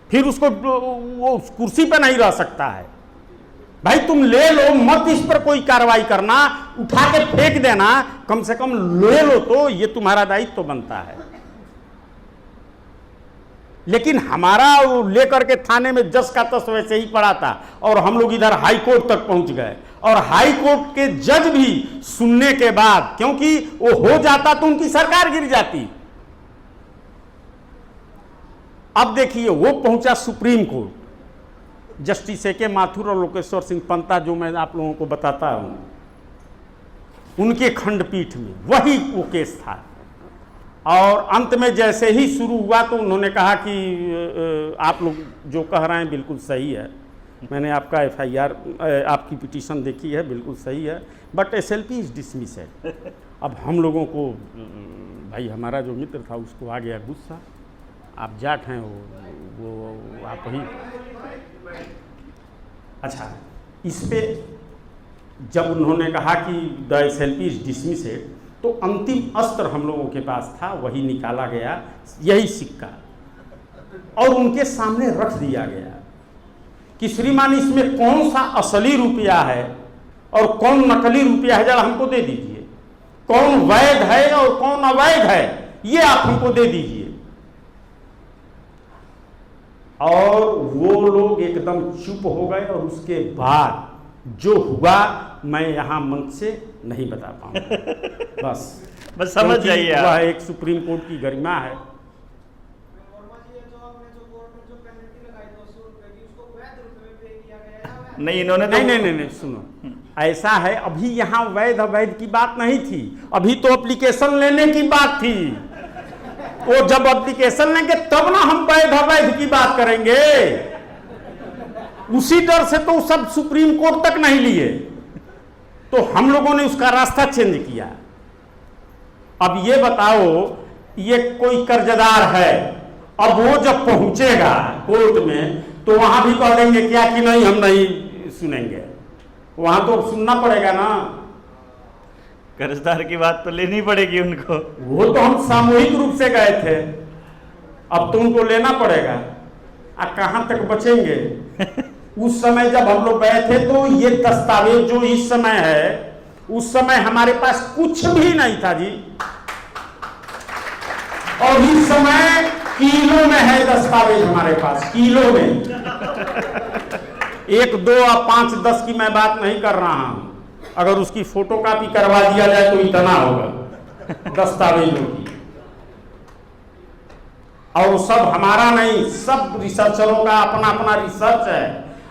फिर उसको वो कुर्सी पे नहीं रह सकता है। भाई तुम ले लो, मत इस पर कोई कार्रवाई करना, उठा के फेंक देना, कम से कम ले लो तो ये तुम्हारा दायित्व तो बनता है। लेकिन हमारा वो लेकर के थाने में जस का तस वैसे ही पड़ा था, और हम लोग इधर हाई कोर्ट तक पहुंच गए, और हाई कोर्ट के जज भी सुनने के बाद, क्योंकि वो हो जाता तो उनकी सरकार गिर जाती। अब देखिए वो पहुंचा supreme court, justice A K. Mathur और लोकेश्वर सिंह पंता, जो मैं आप लोगों को बताता हूं, उनके खंडपीठ में वही वो केस था। और अंत में जैसे ही शुरू हुआ तो उन्होंने कहा कि आप लोग जो कह रहे हैं बिल्कुल सही है, मैंने आपका FIR आपकी पिटीशन देखी है, बिल्कुल सही है, बट SLP इज डिसमिस्ड। अब हम लोगों को भाई हमारा जो मित्र था उसको आ गया गुस्सा, आप जाट हैं, वो आप ही। अच्छा, इस पे जब उन्होंने कहा कि द SLP इज डिसमिस्ड, तो अंतिम अस्त्र हम लोगों के पास था, वही निकाला गया, यही सिक्का, और उनके सामने रख दिया गया कि श्रीमान इसमें कौन सा असली रुपया है और कौन नकली रुपया है, जरा हमको दे दीजिए, कौन वैध है और कौन अवैध है, ये आप हमको दे दीजिए। और वो लोग एकदम चुप हो गए, और उसके बाद जो हुआ मैं यहाँ मंच से नहीं बता पाऊंगा। बस समझ जाइए आप। वह एक सुप्रीम कोर्ट की गरिमा है। नहीं, इन्होंने तो नहीं, सुनो, ऐसा है, अभी यहाँ वैध अवैध की बात नहीं थी, अभी तो एप्लीकेशन लेने की बात थी। वो जब एप्लीकेशन लेंगे तब ना हम वैध अवैध की बात करेंगे। उसी डर से तो सब सुप्रीम कोर्ट तक नहीं लिए, तो हम लोगों ने उसका रास्ता चेंज किया। अब ये बताओ, ये कोई कर्जदार है, अब वो जब पहुंचेगा कोर्ट में तो वहां भी कह देंगे क्या कि नहीं हम नहीं सुनेंगे, वहां तो सुनना पड़ेगा ना। कर्जदार की बात तो लेनी पड़ेगी उनको। वो तो हम सामूहिक रूप से गए थे, अब तो उनको लेना पड़ेगा। कहां तक बचेंगे? उस समय जब हम लोग गए थे तो ये दस्तावेज जो इस समय है, उस समय हमारे पास कुछ भी नहीं था जी, और इस समय किलो में है दस्तावेज हमारे पास, किलो में। 1, 2 और 5, 10 की मैं बात नहीं कर रहा हूं, अगर उसकी फोटोकॉपी करवा दिया जाए तो इतना होगा दस्तावेजों की। और सब हमारा नहीं, सब रिसर्चरों का अपना अपना रिसर्च है,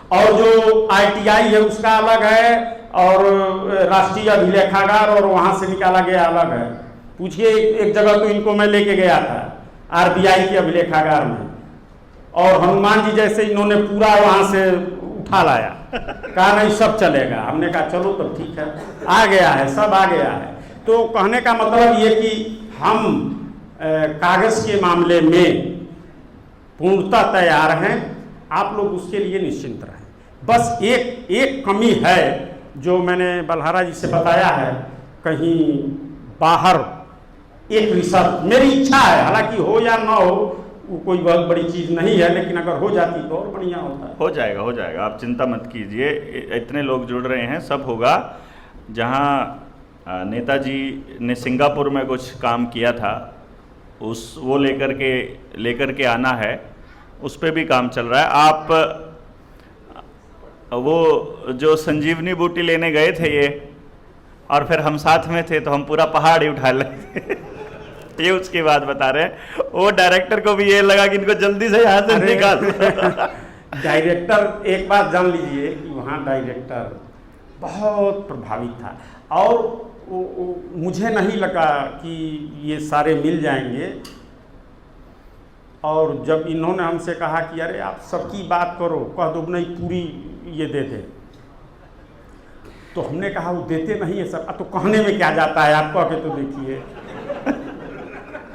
और जो ITI है उसका अलग है, और राष्ट्रीय अभिलेखागार और वहां से निकाला गया अलग है। पूछिए, एक जगह तो इनको मैं लेके गया था RBI के अभिलेखागार में, और हनुमान जी जैसे इन्होंने पूरा वहां से उठा लाया, कहा नहीं सब चलेगा। हमने कहा चलो तो ठीक है, आ गया है, सब आ गया है। तो कहने का मतलब ये कि हम कागज के मामले में पूर्णतः तैयार हैं, आप लोग उसके लिए निश्चिंत रहें। बस एक कमी है जो मैंने बलहारा जी से बताया है, कहीं बाहर एक रिसर्च, मेरी इच्छा है, हालांकि हो या ना हो वो कोई बहुत बड़ी चीज़ नहीं है, लेकिन अगर हो जाती तो और बढ़िया होता है। हो जाएगा, आप चिंता मत कीजिए, इतने लोग जुड़ रहे हैं, सब होगा। जहाँ नेताजी ने सिंगापुर में कुछ काम किया था, वो लेकर के आना है, उस पर भी काम चल रहा है। आप वो जो संजीवनी बूटी लेने गए थे ये, और फिर हम साथ में थे तो हम पूरा पहाड़ ही उठा लेते ये उसकी बात बता रहे हैं। वो डायरेक्टर को भी ये लगा कि इनको जल्दी से यहाँ से निकाल डायरेक्टर, एक बात जान लीजिए कि वहाँ डायरेक्टर बहुत प्रभावित था, और मुझे नहीं लगा कि ये सारे मिल जाएंगे। और जब इन्होंने हमसे कहा कि अरे आप सबकी बात करो, कह दो नहीं पूरी ये दे दे, तो हमने कहा वो देते नहीं है सर। तो कहने में क्या जाता है, आप कह के तो देखिए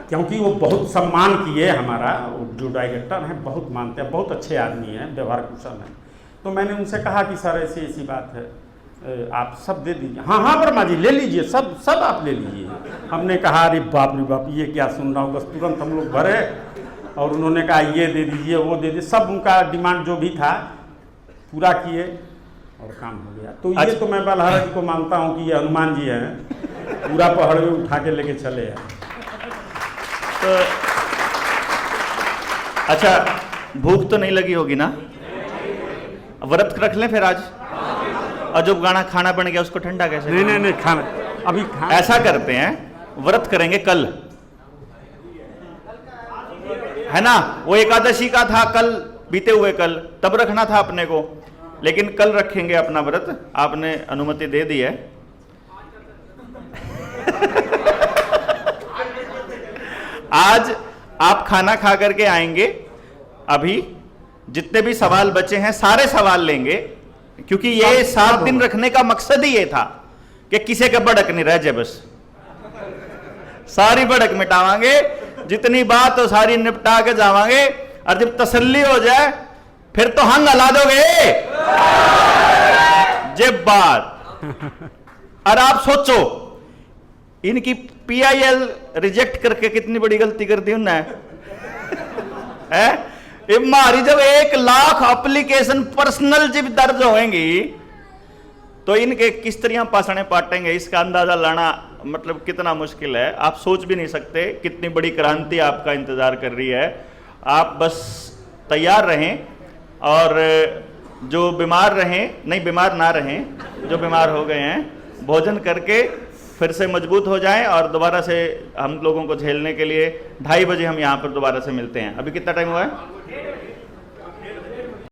क्योंकि वो बहुत सम्मान किए हमारा, वो जो डायरेक्टर हैं बहुत मानते हैं, बहुत अच्छे आदमी हैं, व्यवहार कुशल हैं। तो मैंने उनसे कहा कि सर ऐसी ऐसी बात है, आप सब दे दीजिए। हाँ वर्मा जी ले लीजिए, सब आप ले लीजिए। हमने कहा अरे बाप रे बाप, ये क्या सुन रहा हूँ। बस तुरंत हम लोग भरे, और उन्होंने कहा ये दे दीजिए, वो दे दीजिए, सब उनका डिमांड जो भी था पूरा किए, और काम हो गया। तो ये तो मैं बलहारा जी को मानता हूँ कि ये हनुमान जी हैं, पूरा पहाड़ में उठा के लेके चले हैं। तो अच्छा, भूख तो नहीं लगी होगी ना? व्रत रख लें फिर आज, और जो गाना खाना बन गया उसको ठंडा कैसे? नहीं नहीं नहीं, खाना अभी खाना। ऐसा करते हैं, व्रत करेंगे कल, है ना? वो एकादशी का था कल, बीते हुए कल, तब रखना था अपने को, लेकिन कल रखेंगे अपना व्रत। आपने अनुमति दे दी है। आज आप खाना खा करके आएंगे। अभी जितने भी सवाल बचे हैं सारे सवाल लेंगे, क्योंकि ये 7 दिन रखने का मकसद ही ये था कि किसी का भड़क नहीं रह जाए, बस सारी भड़क मिटावांगे, जितनी बात हो सारी निपटा के जावांगे, और जब तसल्ली हो जाए फिर तो हंग हला दोगे जब बात। और आप सोचो, इनकी PIL रिजेक्ट करके कितनी बड़ी गलती कर दी उन्होंने, है? हमारी जब 1 लाख एप्लीकेशन पर्सनल जब दर्ज होंगी तो इनके किस तरह पासने पाटेंगे, इसका अंदाजा लाना मतलब कितना मुश्किल है। आप सोच भी नहीं सकते कितनी बड़ी क्रांति आपका इंतजार कर रही है। आप बस तैयार रहें, और जो बीमार रहें, नहीं बीमार ना रहें, जो बीमार हो गए हैं भोजन करके फिर से मजबूत हो जाएं, और दोबारा से हम लोगों को झेलने के लिए 2:30 बजे हम यहाँ पर दोबारा से मिलते हैं। अभी कितना टाइम हुआ है?